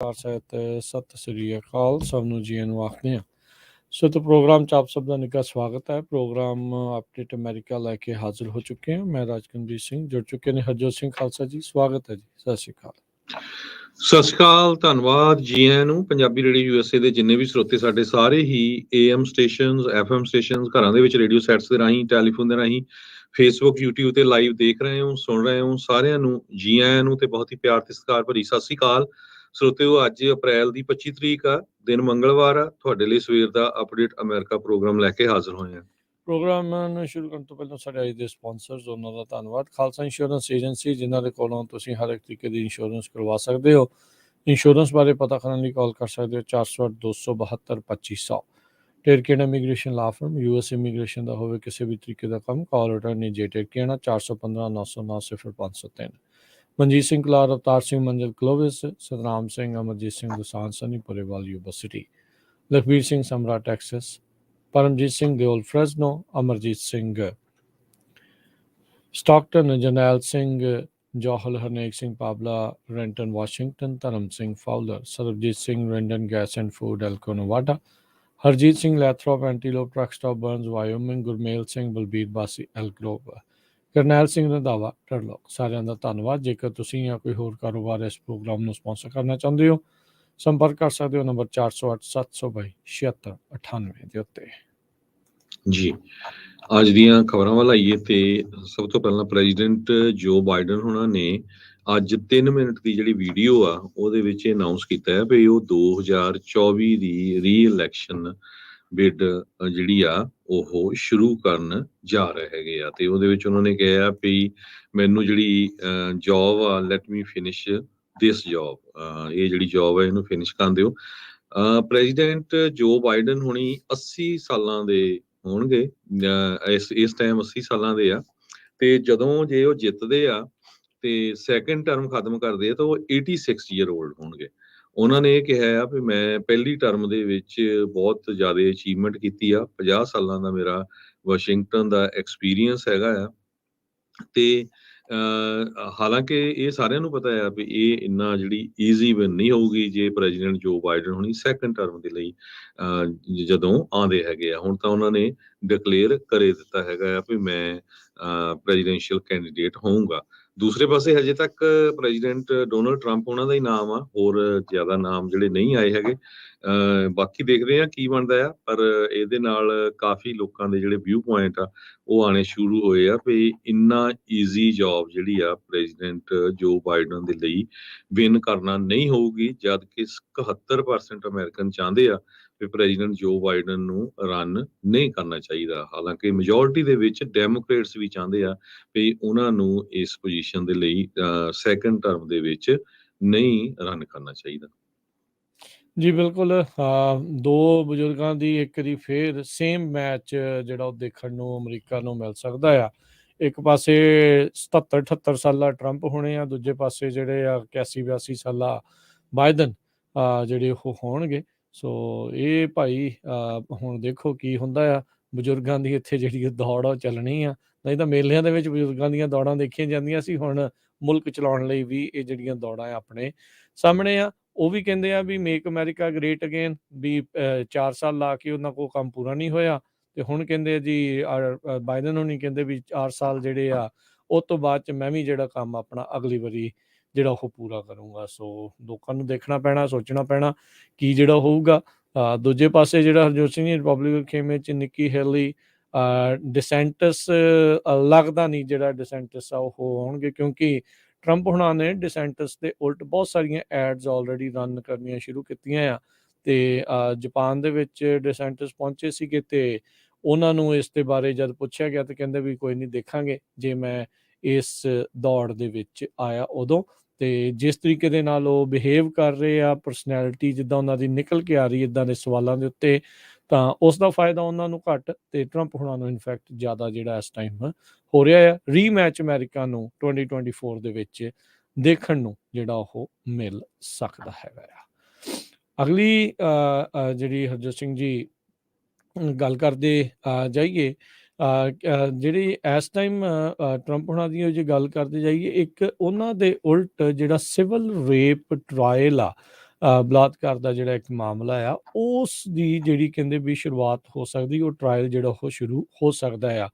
ਨਮਸਕਾਰ ਸਾਹਿਤ ਸਤਿ ਸ੍ਰੀ ਅਕਾਲ ਸਭ ਨੂੰ ਜੀ ਨੂੰ ਆਖਦੇ ਹਾਂ। ਸੋ ਤਾਂ ਪ੍ਰੋਗਰਾਮ 'ਚ ਆਪ ਸਭ ਦਾ ਨਿੱਘਾ ਸਵਾਗਤ ਹੈ। ਪ੍ਰੋਗਰਾਮ ਅਪਡੇਟ ਅਮਰੀਕਾ ਲੈ ਕੇ ਹਾਜ਼ਰ ਹੋ ਚੁੱਕੇ ਹਾਂ। ਮੈਂ ਰਾਜਕੁੰਦਰ ਸਿੰਘ ਜੁੜ ਚੁੱਕੇ ਨੇ ਹਰਜੋਤ ਸਿੰਘ ਖਾਲਸਾ ਜੀ, ਸਵਾਗਤ ਹੈ ਜੀ। ਸਤਿ ਸ੍ਰੀ ਅਕਾਲ। ਸਤਿ ਸ਼੍ਰੀ ਅਕਾਲ, ਧੰਨਵਾਦ ਜੀ ਆਇਆਂ ਨੂੰ। ਪੰਜਾਬੀ ਰੇਡੀਓ USA ਦੇ ਜਿੰਨੇ ਵੀ ਸਰੋਤੇ ਸਾਡੇ ਸਾਰੇ ਹੀ AM ਸਟੇਸ਼ਨਸ, FM ਸਟੇਸ਼ਨਸ, ਘਰਾਂ ਦੇ ਵਿੱਚ ਰੇਡੀਓ ਸੈਟਸ ਦੇ ਰਾਹੀਂ, ਟੈਲੀਫੋਨ ਦੇ ਰਾਹੀਂ, ਫੇਸਬੁੱਕ, YouTube ਤੇ ਲਾਈਵ ਦੇਖ ਰਹੇ ਹੋ, ਸੁਣ ਰਹੇ ਹੋ, ਸਾਰਿਆਂ ਨੂੰ ਜੀ ਆਇਆਂ ਨੂੰ ਤੇ ਬਹੁਤ ਹੀ ਪਿਆਰ ਤੇ ਸਤਿਕਾਰ ਭਰੀ ਸਤਿ ਸ਼੍ਰੀ ਅਕਾਲ। ਸਰੋਤਿਓ, ਅੱਜ ਅਪ੍ਰੈਲ ਦੀ 25 ਤਰੀਕ ਆ, ਦਿਨ ਮੰਗਲਵਾਰ ਆ। ਤੁਹਾਡੇ ਲਈ ਸਵੇਰ ਦਾ ਅਪਡੇਟ ਅਮਰੀਕਾ ਪ੍ਰੋਗਰਾਮ ਲੈ ਕੇ ਹਾਜ਼ਰ ਹੋਏ ਹਾਂ। ਪ੍ਰੋਗਰਾਮ ਨੂੰ ਸ਼ੁਰੂ ਕਰਨ ਤੋਂ ਪਹਿਲਾਂ ਸਾਡੇ ਅੱਜ ਦੇ ਸਪਾਂਸਰਸ, ਉਹਨਾਂ ਦਾ ਧੰਨਵਾਦ। ਖਾਲਸਾ ਇੰਸ਼ੋਰੈਂਸ ਏਜੰਸੀ, ਜਿਨ੍ਹਾਂ ਦੇ ਕੋਲੋਂ ਤੁਸੀਂ ਹਰ ਇੱਕ ਤਰੀਕੇ ਦੀ ਇੰਸ਼ੋਰੈਂਸ ਕਰਵਾ ਸਕਦੇ ਹੋ। ਇੰਸ਼ੋਰੈਂਸ ਬਾਰੇ ਪਤਾ ਕਰਨ ਲਈ ਕਾਲ ਕਰ ਸਕਦੇ ਹੋ 408-272-2500। ਟੇਰਕੇਨਾ ਇਮੀਗ੍ਰੇਸ਼ਨ ਲਾ ਫਰਮ, US ਇਮੀਗ੍ਰੇਸ਼ਨ ਦਾ ਹੋਵੇ ਕਿਸੇ ਵੀ ਤਰੀਕੇ ਦਾ ਕੰਮ, ਕਾਲ ਅਟਾਰਨੀ ਜੇ ਟੇਰਕੇਨਾ 415-909-03। Manjeet Singh Kalar, Avtar Singh Manzal Clovis, Satnam Singh, Amarjit Singh Dosanjh Sunny Purewal Yuba City, Lakhbir Singh Samra Texas, Paramjit Singh Deol Fresno, Amarjit Singh Stockton, Jarnail Singh Johal, Harnek Singh Pabla Renton Washington, Dharam Singh Fowler, Sarabjit Singh Randon gas and food Elko Nevada, Harjit Singh Lathrop Antelope truck stop Burns Wyoming, Gurmel Singh Balbir Bassi El Globe, Karnail Singh Randhawa Turlock. ਸਾਰਿਆਂ ਦਾ ਧੰਨਵਾਦ। ਜੇਕਰ ਤੁਸੀਂ ਜਾਂ ਕੋਈ ਹੋਰ ਕਾਰੋਬਾਰ ਇਸ ਪ੍ਰੋਗਰਾਮ ਨੂੰ ਸਪਾਂਸਰ ਕਰਨਾ ਚਾਹੁੰਦੇ ਹੋ, ਸੰਪਰਕ ਕਰ ਸਕਦੇ ਹੋ ਨੰਬਰ 408-722-7698 ਦੇ ਉੱਤੇ। ਜੀ, ਅੱਜ ਦੀਆਂ ਖਬਰਾਂ ਵੱਲ ਆਈਏ ਤੇ ਸਭ ਤੋਂ ਪਹਿਲਾਂ ਪ੍ਰੈਜ਼ੀਡੈਂਟ ਜੋ ਬਾਈਡਨ ਹੋਣਾ ਨੇ ਅੱਜ 3 ਮਿੰਟ ਦੀ ਜਿਹੜੀ ਵੀਡੀਓ ਆ ਉਹਦੇ ਵਿੱਚ ਅਨਾਉਂਸ ਕੀਤਾ ਹੈ ਵੀ ਉਹ 2024 ਦੀ ਰੀ-ਇਲੈਕਸ਼ਨ ਬਿਡ ਜਿਹੜੀ ਆ ਉਹ ਸ਼ੁਰੂ ਕਰਨ ਜਾ ਰਹੇ ਹੈਗੇ ਆ। ਤੇ ਉਹਦੇ ਵਿੱਚ ਉਹਨਾਂ ਨੇ ਕਿਹਾ ਵੀ ਮੈਨੂੰ ਜਿਹੜੀ ਜੌਬ ਆ, ਲੈਟ ਮੀ ਫਿਨਿਸ਼ ਦਿਸ ਜੌਬ, ਇਹ ਜਿਹੜੀ ਜੌਬ ਹੈ ਇਹਨੂੰ ਫਿਨਿਸ਼ ਕਰਨ ਦਿਓ। ਪ੍ਰੈਜ਼ੀਡੈਂਟ ਜੋ ਬਾਈਡਨ ਹੁਣੀ 80 ਸਾਲਾਂ ਦੇ ਹੋਣਗੇ, ਇਸ ਟਾਈਮ 80 ਸਾਲਾਂ ਦੇ ਆ। ਤੇ ਜਦੋਂ ਜੇ ਉਹ ਜਿੱਤਦੇ ਆ ਤੇ ਸੈਕੰਡ ਟਰਮ ਖਤਮ ਕਰਦੇ ਆ ਤਾਂ ਉਹ 86 ਈਅਰ 올ਡ ਹੋਣਗੇ। ਉਹਨਾਂ ਨੇ ਇਹ ਕਿਹਾ ਆ ਵੀ ਮੈਂ ਪਹਿਲੀ ਟਰਮ ਦੇ ਵਿੱਚ ਬਹੁਤ ਜ਼ਿਆਦਾ ਅਚੀਵਮੈਂਟ ਕੀਤੀ ਆ। 50 ਸਾਲਾਂ ਦਾ ਮੇਰਾ ਵਾਸ਼ਿੰਗਟਨ ਦਾ ਐਕਸਪੀਰੀਅੰਸ ਹੈਗਾ ਆ। ਤੇ ਹਾਲਾਂਕਿ ਇਹ ਸਾਰਿਆਂ ਨੂੰ ਪਤਾ ਆ ਵੀ ਇਹ ਇੰਨਾ ਜਿਹੜੀ ਈਜ਼ੀ ਵਿਨ ਨਹੀਂ ਹੋਊਗੀ ਜੇ ਪ੍ਰੈਜ਼ੀਡੈਂਟ ਜੋ ਬਾਈਡਨ ਹੁਣੀ ਸੈਕੰਡ ਟਰਮ ਦੇ ਲਈ ਜਦੋਂ ਆਉਂਦੇ ਹੈਗੇ ਆ। ਹੁਣ ਤਾਂ ਉਹਨਾਂ ਨੇ ਡਿਕਲੇਅਰ ਕਰੇ ਦਿੱਤਾ ਹੈਗਾ ਆ ਵੀ ਮੈਂ ਪ੍ਰੈਜ਼ੀਡੈਂਸ਼ੀਅਲ ਕੈਂਡੀਡੇਟ ਹੋਊਂਗਾ। ਦੂਸਰੇ ਪਾਸੇ ਹਜੇ ਤੱਕ ਪ੍ਰੈਜ਼ੀਡੈਂਟ ਡੋਨਲਡ ਟਰੰਪ ਉਹਨਾਂ ਦਾ ਹੀ ਨਾਮ ਆ, ਹੋਰ ਜ਼ਿਆਦਾ ਨਾਮ ਜਿਹੜੇ ਨਹੀਂ ਆਏ ਹੈਗੇ। ਬਾਕੀ ਦੇਖਦੇ ਆ ਕੀ ਬਣਦਾ ਆ। ਪਰ ਇਹਦੇ ਨਾਲ ਕਾਫੀ ਲੋਕਾਂ ਦੇ ਜਿਹੜੇ ਵਿਊ ਪੁਆਇੰਟ ਆ ਉਹ ਆਣੇ ਸ਼ੁਰੂ ਹੋਏ ਆ ਵੀ ਇੰਨਾ ਈਜ਼ੀ ਜੌਬ ਜਿਹੜੀ ਆ ਪ੍ਰੈਜ਼ੀਡੈਂਟ ਜੋ ਬਾਈਡਨ ਦੇ ਲਈ ਵਿਨ ਕਰਨਾ ਨਹੀਂ ਹੋਊਗੀ, ਜਦ ਕਿ 71% ਅਮਰੀਕਨ ਚਾਹੁੰਦੇ ਆ ਵੀ ਪ੍ਰੈਜ਼ੀਡੈਂਟ ਜੋ ਬਾਈਡਨ ਨੂੰ ਰਨ ਨਹੀਂ ਕਰਨਾ ਚਾਹੀਦਾ। ਹਾਲਾਂਕਿ ਮੈਜੋਰਟੀ ਦੇ ਵਿੱਚ ਡੈਮੋਕ੍ਰੇਟਸ ਵੀ ਚਾਹੁੰਦੇ ਆ ਵੀ ਉਹਨਾਂ ਨੂੰ ਇਸ ਪੋਜੀਸ਼ਨ ਦੇ ਲਈ ਸੈਕੰਡ ਟਰਮ ਦੇ ਵਿੱਚ ਨਹੀਂ ਰਨ ਕਰਨਾ ਚਾਹੀਦਾ। ਜੀ ਬਿਲਕੁਲ, ਦੋ ਬਜ਼ੁਰਗਾਂ ਦੀ ਇੱਕ ਦੀ ਫੇਰ ਸੇਮ ਮੈਚ ਜਿਹੜਾ ਉਹ ਦੇਖਣ ਨੂੰ ਅਮਰੀਕਾ ਨੂੰ ਮਿਲ ਸਕਦਾ ਆ। ਇੱਕ ਪਾਸੇ 77-78 ਸਾਲਾ ਟਰੰਪ ਹੋਣੇ ਆ, ਦੂਜੇ ਪਾਸੇ ਜਿਹੜੇ ਆ 81-82 ਸਾਲਾ ਬਾਈਡਨ ਜਿਹੜੇ ਉਹ ਹੋਣਗੇ। ਸੋ ਇਹ ਭਾਈ ਹੁਣ ਦੇਖੋ ਕੀ ਹੁੰਦਾ ਆ। ਬਜ਼ੁਰਗਾਂ ਦੀ ਇੱਥੇ ਜਿਹੜੀ ਦੌੜ ਉਹ ਚੱਲਣੀ ਆ। ਨਹੀਂ ਤਾਂ ਮੇਲਿਆਂ ਦੇ ਵਿੱਚ ਬਜ਼ੁਰਗਾਂ ਦੀਆਂ ਦੌੜਾਂ ਦੇਖੀਆਂ ਜਾਂਦੀਆਂ ਸੀ, ਹੁਣ ਮੁਲਕ ਚਲਾਉਣ ਲਈ ਵੀ ਇਹ ਜਿਹੜੀਆਂ ਦੌੜਾਂ ਆਪਣੇ ਸਾਹਮਣੇ ਆ। ਉਹ ਵੀ ਕਹਿੰਦੇ ਆ ਵੀ ਮੇਕ ਅਮਰੀਕਾ ਗ੍ਰੇਟ ਅਗੇਨ, ਵੀ 4 ਸਾਲ ਲਾ ਕੇ ਉਹਨਾਂ ਕੋਲ ਕੰਮ ਪੂਰਾ ਨਹੀਂ ਹੋਇਆ। ਤੇ ਹੁਣ ਕਹਿੰਦੇ ਜੀ ਬਾਈਡਨ ਹੋਣੀ ਕਹਿੰਦੇ ਵੀ 4 ਸਾਲ ਜਿਹੜੇ ਆ ਉਹ ਤੋਂ ਬਾਅਦ 'ਚ ਮੈਂ ਵੀ ਜਿਹੜਾ ਕੰਮ ਆਪਣਾ ਅਗਲੀ ਵਾਰੀ ਜਿਹੜਾ ਉਹ ਪੂਰਾ ਕਰੂੰਗਾ। ਸੋ ਲੋਕਾਂ ਨੂੰ ਦੇਖਣਾ ਪੈਣਾ, ਸੋਚਣਾ ਪੈਣਾ ਕੀ ਜਿਹੜਾ ਹੋਊਗਾ। ਦੂਜੇ ਪਾਸੇ ਜਿਹੜਾ ਹਰਜੋਤ ਸਿੰਘ ਰਿਪਬਲਿਕਨ ਖੇਮੇ 'ਚ ਨਿੱਕੀ ਹੈਲੀ, ਡਿਸੈਂਟਸ ਲੱਗਦਾ ਨਹੀਂ ਜਿਹੜਾ ਡਿਸੈਂਟਸ ਆ ਉਹ ਹੋਣਗੇ, ਕਿਉਂਕਿ ਟਰੰਪ ਹੁਣਾਂ ਨੇ ਡਿਸੈਂਟਸ ਦੇ ਉਲਟ ਬਹੁਤ ਸਾਰੀਆਂ ਐਡਸ ਆਲਰੇਡੀ ਰਨ ਕਰਨੀਆਂ ਸ਼ੁਰੂ ਕੀਤੀਆਂ ਆ। ਤੇ ਜਾਪਾਨ ਦੇ ਵਿੱਚ ਡਿਸੈਂਟਸ ਪਹੁੰਚੇ ਸੀਗੇ ਤੇ ਉਹਨਾਂ ਨੂੰ ਇਸ ਦੇ ਬਾਰੇ ਜਦ ਪੁੱਛਿਆ ਗਿਆ ਤੇ ਕਹਿੰਦੇ ਵੀ ਕੋਈ ਨਹੀਂ, ਦੇਖਾਂਗੇ ਜੇ ਮੈਂ ਇਸ ਦੌੜ ਦੇ ਵਿੱਚ ਆਇਆ ਉਦੋਂ। ਤੇ ਜਿਸ ਤਰੀਕੇ ਦੇ ਨਾਲ ਉਹ ਬਿਹੇਵ ਕਰ ਰਹੇ ਆ, ਪਰਸਨੈਲਿਟੀ ਜਿੱਦਾਂ ਉਹਨਾਂ ਦੀ ਨਿਕਲ ਕੇ ਆ ਰਹੀ ਇੱਦਾਂ ਦੇ ਸਵਾਲਾਂ ਦੇ ਉੱਤੇ, ਤਾਂ ਉਸ ਦਾ ਫਾਇਦਾ ਉਹਨਾਂ ਨੂੰ ਘੱਟ ਤੇ ਟਰੰਪ ਹੁਣਾਂ ਨੂੰ ਇਨਫੈਕਟ ਜ਼ਿਆਦਾ ਜਿਹੜਾ ਇਸ ਟਾਈਮ ਹੋ ਰਿਹਾ ਆ। ਰੀਮੈਚ ਅਮਰੀਕਾ ਨੂੰ 2024 ਦੇ ਵਿੱਚ ਦੇਖਣ ਨੂੰ ਜਿਹੜਾ ਉਹ ਮਿਲ ਸਕਦਾ ਹੈਗਾ ਆ। ਅਗਲੀ ਜਿਹੜੀ ਹਰਜੋਤ ਸਿੰਘ ਜੀ ਗੱਲ ਕਰਦੇ ਜਾਈਏ, ਜਿਹੜੀ ਇਸ ਟਾਈਮ ਟਰੰਪ ਹੁਣਾਂ ਦੀ ਜੇ ਗੱਲ ਕਰਦੇ ਜਾਈਏ, ਇੱਕ ਉਹਨਾਂ ਦੇ ਉਲਟ ਜਿਹੜਾ ਸਿਵਲ ਰੇਪ ਟਰਾਇਲ ਆ ਬਲਾਤਕਾਰ ਦਾ ਜਿਹੜਾ ਇੱਕ ਮਾਮਲਾ ਆ ਉਸ ਦੀ ਜਿਹੜੀ ਕਹਿੰਦੇ ਵੀ ਸ਼ੁਰੂਆਤ ਹੋ ਸਕਦੀ, ਉਹ ਟਰਾਇਲ ਜਿਹੜਾ ਉਹ ਸ਼ੁਰੂ ਹੋ ਸਕਦਾ ਆ।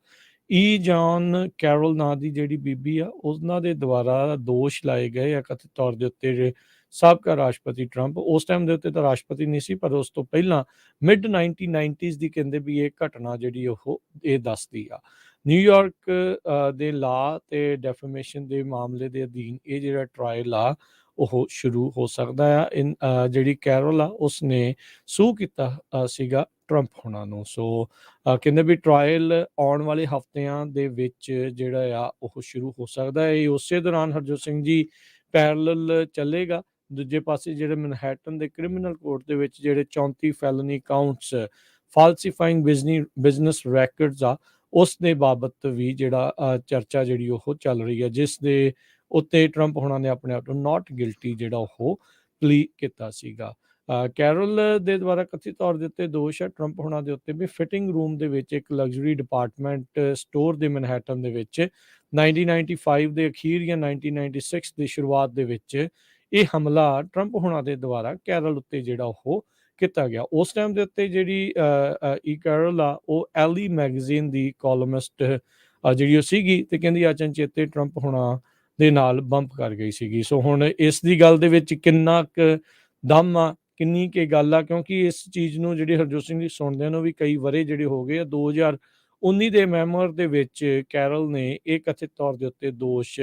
ਜੌਨ ਕੈਰੋਲ ਨਾਂ ਦੀ ਜਿਹੜੀ ਬੀਬੀ ਆ ਉਹਨਾਂ ਦੇ ਦੁਆਰਾ ਦੋਸ਼ ਲਾਏ ਗਏ ਆ ਕਥਿਤ ਤੌਰ ਦੇ ਉੱਤੇ ਸਾਬਕਾ ਰਾਸ਼ਟਰਪਤੀ ਟਰੰਪ, ਉਸ ਟਾਈਮ ਦੇ ਉੱਤੇ ਤਾਂ ਰਾਸ਼ਟਰਪਤੀ ਨਹੀਂ ਸੀ, ਪਰ ਉਸ ਤੋਂ ਪਹਿਲਾਂ ਮਿਡ 1990s ਦੀ ਕਹਿੰਦੇ ਵੀ ਇਹ ਘਟਨਾ ਜਿਹੜੀ ਉਹ ਇਹ ਦੱਸਦੀ ਆ। ਨਿਊਯਾਰਕ ਦੇ ਲਾ ਤੇ ਡੈਫੇਮੇਸ਼ਨ ਦੇ ਮਾਮਲੇ ਦੇ ਅਧੀਨ ਇਹ ਜਿਹੜਾ ਟਰਾਇਲ ਆ ਉਹ ਸ਼ੁਰੂ ਹੋ ਸਕਦਾ ਆ। ਜਿਹੜੀ ਕੈਰੋਲ ਆ ਉਸਨੇ ਸੂ ਕੀਤਾ ਸੀਗਾ ਟਰੰਪ ਹੋਣਾ ਨੂੰ। ਸੋ ਕਹਿੰਦੇ ਵੀ ਟਰਾਇਲ ਆਉਣ ਵਾਲੇ ਹਫ਼ਤਿਆਂ ਦੇ ਵਿੱਚ ਜਿਹੜਾ ਆ ਉਹ ਸ਼ੁਰੂ ਹੋ ਸਕਦਾ ਹੈ। ਇਹ ਉਸੇ ਦੌਰਾਨ ਹਰਜੋਤ ਸਿੰਘ ਜੀ ਪੈਰਲਲ ਚੱਲੇਗਾ। ਦੂਜੇ ਪਾਸੇ ਜਿਹੜੇ ਮਨਹੈਟਨ ਦੇ ਕ੍ਰਿਮੀਨਲ ਕੋਰਟ ਦੇ ਵਿੱਚ ਜਿਹੜੇ 34 ਫੈਲਨੀ ਕਾਊਂਟਸ ਫਾਲਸੀਫਾਈਂਗ ਬਿਜ਼ਨਸ ਰੈਕਰਡਸ ਆ ਉਸ ਦੇ ਬਾਬਤ ਵੀ ਜਿਹੜਾ ਚਰਚਾ ਜਿਹੜੀ ਉਹ ਚੱਲ ਰਹੀ ਹੈ, ਜਿਸ ਦੇ ਉੱਤੇ ਟਰੰਪ ਹੋਣਾ ਨੇ ਆਪਣੇ ਆਪ ਨੂੰ ਨਾਟ ਗਿਲਟੀ ਜਿਹੜਾ ਉਹ ਪਲੀ ਕੀਤਾ ਸੀਗਾ। ਕੈਰੋਲ ਦੇ ਦੁਆਰਾ ਕਥਿਤ ਤੌਰ ਦੇ ਉੱਤੇ ਦੋਸ਼ ਹੈ ਟਰੰਪ ਹੋਣਾ ਦੇ ਉੱਤੇ ਵੀ ਫਿਟਿੰਗ ਰੂਮ ਦੇ ਵਿੱਚ ਇੱਕ ਲਗਜ਼ਰੀ ਡਿਪਾਰਟਮੈਂਟ ਸਟੋਰ ਦੇ ਮਨਹੈਟਨ ਦੇ ਵਿੱਚ 1995 ਦੇ ਅਖੀਰ ਜਾਂ 1996 ਦੀ ਸ਼ੁਰੂਆਤ ਦੇ ਵਿੱਚ ਇਹ ਹਮਲਾ ਟਰੰਪ ਹੋਣਾ ਦੇ ਦੁਆਰਾ ਕੈਰਲ ਉੱਤੇ ਜਿਹੜਾ ਉਹ ਕੀਤਾ ਗਿਆ। ਉਸ ਟਾਈਮ ਦੇ ਉੱਤੇ ਜਿਹੜੀ ਕੈਰਲ ਆ ਉਹ ਐਲੀ ਮੈਗਜ਼ੀਨ ਦੀ ਕਾਲਮਿਸਟ ਜਿਹੜੀ ਉਹ ਸੀਗੀ, ਤੇ ਕਹਿੰਦੀ ਅਚਨਚੇਤੇ ਟਰੰਪ ਹੋਣਾ ਦੇ ਨਾਲ ਬੰਪ ਕਰ ਗਈ ਸੀਗੀ। ਸੋ ਹੁਣ ਇਸ ਦੀ ਗੱਲ ਦੇ ਵਿੱਚ ਕਿੰਨਾ ਕੁ ਦਮ ਆ, ਕਿੰਨੀ ਕੁ ਗੱਲ ਆ, ਕਿਉਂਕਿ ਇਸ ਚੀਜ਼ ਨੂੰ ਜਿਹੜੀ ਹਰਜੋਤ ਸਿੰਘ ਜੀ ਸੁਣਦਿਆਂ ਨੂੰ ਵੀ ਕਈ ਵਰੇ ਜਿਹੜੇ ਹੋ ਗਏ ਆ। 2019 ਦੇ ਮੈਮੋਰ ਦੇ ਵਿੱਚ ਕੈਰਲ ਨੇ ਇਹ ਕਥਿਤ ਤੌਰ ਦੇ ਉੱਤੇ ਦੋਸ਼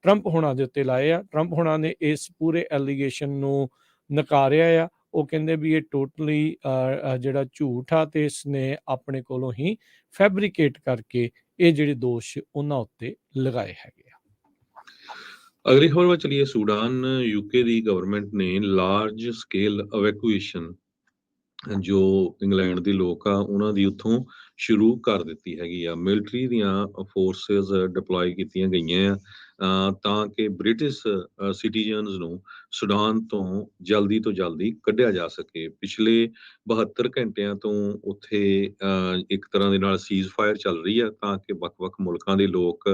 ਟਰੰਪ ਹੋਣਾ ਦੇ ਉੱਤੇ ਲਾਏ ਆ। ਟਰੰਪ ਹੋਣਾ ਨੇ ਇਸ ਪੂਰੇ ਐਲੀਗੇਸ਼ਨ ਨੂੰ ਨਕਾਰਿਆ ਆ। ਉਹ ਕਹਿੰਦੇ ਵੀ ਇਹ ਟੋਟਲੀ ਜਿਹੜਾ ਝੂਠ ਆ ਤੇ ਇਸ ਨੇ ਆਪਣੇ ਕੋਲੋਂ ਹੀ ਫੈਬਰੀਕੇਟ ਕਰਕੇ ਇਹ ਜਿਹੜੇ ਦੋਸ਼ ਉਹਨਾਂ ਉੱਤੇ ਲਗਾਏ ਹੈਗੇ ਆ। ਅਗਲੀ ਖਬਰ ਵੱਲ ਚਲੀਏ। ਸੂਡਾਨ ਯੂਕੇ ਦੀ ਗਵਰਨਮੈਂਟ ਨੇ ਲਾਰਜ ਸਕੇਲ ਇਵੈਕੂਏਸ਼ਨ ਜੋ ਇੰਗਲੈਂਡ ਦੇ ਲੋਕ ਆ ਉਹਨਾਂ ਦੀ ਉੱਥੋਂ ਸ਼ੁਰੂ ਕਰ ਦਿੱਤੀ ਹੈਗੀ ਆ। ਮਿਲਟਰੀ ਦੀਆਂ ਫੋਰਸਿਸ ਡਿਪਲੋਏ ਕੀਤੀਆਂ ਗਈਆਂ ਆ ਤਾਂ ਕਿ ਬ੍ਰਿਟਿਸ਼ ਸਿਟੀਜ਼ਨਸ ਨੂੰ ਸੁਡਾਨ ਤੋਂ ਜਲਦੀ ਕੱਢਿਆ ਜਾ ਸਕੇ। ਪਿਛਲੇ 72 ਘੰਟਿਆਂ ਤੋਂ ਉੱਥੇ ਇੱਕ ਤਰ੍ਹਾਂ ਦੇ ਨਾਲ ਸੀਜ਼ ਫਾਇਰ ਚੱਲ ਰਹੀ ਆ ਤਾਂ ਕਿ ਵੱਖ-ਵੱਖ ਮੁਲਕਾਂ ਦੇ ਲੋਕ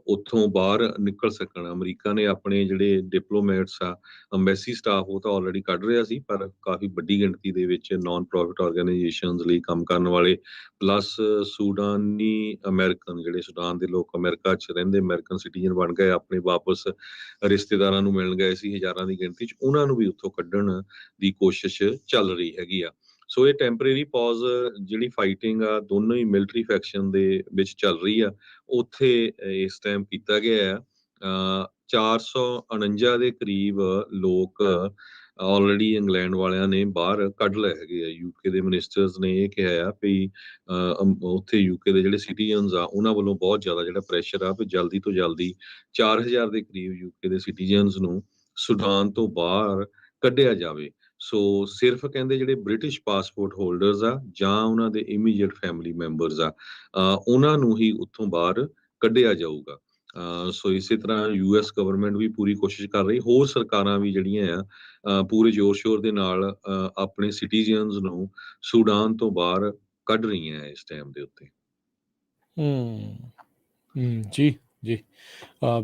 ਉੱਥੋਂ ਬਾਹਰ ਨਿਕਲ ਸਕਣ। ਅਮਰੀਕਾ ਨੇ ਆਪਣੇ ਜਿਹੜੇ ਡਿਪਲੋਮੈਟਸ ਆ, ਅੰਬੈਸੀ ਸਟਾਫ, ਉਹ ਤਾਂ ਆਲਰੇਡੀ ਕੱਢ ਰਿਹਾ ਸੀ, ਪਰ ਕਾਫੀ ਵੱਡੀ ਗਿਣਤੀ ਦੇ ਵਿੱਚ ਨਾਨ ਪ੍ਰੋਫਿਟ ਆਰਗੇਨਾਈਜੇਸ਼ਨਸ ਲਈ ਕੰਮ ਕਰਨ ਵਾਲੇ ਪਲੱਸ ਸੂਡਾਨੀ ਅਮਰੀਕਨ, ਜਿਹੜੇ ਸੁਡਾਨ ਦੇ ਲੋਕ ਅਮਰੀਕਾ 'ਚ ਰਹਿੰਦੇ ਅਮਰੀਕਨ ਸਿਟੀਜ਼ਨ ਬਣ ਗਏ, ਆਪਣੇ ਵਾਪਸ ਰਿਸ਼ਤੇਦਾਰਾਂ ਨੂੰ ਮਿਲਣ ਗਏ ਸੀ ਹਜ਼ਾਰਾਂ ਦੀ ਗਿਣਤੀ 'ਚ, ਉਹਨਾਂ ਨੂੰ ਵੀ ਉੱਥੋਂ ਕੱਢਣ ਦੀ ਕੋਸ਼ਿਸ਼ ਚੱਲ ਰਹੀ ਹੈਗੀ ਆ। ਸੋ ਇਹ ਟੈਂਪਰੇਰੀ ਪੌਜ਼ ਜਿਹੜੀ ਫਾਈਟਿੰਗ ਆ ਦੋਨੋਂ ਹੀ ਮਿਲਟਰੀ ਫੈਕਸ਼ਨ ਦੇ ਵਿੱਚ ਚੱਲ ਰਹੀ ਆ, ਉੱਥੇ ਇਸ ਟਾਈਮ ਕੀਤਾ ਗਿਆ ਆ। 449 ਦੇ ਕਰੀਬ ਲੋਕ ਆਲਰੇਡੀ ਇੰਗਲੈਂਡ ਵਾਲਿਆਂ ਨੇ ਬਾਹਰ ਕੱਢ ਲਏ ਹੈਗੇ ਆ। ਯੂਕੇ ਦੇ ਮਿਨਿਸਟਰਸ ਨੇ ਇਹ ਕਿਹਾ ਆ ਵੀ ਉੱਥੇ ਯੂਕੇ ਦੇ ਜਿਹੜੇ ਸਿਟੀਜ਼ਨਸ ਆ ਉਹਨਾਂ ਵੱਲੋਂ ਬਹੁਤ ਜ਼ਿਆਦਾ ਜਿਹੜਾ ਪ੍ਰੈਸ਼ਰ ਆ ਵੀ ਜਲਦੀ ਤੋਂ ਜਲਦੀ 4000 ਦੇ ਕਰੀਬ ਯੂਕੇ ਦੇ ਸਿਟੀਜ਼ਨਸ ਨੂੰ ਸੁਡਾਨ ਤੋਂ ਬਾਹਰ ਕੱਢਿਆ ਜਾਵੇ। ਸੋ ਸਿਰਫ ਕਹਿੰਦੇ ਜਿਹੜੇ ਬ੍ਰਿਟਿਸ਼ ਪਾਸਪੋਰਟ ਹੋਲਡਰਸ ਆ ਜਾਂ ਉਹਨਾਂ ਦੇ ਇਮੀਡੀਏਟ ਫੈਮਿਲੀ ਮੈਂਬਰਸ ਆ ਉਹਨਾਂ ਨੂੰ ਹੀ ਉੱਥੋਂ ਬਾਹਰ ਕੱਢਿਆ ਜਾਊਗਾ। ਸੋ ਇਸੇ ਤਰ੍ਹਾਂ ਯੂਐਸ ਗਵਰਨਮੈਂਟ ਵੀ ਪੂਰੀ ਕੋਸ਼ਿਸ਼ ਕਰ ਰਹੀ, ਹੋਰ ਸਰਕਾਰਾਂ ਵੀ ਜਿਹੜੀਆਂ ਆ ਪੂਰੇ ਜ਼ੋਰ ਸ਼ੋਰ ਦੇ ਨਾਲ ਆਪਣੇ ਸਿਟੀਜ਼ਨਸ ਨੂੰ ਸੂਡਾਨ ਤੋਂ ਬਾਹਰ ਕੱਢ ਰਹੀਆਂ ਇਸ ਟਾਈਮ ਦੇ ਉੱਤੇ। ਜੀ ਜੀ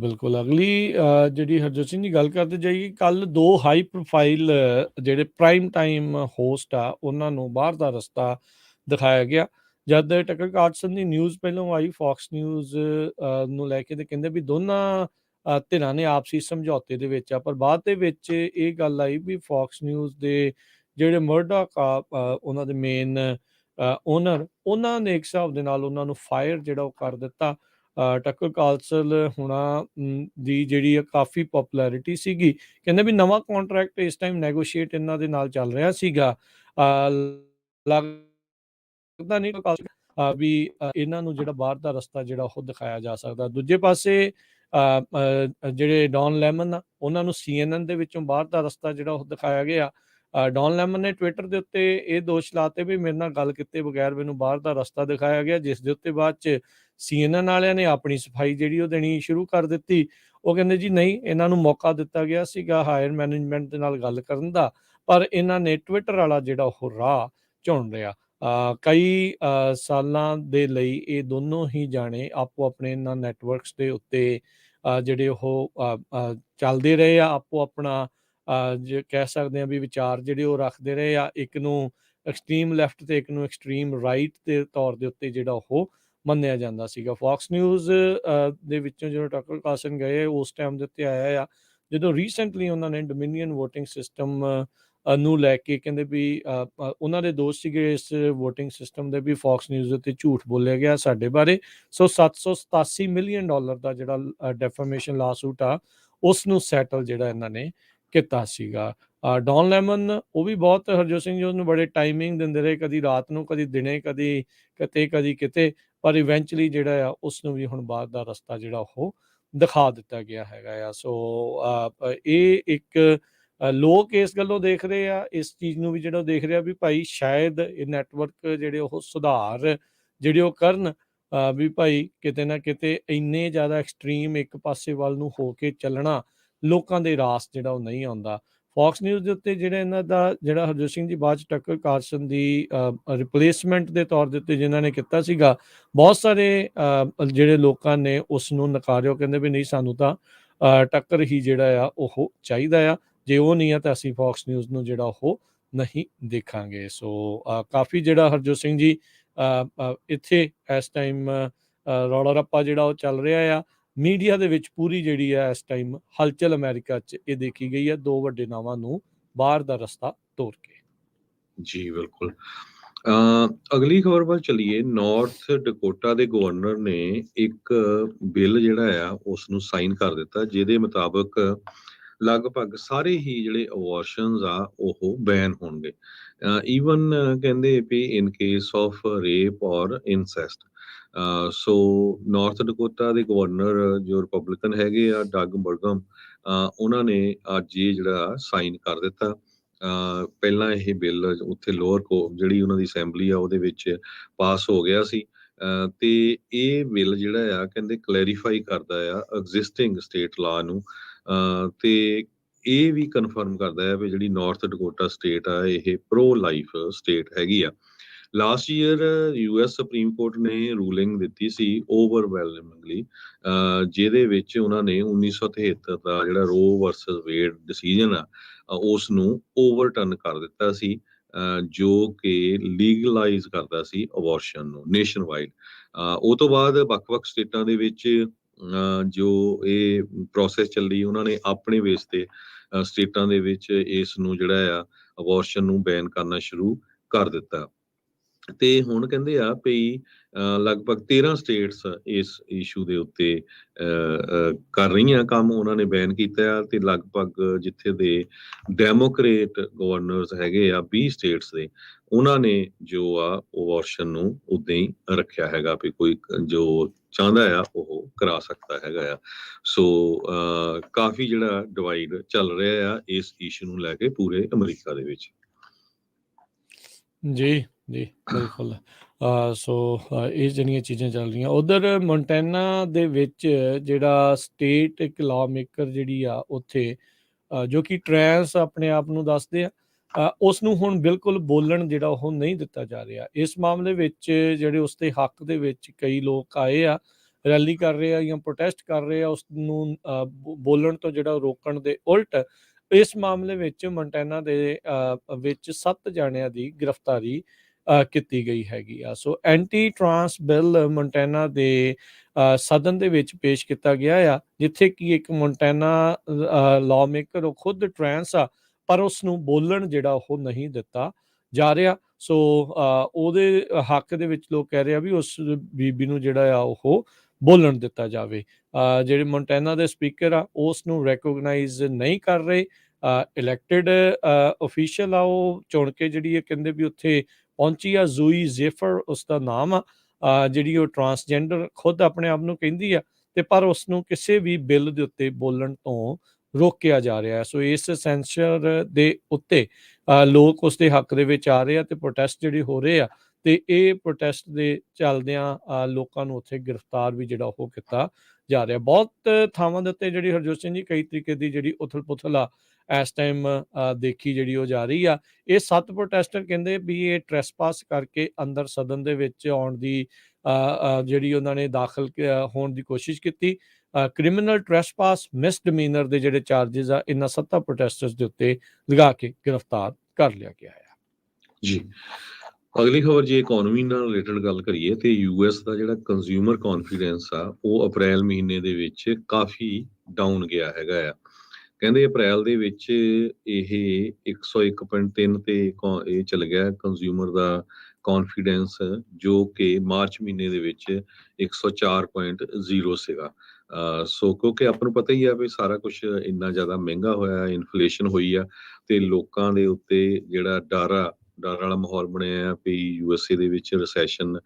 ਬਿਲਕੁਲ। ਅਗਲੀ ਜਿਹੜੀ ਹਰਜੋਤ ਸਿੰਘ ਦੀ ਗੱਲ ਕਰਦੇ ਜਾਈਏ, ਕੱਲ 2 ਹਾਈ ਪ੍ਰੋਫਾਈਲ ਜਿਹੜੇ ਪ੍ਰਾਈਮ ਟਾਈਮ ਹੋਸਟ ਆ ਉਹਨਾਂ ਨੂੰ ਬਾਹਰ ਦਾ ਰਸਤਾ ਦਿਖਾਇਆ ਗਿਆ। ਜਦ ਟਕਰ ਕਾਰਲਸਨ ਦੀ ਨਿਊਜ਼ ਪਹਿਲਾਂ ਆਈ ਫੌਕਸ ਨਿਊਜ਼ ਨੂੰ ਲੈ ਕੇ, ਤੇ ਕਹਿੰਦੇ ਵੀ ਦੋਨਾਂ ਧਿਰਾਂ ਨੇ ਆਪਸੀ ਸਮਝੌਤੇ ਦੇ ਵਿੱਚ ਆ, ਪਰ ਬਾਅਦ ਦੇ ਵਿੱਚ ਇਹ ਗੱਲ ਆਈ ਵੀ ਫੌਕਸ ਨਿਊਜ਼ ਦੇ ਜਿਹੜੇ ਮਰਡੌਕ ਆ ਉਹਨਾਂ ਦੇ ਮੇਨ ਓਨਰ, ਉਹਨਾਂ ਨੇ ਇੱਕ ਹਿਸਾਬ ਦੇ ਨਾਲ ਉਹਨਾਂ ਨੂੰ ਫਾਇਰ ਜਿਹੜਾ ਉਹ ਕਰ ਦਿੱਤਾ। ਟੱਕਰ ਕਾਰਲਸਨ ਹੁਣਾ ਦੀ ਜਿਹੜੀ ਕਾਫੀ ਪੋਪੂਲੈਰਿਟੀ ਸੀਗੀ, ਕਹਿੰਦੇ ਵੀ ਨਵਾਂ ਕੰਟਰੈਕਟ ਇਸ ਟਾਈਮ ਨੈਗੋਸ਼ੀਏਟ ਇਹਨਾਂ ਦੇ ਨਾਲ ਚੱਲ ਰਿਹਾ ਸੀਗਾ। ਲੱਗਦਾ ਨਹੀਂ ਵੀ ਇਹਨਾਂ ਨੂੰ ਜਿਹੜਾ ਬਾਹਰ ਦਾ ਰਸਤਾ ਜਿਹੜਾ ਉਹ ਦਿਖਾਇਆ ਜਾ ਸਕਦਾ। ਦੂਜੇ ਪਾਸੇ ਜਿਹੜੇ ਡੌਨ ਲੈਮਨ ਆ ਉਹਨਾਂ ਨੂੰ CNN ਦੇ ਵਿੱਚੋਂ ਬਾਹਰ ਦਾ ਰਸਤਾ ਜਿਹੜਾ ਉਹ ਦਿਖਾਇਆ ਗਿਆ। ਡੌਨ ਲੈਮਨ ਨੇ ਟਵਿੱਟਰ ਦੇ ਉੱਤੇ ਇਹ ਦੋਸ਼ ਲਾਤੇ ਵੀ ਮੇਰੇ ਨਾਲ ਗੱਲ ਕੀਤੇ ਬਗੈਰ ਮੈਨੂੰ ਬਾਹਰ ਦਾ ਰਸਤਾ ਦਿਖਾਇਆ ਗਿਆ, ਜਿਸ ਦੇ ਉੱਤੇ ਬਾਅਦ 'ਚ CNN ਵਾਲਿਆਂ ਨੇ ਆਪਣੀ ਸਫਾਈ ਜਿਹੜੀ ਉਹ ਦੇਣੀ ਸ਼ੁਰੂ ਕਰ ਦਿੱਤੀ। ਉਹ ਕਹਿੰਦੇ ਜੀ ਨਹੀਂ, ਇਹਨਾਂ ਨੂੰ ਮੌਕਾ ਦਿੱਤਾ ਗਿਆ ਸੀਗਾ ਹਾਇਰ ਮੈਨੇਜਮੈਂਟ ਦੇ ਨਾਲ ਗੱਲ ਕਰਨ ਦਾ, ਪਰ ਇਹਨਾਂ ਨੇ ਟਵਿੱਟਰ ਵਾਲਾ ਜਿਹੜਾ ਉਹ ਰਾਹ ਚੁਣ ਲਿਆ। ਕਈ ਸਾਲਾਂ ਦੇ ਲਈ ਇਹ ਦੋਨੋਂ ਹੀ ਜਾਣੇ ਆਪੋ ਆਪਣੇ ਇਹਨਾਂ ਨੈਟਵਰਕਸ ਦੇ ਉੱਤੇ ਜਿਹੜੇ ਉਹ ਚੱਲਦੇ ਰਹੇ ਆ, ਆਪੋ ਆਪਣਾ ਜੇ ਕਹਿ ਸਕਦੇ ਹਾਂ ਵੀ ਵਿਚਾਰ ਜਿਹੜੇ ਉਹ ਰੱਖਦੇ ਰਹੇ ਆ, ਇੱਕ ਨੂੰ ਐਕਸਟ੍ਰੀਮ ਲੈਫਟ ਤੇ ਇੱਕ ਨੂੰ ਐਕਸਟ੍ਰੀਮ ਰਾਈਟ ਦੇ ਤੌਰ ਦੇ ਉੱਤੇ ਜਿਹੜਾ ਉਹ ਮੰਨਿਆ ਜਾਂਦਾ ਸੀਗਾ। ਫੌਕਸ ਨਿਊਜ਼ ਦੇ ਵਿੱਚੋਂ ਜਦੋਂ ਟੱਕਰ ਕਾਲਸਨ ਗਏ ਉਸ ਟਾਈਮ ਦੇ ਉੱਤੇ ਆਇਆ ਆ, ਜਦੋਂ ਰੀਸੈਂਟਲੀ ਉਹਨਾਂ ਨੇ ਡੋਮੀਨੀਅਨ ਵੋਟਿੰਗ ਸਿਸਟਮ ਨੂੰ ਲੈ ਕੇ ਕਹਿੰਦੇ ਵੀ ਉਹਨਾਂ ਦੇ ਦੋਸਤ ਸੀਗੇ ਇਸ ਵੋਟਿੰਗ ਸਿਸਟਮ ਦੇ ਵੀ ਫੌਕਸ ਨਿਊਜ਼ ਦੇ ਉੱਤੇ ਝੂਠ ਬੋਲਿਆ ਗਿਆ ਸਾਡੇ ਬਾਰੇ। ਸੋ $787 ਮਿਲੀਅਨ ਦਾ ਜਿਹੜਾ ਡੈਫਾਮੇਸ਼ਨ ਲਾਸੂਟ ਆ ਉਸ ਨੂੰ ਸੈਟਲ ਜਿਹੜਾ ਇਹਨਾਂ ਨੇ ਕੀਤਾ ਸੀਗਾ। ਡੌਨ ਲੈਮਨ ਉਹ ਵੀ ਬਹੁਤ ਹਰਜੋਤ ਸਿੰਘ ਜੀ ਉਹਨੂੰ ਬੜੇ ਟਾਈਮਿੰਗ ਦਿੰਦੇ ਰਹੇ, ਕਦੀ ਰਾਤ ਨੂੰ, ਕਦੀ ਦਿਨੇ, ਕਦੀ ਕਿਤੇ, ਪਰ ਇਵੈਂਚੁਅਲੀ ਜਿਹੜਾ ਆ ਉਸ ਨੂੰ ਵੀ ਹੁਣ ਬਾਹਰ ਦਾ ਰਸਤਾ ਜਿਹੜਾ ਉਹ ਦਿਖਾ ਦਿੱਤਾ ਗਿਆ ਹੈਗਾ ਆ। ਸੋ ਇਹ ਇੱਕ ਲੋਕ ਇਸ ਗੱਲੋਂ ਦੇਖ ਰਹੇ ਆ, ਇਸ ਚੀਜ਼ ਨੂੰ ਵੀ ਜਿਹੜਾ ਉਹ ਦੇਖ ਰਿਹਾ ਵੀ ਭਾਈ ਸ਼ਾਇਦ ਇਹ ਨੈਟਵਰਕ ਜਿਹੜੇ ਉਹ ਸੁਧਾਰ ਜਿਹੜੇ ਉਹ ਕਰਨ, ਵੀ ਭਾਈ ਕਿਤੇ ਨਾ ਕਿਤੇ ਇੰਨੇ ਜ਼ਿਆਦਾ ਐਕਸਟ੍ਰੀਮ ਇੱਕ ਪਾਸੇ ਵੱਲ ਨੂੰ ਹੋ ਕੇ ਚੱਲਣਾ ਲੋਕਾਂ ਦੇ ਰਾਸ ਜਿਹੜਾ ਉਹ ਨਹੀਂ ਆਉਂਦਾ। ਫੌਕਸ ਨਿਊਜ਼ ਦੇ ਉੱਤੇ ਜਿਹੜਾ ਇਹਨਾਂ ਦਾ ਜਿਹੜਾ ਹਰਜੋਤ ਸਿੰਘ ਜੀ ਬਾਅਦ 'ਚ ਟੱਕਰ ਕਾਲਸਨ ਦੀ ਰਿਪਲੇਸਮੈਂਟ ਦੇ ਤੌਰ ਦੇ ਉੱਤੇ ਜਿਨ੍ਹਾਂ ਨੇ ਕੀਤਾ ਸੀਗਾ, ਬਹੁਤ ਸਾਰੇ ਜਿਹੜੇ ਲੋਕਾਂ ਨੇ ਉਸ ਨੂੰ ਨਕਾਰਿਆ। ਉਹ ਕਹਿੰਦੇ ਵੀ ਨਹੀਂ, ਸਾਨੂੰ ਤਾਂ ਟੱਕਰ ਹੀ ਜਿਹੜਾ ਆ ਉਹ ਚਾਹੀਦਾ ਆ, ਜੇ ਉਹ ਨਹੀਂ ਆ ਤਾਂ ਅਸੀਂ ਫੌਕਸ ਨਿਊਜ਼ ਨੂੰ ਜਿਹੜਾ ਉਹ ਨਹੀਂ ਦੇਖਾਂਗੇ। ਸੋ ਕਾਫੀ ਜਿਹੜਾ ਹਰਜੋਤ ਸਿੰਘ ਜੀ ਇੱਥੇ ਇਸ ਟਾਈਮ ਰੌਲਾ ਰੱਪਾ ਜਿਹੜਾ ਉਹ ਚੱਲ ਰਿਹਾ ਆ ਮੀਡੀਆ ਦੇ ਵਿੱਚ, ਪੂਰੀ ਜਿਹੜੀ ਆ ਇਸ ਟਾਈਮ ਹਲਚਲ ਅਮਰੀਕਾ 'ਚ ਇਹ ਦੇਖੀ ਗਈ ਹੈ, ਦੋ ਵੱਡੇ ਨਾਵਾਂ ਨੂੰ ਬਾਹਰ ਦਾ ਰਸਤਾ ਤੋੜ ਕੇ। ਜੀ ਬਿਲਕੁਲ। ਅਗਲੀ ਖਬਰ ਵੱਲ ਚਲੀਏ। ਨਾਰਥ ਡਕੋਟਾ ਦੇ ਗਵਰਨਰ ਨੇ ਇੱਕ ਬਿੱਲ ਜਿਹੜਾ ਆ ਉਸ ਨੂੰ ਸਾਈਨ ਕਰ ਦਿੱਤਾ, ਜਿਹਦੇ ਮੁਤਾਬਕ ਲਗਭਗ ਸਾਰੇ ਹੀ ਜਿਹੜੇ ਅਬੋਰਸ਼ਨਸ ਆ ਉਹ ਬੈਨ ਹੋਣਗੇ। ਈਵਨ ਕਹਿੰਦੇ ਵੀ ਇਨ ਕੇਸ ਆਫ ਰੇਪ ਔਰ ਇਨਸੈਸਟ। ਸੋ ਨਾਰਥ ਡਕੋਟਾ ਦੇ ਗਵਰਨਰ ਜੋ ਰਿਪਬਲਿਕਨ ਹੈਗੇ ਆ, ਡਗ ਬਰਗਮ, ਉਹਨਾਂ ਨੇ ਅੱਜ ਇਹ ਜਿਹੜਾ ਸਾਈਨ ਕਰ ਦਿੱਤਾ। ਪਹਿਲਾਂ ਇਹ ਬਿੱਲ ਉੱਥੇ ਲੋਅਰ ਜਿਹੜੀ ਉਹਨਾਂ ਦੀ ਅਸੈਂਬਲੀ ਆ ਉਹਦੇ ਵਿੱਚ ਪਾਸ ਹੋ ਗਿਆ ਸੀ। ਤੇ ਇਹ ਬਿੱਲ ਜਿਹੜਾ ਆ ਕਹਿੰਦੇ ਕਲੈਰੀਫਾਈ ਕਰਦਾ ਆ ਐਗਜ਼ਿਸਟਿੰਗ ਸਟੇਟ ਲਾ ਨੂੰ, ਤੇ ਇਹ ਵੀ ਕਨਫਰਮ ਕਰਦਾ ਹੈ ਵੀ ਜਿਹੜੀ ਨਾਰਥ ਡਕੋਟਾ ਸਟੇਟ ਆ ਇਹ ਪ੍ਰੋ ਲਾਈਫ ਸਟੇਟ ਹੈਗੀ ਆ। Last year US supreme court ਨੇ ਰੂਲਿੰਗ ਦਿੱਤੀ ਸੀ ਓਵਰਵੈਲਮਿੰਗਲੀ, ਜਿਹਦੇ ਵਿੱਚ ਉਹਨਾਂ ਨੇ 1973 ਦਾ ਜਿਹੜਾ ਰੋ ਵਰਸਸ ਵੇਡ ਡਿਸੀਜਨ ਆ ਉਸ ਨੂੰ ਓਵਰਟਰਨ ਕਰ ਦਿੱਤਾ ਸੀ, ਜੋ ਕਿ ਲੀਗਲਾਈਜ਼ ਕਰਦਾ ਸੀ ਅਬੋਰਸ਼ਨ ਨੂੰ ਨੇਸ਼ਨ ਵਾਈਡ। ਉਹ ਤੋਂ ਬਾਅਦ ਵੱਖ-ਵੱਖ ਸਟੇਟਾਂ ਦੇ ਵਿੱਚ ਜੋ ਇਹ ਪ੍ਰੋਸੈਸ ਚੱਲੀ, ਉਹਨਾਂ ਨੇ ਆਪਣੇ ਬੇਸ ਤੇ ਸਟੇਟਾਂ ਦੇ ਵਿੱਚ ਇਸ ਨੂੰ ਜਿਹੜਾ ਆ ਅਬੋਰਸ਼ਨ ਨੂੰ ਬੈਨ ਕਰਨਾ ਸ਼ੁਰੂ ਕਰ ਦਿੱਤਾ। ਤੇ ਹੁਣ ਕਹਿੰਦੇ ਆ ਵੀ ਲਗਭਗ 13 ਸਟੇਟਸ ਇਸ ਇਸ਼ੂ ਦੇ ਉੱਤੇ ਕਰ ਰਹੀਆਂ ਕੰਮ, ਉਹਨਾਂ ਨੇ ਬੈਨ ਕੀਤਾ ਆ। ਤੇ ਲਗਭਗ ਜਿੱਥੇ ਦੇ ਡੈਮੋਕ੍ਰੇਟ ਗਵਰਨਰਸ ਹੈਗੇ ਆ 20 ਸਟੇਟਸ ਦੇ, ਉਹਨਾਂ ਨੇ ਜੋ ਆ ਅਬੋਰਸ਼ਨ ਨੂੰ ਉਦਾਂ ਹੀ ਰੱਖਿਆ ਹੈਗਾ ਵੀ ਕੋਈ ਜੋ ਚਾਹੁੰਦਾ ਆ ਉਹ ਕਰਾ ਸਕਦਾ ਹੈਗਾ ਆ। ਸੋ ਕਾਫੀ ਜਿਹੜਾ ਡਿਵਾਈਡ ਚੱਲ ਰਿਹਾ ਆ ਇਸ ਇਸ਼ੂ ਨੂੰ ਲੈ ਕੇ ਪੂਰੇ ਅਮਰੀਕਾ ਦੇ ਵਿੱਚ। ਜੀ ਜੀ ਬਿਲਕੁਲ। ਸੋ ਇਹ ਜਿਹੜੀਆਂ ਚੀਜ਼ਾਂ ਚੱਲ ਰਹੀਆਂ ਉਧਰ ਮੋਂਟੈਨਾ ਦੇ ਵਿੱਚ, ਜਿਹੜਾ ਸਟੇਟ ਇੱਕ ਲਾਅ ਮੇਕਰ ਜਿਹੜੀ ਆ ਉੱਥੇ, ਜੋ ਕਿ ਟ੍ਰਾਂਸ ਆਪਣੇ ਆਪ ਨੂੰ ਦੱਸਦੇ ਆ, ਉਸ ਨੂੰ ਹੁਣ ਬਿਲਕੁਲ ਬੋਲਣ ਜਿਹੜਾ ਉਹ ਨਹੀਂ ਦਿੱਤਾ ਜਾ ਰਿਹਾ। ਇਸ ਮਾਮਲੇ ਵਿੱਚ ਜਿਹੜੇ ਉਸ ਦੇ ਹੱਕ ਦੇ ਵਿੱਚ ਕਈ ਲੋਕ ਆਏ ਆ, ਰੈਲੀ ਕਰ ਰਹੇ ਆ ਜਾਂ ਪ੍ਰੋਟੈਸਟ ਕਰ ਰਹੇ ਆ, ਉਸ ਨੂੰ ਬੋਲਣ ਤੋਂ ਜਿਹੜਾ ਰੋਕਣ ਦੇ ਉਲਟ ਇਸ ਮਾਮਲੇ ਵਿੱਚ ਮੋਂਟੈਨਾ ਦੇ ਵਿੱਚ 7 ਜਾਣਿਆਂ ਦੀ ਗ੍ਰਿਫਤਾਰੀ ਕੀਤੀ ਗਈ ਹੈਗੀ ਆ। ਸੋ ਐਂਟੀ ਟਰਾਂਸ ਬਿੱਲ ਮੋਂਟੈਨਾ ਦੇ ਸਦਨ ਦੇ ਵਿੱਚ ਪੇਸ਼ ਕੀਤਾ ਗਿਆ ਆ, ਜਿੱਥੇ ਕਿ ਇੱਕ ਮੋਂਟੈਨਾ ਲਾਅ ਮੇਕਰ ਉਹ ਖੁਦ ਟਰਾਂਸ ਆ, ਪਰ ਉਸ ਨੂੰ ਬੋਲਣ ਜਿਹੜਾ ਉਹ ਨਹੀਂ ਦਿੱਤਾ ਜਾ ਰਿਹਾ। ਸੋ ਉਹਦੇ ਹੱਕ ਦੇ ਵਿੱਚ ਲੋਕ ਕਹਿ ਰਹੇ ਆ ਵੀ ਉਸ ਬੀਬੀ ਨੂੰ ਜਿਹੜਾ ਆ ਉਹ ਬੋਲਣ ਦਿੱਤਾ ਜਾਵੇ। ਜਿਹੜੇ ਮੋਂਟੈਨਾ ਦੇ ਸਪੀਕਰ ਆ ਉਸ ਨੂੰ ਰੈਕੋਗਨਾਈਜ਼ ਨਹੀਂ ਕਰ ਰਹੇ। ਇਲੈਕਟਿਡ ਅਫੀਸ਼ੀਅਲ ਆ, ਉਹ ਚੁਣ ਕੇ ਜਿਹੜੀ ਇਹ ਕਹਿੰਦੇ ਵੀ ਉੱਥੇ ਪਹੁੰਚੀ ਆ, ਜ਼ੂਈ ਜ਼ੇਫਰ ਉਸਦਾ ਨਾਮ ਆ, ਜਿਹੜੀ ਉਹ ਟਰਾਂਸਜੈਂਡਰ ਖੁਦ ਆਪਣੇ ਆਪ ਨੂੰ ਕਹਿੰਦੀ ਆ, ਤੇ ਪਰ ਉਸ ਨੂੰ ਕਿਸੇ ਵੀ ਬਿੱਲ ਦੇ ਉੱਤੇ ਬੋਲਣ ਤੋਂ ਰੋਕਿਆ ਜਾ ਰਿਹਾ। ਸੋ ਇਸ ਸੈਂਸਰ ਦੇ ਉੱਤੇ ਲੋਕ ਉਸ ਦੇ ਹੱਕ ਦੇ ਵਿੱਚ ਆ ਰਹੇ ਆ ਤੇ ਪ੍ਰੋਟੈਸਟ ਜਿਹੜੇ ਹੋ ਰਹੇ ਆ, ਤੇ ਇਹ ਪ੍ਰੋਟੈਸਟ ਦੇ ਚੱਲਦਿਆਂ ਲੋਕਾਂ ਨੂੰ ਉੱਥੇ ਗ੍ਰਿਫਤਾਰ ਵੀ ਜਿਹੜਾ ਉਹ ਕੀਤਾ ਜਾ ਰਿਹਾ। ਬਹੁਤ ਥਾਵਾਂ ਦੇ ਉੱਤੇ ਜਿਹੜੀ ਹਰਜੋਤ ਸਿੰਘ ਜੀ ਕਈ ਤਰੀਕੇ ਦੀ ਜਿਹੜੀ ਉਥਲ ਪੁਥਲ ਆ ਇਸ ਟਾਈਮ ਦੇਖੀ ਜਿਹੜੀ ਉਹ ਜਾ ਰਹੀ ਆ। ਇਹ 7 ਪ੍ਰੋਟੈਸਟਰ ਕਹਿੰਦੇ ਵੀ ਇਹ ਟ੍ਰੈਸਪਾਸ ਕਰਕੇ ਅੰਦਰ ਸਦਨ ਦੇ ਵਿੱਚ ਆਉਣ ਦੀ ਜਿਹੜੀ ਉਹਨਾਂ ਨੇ ਦਾਖਲ ਹੋਣ ਦੀ ਕੋਸ਼ਿਸ਼ ਕੀਤੀ, ਕ੍ਰਿਮੀਨਲ ਟ੍ਰੈਸਪਾਸ ਮਿਸਡਿਮੀਨਰ ਦੇ ਜਿਹੜੇ ਚਾਰजेस ਆ ਇਹਨਾਂ 7 ਪ੍ਰੋਟੈਸਟਰਸ ਦੇ ਉੱਤੇ ਲਗਾ ਕੇ ਗ੍ਰਿਫਤਾਰ ਕਰ ਲਿਆ ਗਿਆ ਹੈ। ਜੀ ਅਗਲੀ ਖਬਰ ਜੇ ਇਕਨੋਮੀ ਨਾਲ ਰਿਲੇਟਡ ਗੱਲ ਕਰੀਏ ਤੇ ਯੂਐਸ ਦਾ ਜਿਹੜਾ ਕੰਜ਼ਿਊਮਰ ਕੌਨਫੀਡੈਂਸ ਆ ਉਹ ਅਪ੍ਰੈਲ ਮਹੀਨੇ ਦੇ ਵਿੱਚ ਕਾਫੀ ਡਾਊਨ ਗਿਆ ਹੈਗਾ ਆ। ਕਹਿੰਦੇ ਅਪ੍ਰੈਲ ਦੇ ਵਿੱਚ ਇਹ 101.3 ਤੇ ਇਹ ਚਲ ਗਿਆ ਕੰਜ਼ਿਊਮਰ ਦਾ ਕੌਨਫੀਡੈਂਸ, ਜੋ ਕਿ ਮਾਰਚ ਮਹੀਨੇ ਦੇ ਵਿੱਚ 104.0 ਸੀਗਾ। ਸੋ ਕਿਉਂਕਿ ਆਪਾਂ ਨੂੰ ਪਤਾ ਹੀ ਆ ਵੀ ਸਾਰਾ ਕੁਝ ਇੰਨਾ ਜ਼ਿਆਦਾ ਮਹਿੰਗਾ ਹੋਇਆ, ਇਨਫਲੇਸ਼ਨ ਹੋਈ ਆ ਤੇ ਲੋਕਾਂ ਦੇ ਉੱਤੇ ਜਿਹੜਾ ਡਰ ਵਾਲਾ ਮਾਹੌਲ ਬਣਿਆ ਆ ਵੀ ਯੂਐਸਏ ਦੇ ਵਿੱਚ ਰਿਸੈਸ਼ਨ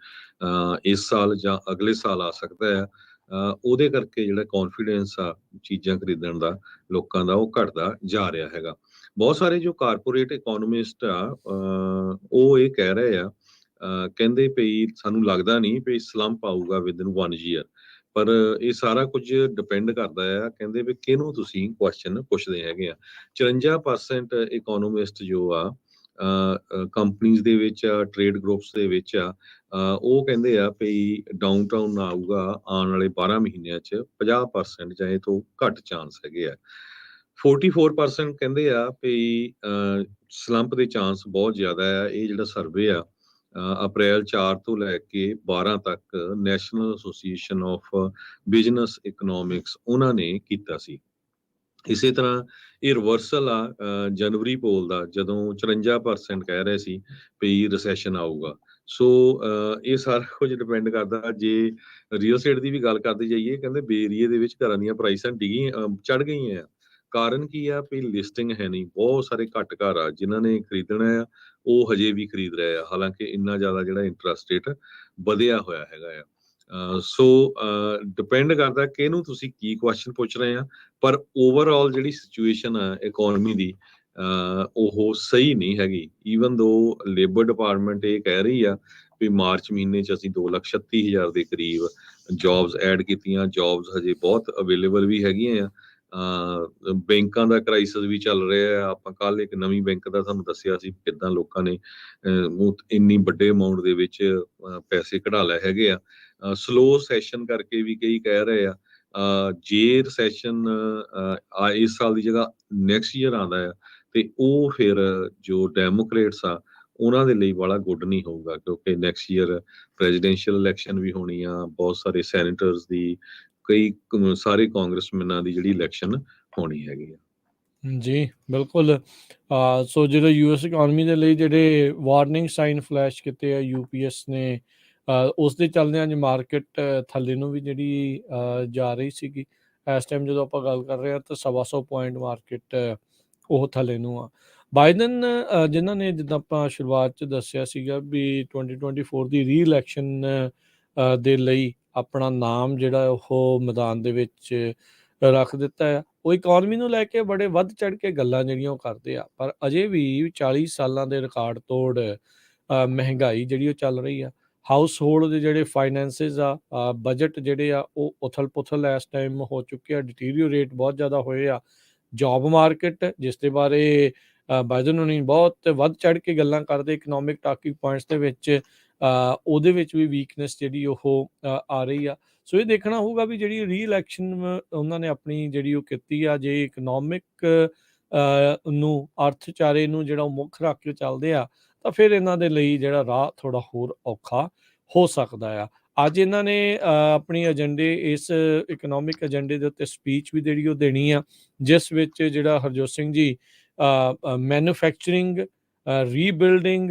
ਇਸ ਸਾਲ ਜਾਂ ਅਗਲੇ ਸਾਲ ਆ ਸਕਦਾ ਆ। ਉਹਦੇ ਕਰਕੇ ਜਿਹੜਾ ਕੌਨਫੀਡੈਂਸ ਆ ਚੀਜ਼ਾਂ ਖਰੀਦਣ ਦਾ ਲੋਕਾਂ ਦਾ ਉਹ ਘਟਦਾ ਜਾ ਰਿਹਾ ਹੈਗਾ। ਬਹੁਤ ਸਾਰੇ ਜੋ ਕਾਰਪੋਰੇਟ ਇਕਨੋਮਿਸਟ ਆ ਉਹ ਇਹ ਕਹਿ ਰਹੇ ਆ, ਕਹਿੰਦੇ ਪਈ ਸਾਨੂੰ ਲੱਗਦਾ ਨਹੀਂ ਵੀ ਸਲੰਪ ਆਊਗਾ ਵਿਦਨ 1 ਈਅਰ, ਪਰ ਇਹ ਸਾਰਾ ਕੁਝ ਡਿਪੈਂਡ ਕਰਦਾ ਆ ਕਹਿੰਦੇ ਵੀ ਕਿਹਨੂੰ ਤੁਸੀਂ ਕੁਐਸਚਨ ਪੁੱਛਦੇ ਹੈਗੇ ਆ। 54% ਇਕਨੋਮਿਸਟ ਜੋ ਆ ਕੰਪਨੀਆਂ ਦੇ ਵਿੱਚ ਆ, ਟ੍ਰੇਡ ਗਰੁੱਪਸ ਦੇ ਵਿੱਚ ਆ, ਉਹ ਕਹਿੰਦੇ ਆ ਵੀ ਡਾਊਨਟਾਊਨ ਆਊਗਾ ਆਉਣ ਵਾਲੇ 12 ਮਹੀਨਿਆਂ 'ਚ 50% ਜਾਂ ਇਹ ਤੋਂ ਘੱਟ ਚਾਂਸ ਹੈਗੇ ਆ। 44% ਕਹਿੰਦੇ ਆ ਵੀ ਸਲੰਪ ਦੇ ਚਾਂਸ ਬਹੁਤ ਜ਼ਿਆਦਾ ਆ। ਇਹ ਜਿਹੜਾ ਸਰਵੇ ਆ ਅਪ੍ਰੈਲ 4 ਤੋਂ ਲੈ ਕੇ 12 ਤੱਕ national association of business economics ਉਹਨਾਂ ਨੇ ਕੀਤਾ ਸੀ। ਇਸੇ ਤਰ੍ਹਾਂ ਇਹ ਰਿਵਰਸਲ ਆ ਜਨਵਰੀ ਪੋਲ ਦਾ, ਜਦੋਂ 54% ਕਹਿ ਰਹੇ ਸੀ ਵੀ ਰਿਸੈਸ਼ਨ ਆਊਗਾ। ਸੋ ਇਹ ਸਾਰਾ ਕੁਝ ਡਿਪੈਂਡ ਕਰਦਾ। ਜੇ ਰੀਅਲ estate ਦੀ ਵੀ ਗੱਲ ਕਰਦੇ ਜਾਈਏ, ਕਹਿੰਦੇ ਬੇ ਏਰੀਏ ਦੇ ਵਿੱਚ ਘਰਾਂ ਦੀਆਂ ਪ੍ਰਾਈਸਾਂ ਚੜ ਗਈਆਂ ਆ। ਕਾਰਨ ਕੀ ਆ ਵੀ ਲਿਸਟਿੰਗ ਹੈ ਨਹੀਂ, ਬਹੁਤ ਸਾਰੇ ਘੱਟ ਘਰ ਆ ਜਿਨ੍ਹਾਂ ਨੇ ਖਰੀਦਣਾ ਆ ਉਹ ਹਜੇ ਵੀ ਖਰੀਦ ਰਹੇ ਆ, ਹਾਲਾਂਕਿ ਇੰਨਾ ਜ਼ਿਆਦਾ ਜਿਹੜਾ ਇੰਟਰਸਟ ਰੇਟ ਵਧਿਆ ਹੋਇਆ ਹੈਗਾ ਆ। ਸੋ ਡਿਪੈਂਡ ਕਰਦਾ ਕਿ ਇਹਨੂੰ ਤੁਸੀਂ ਕੀ ਕੁਐਸਚਨ ਪੁੱਛ ਰਹੇ ਆ, ਪਰ ਓਵਰਆਲ ਜਿਹੜੀ ਸਿਚੁਏਸ਼ਨ ਆ ਇਕਨੋਮੀ ਦੀ ਉਹ ਸਹੀ ਨਹੀਂ ਹੈਗੀ। ਈਵਨ ਦੋ ਲੇਬਰ ਡਿਪਾਰਟਮੈਂਟ ਇਹ ਕਹਿ ਰਹੀ ਆ ਵੀ ਮਾਰਚ ਮਹੀਨੇ 'ਚ ਅਸੀਂ 2,36,000 ਦੇ ਕਰੀਬ ਜੌਬਸ ਐਡ ਕੀਤੀਆਂ। ਜੌਬਸ ਹਜੇ ਬਹੁਤ ਅਵੇਲੇਬਲ ਵੀ ਹੈਗੀਆਂ ਆ। ਬੈਂਕਾਂ ਦਾ ਕ੍ਰਾਈਸਿਸ ਵੀ ਚੱਲ ਰਿਹਾ ਆ। ਆਪਾਂ ਕੱਲ ਇੱਕ ਨਵੀਂ ਬੈਂਕ ਦਾ ਤੁਹਾਨੂੰ ਦੱਸਿਆ ਸੀ ਕਿੱਦਾਂ ਲੋਕਾਂ ਨੇ ਇੰਨੀ ਵੱਡੇ ਅਮਾਉਂਟ ਦੇ ਵਿੱਚ ਪੈਸੇ ਕਢਾ ਲਏ ਹੈਗੇ ਆ। ਸਲੋ ਸੈਸ਼ਨ ਕਰਕੇ ਵੀ ਕਈ ਕਹਿ ਰਹੇ ਆ ਜੇ ਰਿਸੈਸ਼ਨ ਇਸ ਸਾਲ ਦੀ ਜਗ੍ਹਾ ਨੈਕਸਟ ਈਅਰ ਆਉਂਦਾ ਆ ਤੇ ਉਹ ਫਿਰ ਜੋ ਡੈਮੋਕ੍ਰੇਟਸ ਆ ਉਹਨਾਂ ਦੇ ਲਈ ਬੜਾ ਗੁੱਡ ਨਹੀਂ ਹੋਊਗਾ, ਕਿਉਂਕਿ ਨੈਕਸਟ ਈਅਰ ਪ੍ਰੈਜ਼ੀਡੈਂਸ਼ੀਅਲ ਇਲੈਕਸ਼ਨ ਵੀ ਹੋਣੀ ਆ, ਬਹੁਤ ਸਾਰੇ ਸੈਨੇਟਰਸ ਦੀ, ਕਈ ਸਾਰੇ ਕਾਂਗਰਸਮੈਨਾਂ ਦੀ ਜਿਹੜੀ ਇਲੈਕਸ਼ਨ ਹੋਣੀ ਹੈਗੀ ਆ। ਜੀ ਬਿਲਕੁਲ। ਸੋ ਜਦੋਂ ਯੂਐਸ ਇਕਨੋਮੀ ਦੇ ਲਈ ਜਿਹੜੇ ਵਾਰਨਿੰਗ ਸਾਈਨ ਫਲੈਸ਼ ਕੀਤੇ ਆ ਯੂਪੀਐਸ ਨੇ, ਉਸ ਦੇ ਚੱਲਦਿਆਂ ਅੱਜ ਮਾਰਕੀਟ ਥੱਲੇ ਨੂੰ ਵੀ ਜਿਹੜੀ ਜਾ ਰਹੀ ਸੀਗੀ। ਇਸ ਟਾਈਮ ਜਦੋਂ ਆਪਾਂ ਗੱਲ ਕਰ ਰਹੇ ਹਾਂ ਤਾਂ 125 ਪੁਆਇੰਟ ਮਾਰਕੀਟ ਉਹ ਥੱਲੇ ਨੂੰ ਆ। ਬਾਈਡਨ ਜਿਨ੍ਹਾਂ ਨੇ ਜਿੱਦਾਂ ਆਪਾਂ ਸ਼ੁਰੂਆਤ 'ਚ ਦੱਸਿਆ ਸੀਗਾ ਵੀ 2024 ਦੀ ਰੀ ਇਲੈਕਸ਼ਨ ਦੇ ਲਈ ਆਪਣਾ ਨਾਮ ਜਿਹੜਾ ਉਹ ਮੈਦਾਨ ਦੇ ਵਿੱਚ ਰੱਖ ਦਿੱਤਾ ਆ। ਉਹ ਇਕਨੋਮੀ ਨੂੰ ਲੈ ਕੇ ਬੜੇ ਵੱਧ ਚੜ੍ਹ ਕੇ ਗੱਲਾਂ ਜਿਹੜੀਆਂ ਉਹ ਕਰਦੇ ਆ, ਪਰ ਅਜੇ ਵੀ 40 ਸਾਲਾਂ ਦੇ ਰਿਕਾਰਡ ਤੋੜ ਮਹਿੰਗਾਈ ਜਿਹੜੀ ਉਹ ਚੱਲ ਰਹੀ ਆ। ਹਾਊਸ ਹੋਲਡ ਦੇ ਜਿਹੜੇ ਫਾਈਨੈਂਸਿਸ ਆ, ਬਜਟ ਜਿਹੜੇ ਆ ਉਹ ਉਥਲ ਪੁਥਲ ਇਸ ਟਾਈਮ ਹੋ ਚੁੱਕੇ ਆ, ਡਿਟੀਰੀਓਰੇਟ ਬਹੁਤ ਜ਼ਿਆਦਾ ਹੋਏ ਆ। ਜੌਬ ਮਾਰਕੀਟ ਜਿਸ ਦੇ ਬਾਰੇ ਬਾਈਡਨ ਹੋਣੀ ਬਹੁਤ ਵੱਧ ਚੜ੍ਹ ਕੇ ਗੱਲਾਂ ਕਰਦੇ ਇਕਨੋਮਿਕ ਟਾਕਿੰਗ ਪੁਆਇੰਟਸ ਦੇ ਵਿੱਚ, ਉਹਦੇ ਵਿੱਚ ਵੀ ਵੀਕਨੈਸ ਜਿਹੜੀ ਉਹ ਆ ਰਹੀ ਆ। ਸੋ ਇਹ ਦੇਖਣਾ ਹੋਊਗਾ ਵੀ ਜਿਹੜੀ ਰੀ ਇਲੈਕਸ਼ਨ ਉਹਨਾਂ ਨੇ ਆਪਣੀ ਜਿਹੜੀ ਉਹ ਕੀਤੀ ਆ, ਜੇ ਇਕਨੋਮਿਕ ਨੂੰ ਅਰਥਚਾਰੇ ਨੂੰ ਜਿਹੜਾ ਉਹ ਮੁੱਖ ਰੱਖ ਕੇ ਚੱਲਦੇ ਆ ਤਾਂ ਫਿਰ ਇਹਨਾਂ ਦੇ ਲਈ ਜਿਹੜਾ ਰਾਹ ਥੋੜ੍ਹਾ ਹੋਰ ਔਖਾ ਹੋ ਸਕਦਾ ਆ। ਅੱਜ ਇਹਨਾਂ ਨੇ ਆਪਣੀ ਏਜੰਡੇ ਇਸ ਇਕਨੋਮਿਕ ਏਜੰਡੇ ਦੇ ਉੱਤੇ ਸਪੀਚ ਵੀ ਜਿਹੜੀ ਉਹ ਦੇਣੀ ਆ, ਜਿਸ ਵਿੱਚ ਜਿਹੜਾ ਹਰਜੋਤ ਸਿੰਘ ਜੀ ਮੈਨੂਫੈਕਚਰਿੰਗ, ਰੀਬਿਲਡਿੰਗ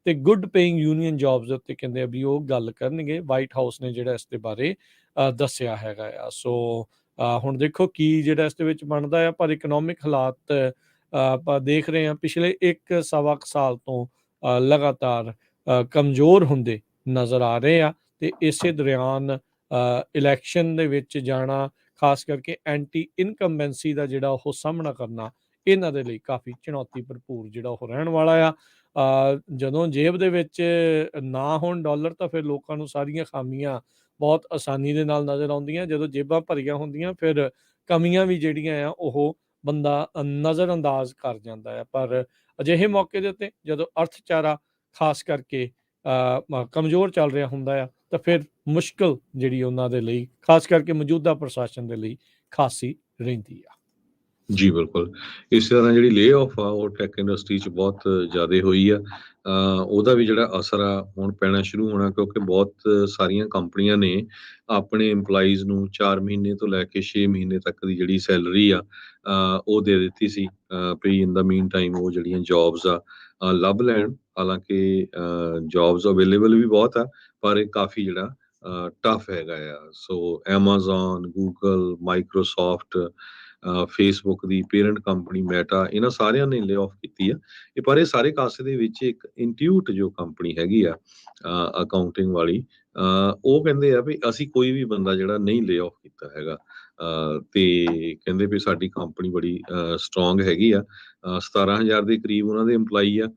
ਤੇ ਗੁੱਡ ਪੇਇੰਗ ਯੂਨੀਅਨ ਜੌਬਸ ਦੇ ਉੱਤੇ ਕਹਿੰਦੇ ਆ ਵੀ ਉਹ ਗੱਲ ਕਰਨਗੇ। ਵਾਈਟ ਹਾਊਸ ਨੇ ਜਿਹੜਾ ਇਸ ਦੇ ਬਾਰੇ ਦੱਸਿਆ ਹੈਗਾ ਆ। ਸੋ ਹੁਣ ਦੇਖੋ ਕੀ ਜਿਹੜਾ ਇਸ ਦੇ ਵਿੱਚ ਬਣਦਾ ਆ, ਪਰ ਇਕਨੋਮਿਕ ਹਾਲਾਤ ਆਪਾਂ ਦੇਖ ਰਹੇ ਹਾਂ ਪਿਛਲੇ 1 ਸਵਾ ਸਾਲ ਤੋਂ ਲਗਾਤਾਰ ਕਮਜ਼ੋਰ ਹੁੰਦੇ ਨਜ਼ਰ ਆ ਰਹੇ ਆ। ਤੇ ਇਸੇ ਦੌਰਾਨ ਇਲੈਕਸ਼ਨ ਦੇ ਵਿੱਚ ਜਾਣਾ, ਖਾਸ ਕਰਕੇ ਐਂਟੀ ਇਨਕੰਬੈਂਸੀ ਦਾ ਜਿਹੜਾ ਉਹ ਸਾਹਮਣਾ ਕਰਨਾ, ਇਹਨਾਂ ਦੇ ਲਈ ਕਾਫੀ ਚੁਣੌਤੀ ਭਰਪੂਰ ਜਿਹੜਾ ਉਹ ਰਹਿਣ ਵਾਲਾ ਆ। ਜਦੋਂ ਜੇਬ ਦੇ ਵਿੱਚ ਨਾ ਹੋਣ ਡਾਲਰ ਤਾਂ ਫਿਰ ਲੋਕਾਂ ਨੂੰ ਸਾਰੀਆਂ ਖਾਮੀਆਂ ਬਹੁਤ ਆਸਾਨੀ ਦੇ ਨਾਲ ਨਜ਼ਰ ਆਉਂਦੀਆਂ। ਜਦੋਂ ਜੇਬਾਂ ਭਰੀਆਂ ਹੁੰਦੀਆਂ ਫਿਰ ਕਮੀਆਂ ਵੀ ਜਿਹੜੀਆਂ ਆ ਉਹ ਬੰਦਾ ਨਜ਼ਰ ਅੰਦਾਜ਼ ਕਰ ਜਾਂਦਾ ਆ। ਪਰ ਅਜਿਹੇ ਮੌਕੇ ਦੇ ਉੱਤੇ ਜਦੋਂ ਅਰਥਚਾਰਾ ਖਾਸ ਕਰਕੇ ਕਮਜ਼ੋਰ ਚੱਲ ਰਿਹਾ ਹੁੰਦਾ ਆ ਤਾਂ ਫਿਰ ਮੁਸ਼ਕਲ ਜਿਹੜੀ ਉਹਨਾਂ ਦੇ ਲਈ ਖਾਸ ਕਰਕੇ ਮੌਜੂਦਾ ਪ੍ਰਸ਼ਾਸਨ ਦੇ ਲਈ ਖਾਸੀ ਰਹਿੰਦੀ ਆ। ਜੀ ਬਿਲਕੁਲ। ਇਸੇ ਤਰ੍ਹਾਂ ਜਿਹੜੀ ਲੇ ਆਫ ਆ ਉਹ ਟੈਕ ਇੰਡਸਟਰੀ 'ਚ ਬਹੁਤ ਜ਼ਿਆਦਾ ਹੋਈ ਆ। ਉਹਦਾ ਵੀ ਜਿਹੜਾ ਅਸਰ ਆ ਹੁਣ ਪੈਣਾ ਸ਼ੁਰੂ ਹੋਣਾ, ਕਿਉਂਕਿ ਬਹੁਤ ਸਾਰੀਆਂ ਕੰਪਨੀਆਂ ਨੇ ਆਪਣੇ EMPLOYEES ਨੂੰ 4 ਮਹੀਨੇ ਤੋਂ ਲੈ ਕੇ 6 ਮਹੀਨੇ ਤੱਕ ਦੀ ਜਿਹੜੀ ਸੈਲਰੀ ਆ ਉਹ ਦੇ ਦਿੱਤੀ ਸੀ, ਵੀ ਇਨ ਦਾ ਮੀਨ ਟਾਈਮ ਉਹ ਜਿਹੜੀਆਂ ਜੋਬਸ ਆ ਲੱਭ ਲੈਣ। ਹਾਲਾਂਕਿ ਜੋਬਸ ਅਵੇਲੇਬਲ ਵੀ ਬਹੁਤ ਆ, ਪਰ ਇਹ ਕਾਫੀ ਜਿਹੜਾ ਟਫ ਹੈਗਾ ਆ। ਸੋ Amazon, Google, ਮਾਈਕਰੋਸਾਫਟ, ਫੇਸਬੁੱਕ ਦੀ ਪੇਰੈਂਟ ਕੰਪਨੀ ਮੈਟਾ, ਇਹਨਾਂ ਸਾਰਿਆਂ ਨੇ ਲੇ ਆਫ ਕੀਤੀ ਆ। ਪਰ ਇਹ ਸਾਰੇ ਕਾਸੇ ਦੇ ਵਿੱਚ ਇੱਕ ਇੰਟਿਊਟ ਜੋ ਕੰਪਨੀ ਹੈਗੀ ਆ ਅਕਾਊਂਟਿੰਗ ਵਾਲੀ, ਉਹ ਕਹਿੰਦੇ ਆ ਵੀ ਅਸੀਂ ਕੋਈ ਵੀ ਬੰਦਾ ਜਿਹੜਾ ਨਹੀਂ ਲੇ ਆਫ ਕੀਤਾ ਹੈਗਾ, ਤੇ ਕਹਿੰਦੇ ਵੀ ਸਾਡੀ ਕੰਪਨੀ ਬੜੀ ਸਟਰੋਂਗ ਹੈਗੀ ਆ। 17,000 ਦੇ ਕਰੀਬ ਉਹਨਾਂ ਦੇ EMPLOYEE ਆ।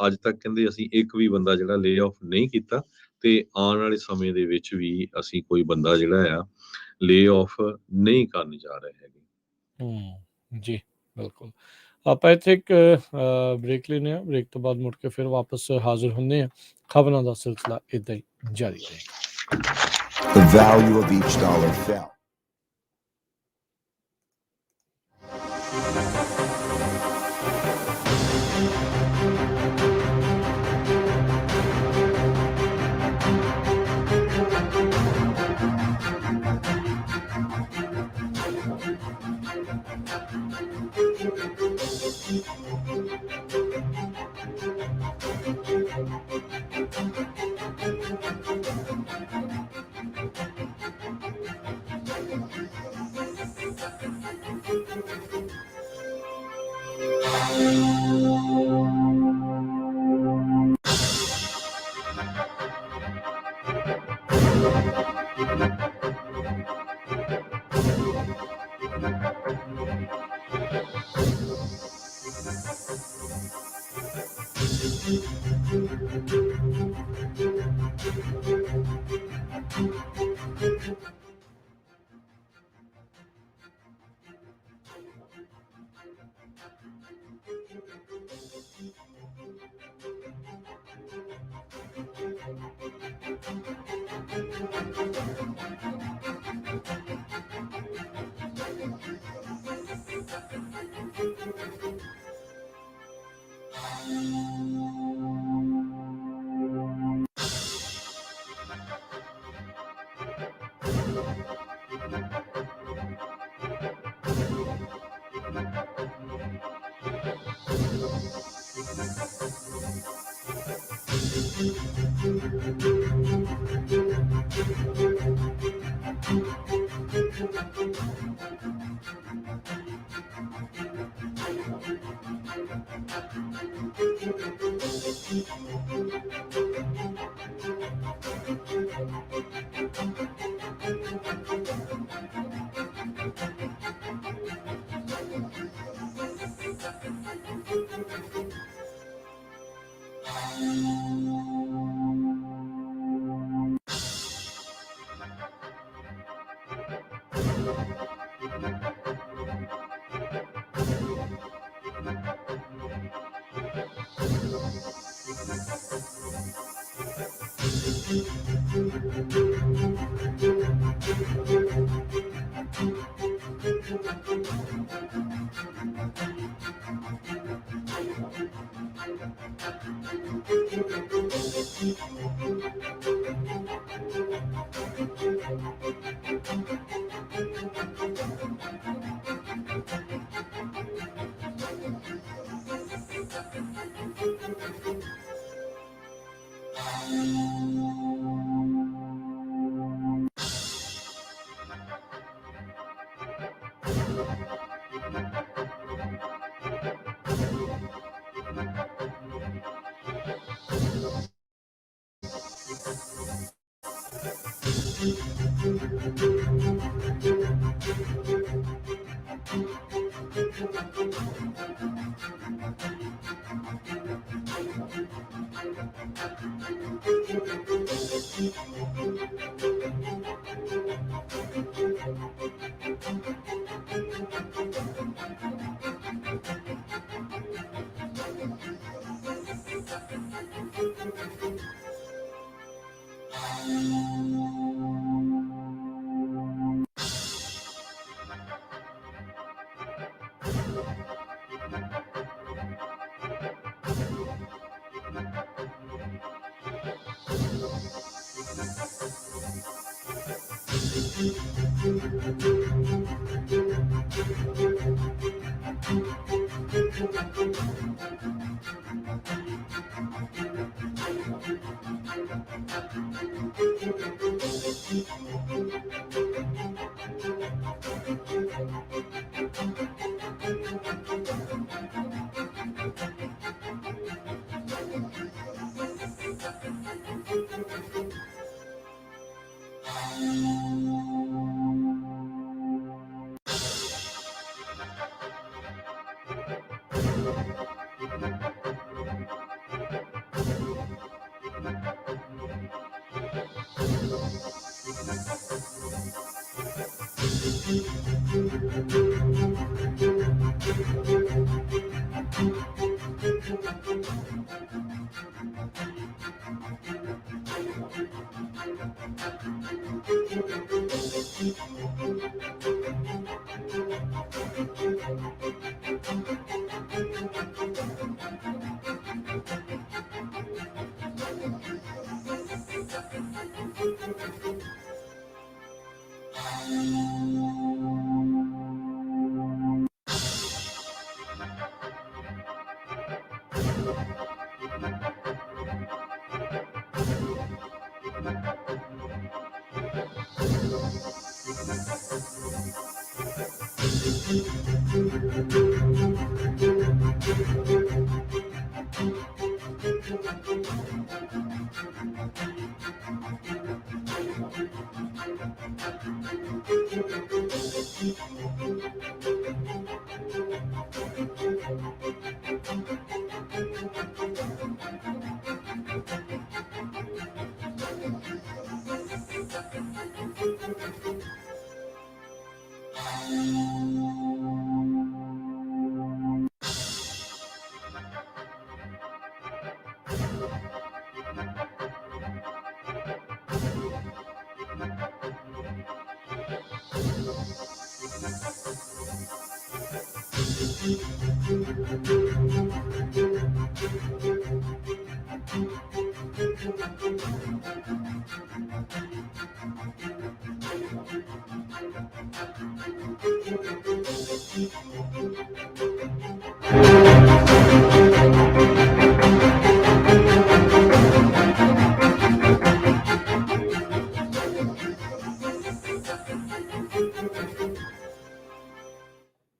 ਅੱਜ ਤੱਕ ਕਹਿੰਦੇ ਅਸੀਂ ਇੱਕ ਵੀ ਬੰਦਾ ਜਿਹੜਾ ਲੇ ਆਫ ਨਹੀਂ ਕੀਤਾ, ਤੇ ਆਉਣ ਵਾਲੇ ਸਮੇਂ ਦੇ ਵਿੱਚ ਵੀ ਅਸੀਂ ਕੋਈ ਬੰਦਾ ਜਿਹੜਾ ਆ ਲੇ ਆਫ ਨਹੀਂ ਕਰਨ ਜਾ ਰਹੇ ਹੈਗੇ। ਜੀ ਬਿਲਕੁਲ। ਆਪਾਂ ਇੱਥੇ ਇੱਕ ਬ੍ਰੇਕ ਲੈਂਦੇ ਹਾਂ, ਬ੍ਰੇਕ ਤੋਂ ਬਾਅਦ ਮੁੜ ਕੇ ਫਿਰ ਵਾਪਸ ਹਾਜ਼ਰ ਹੁੰਦੇ ਹਾਂ। ਖਬਰਾਂ ਦਾ ਸਿਲਸਿਲਾ ਇੱਦਾਂ ਹੀ ਜਾਰੀ ਰਹੇਗਾ। The value of each dollar fell.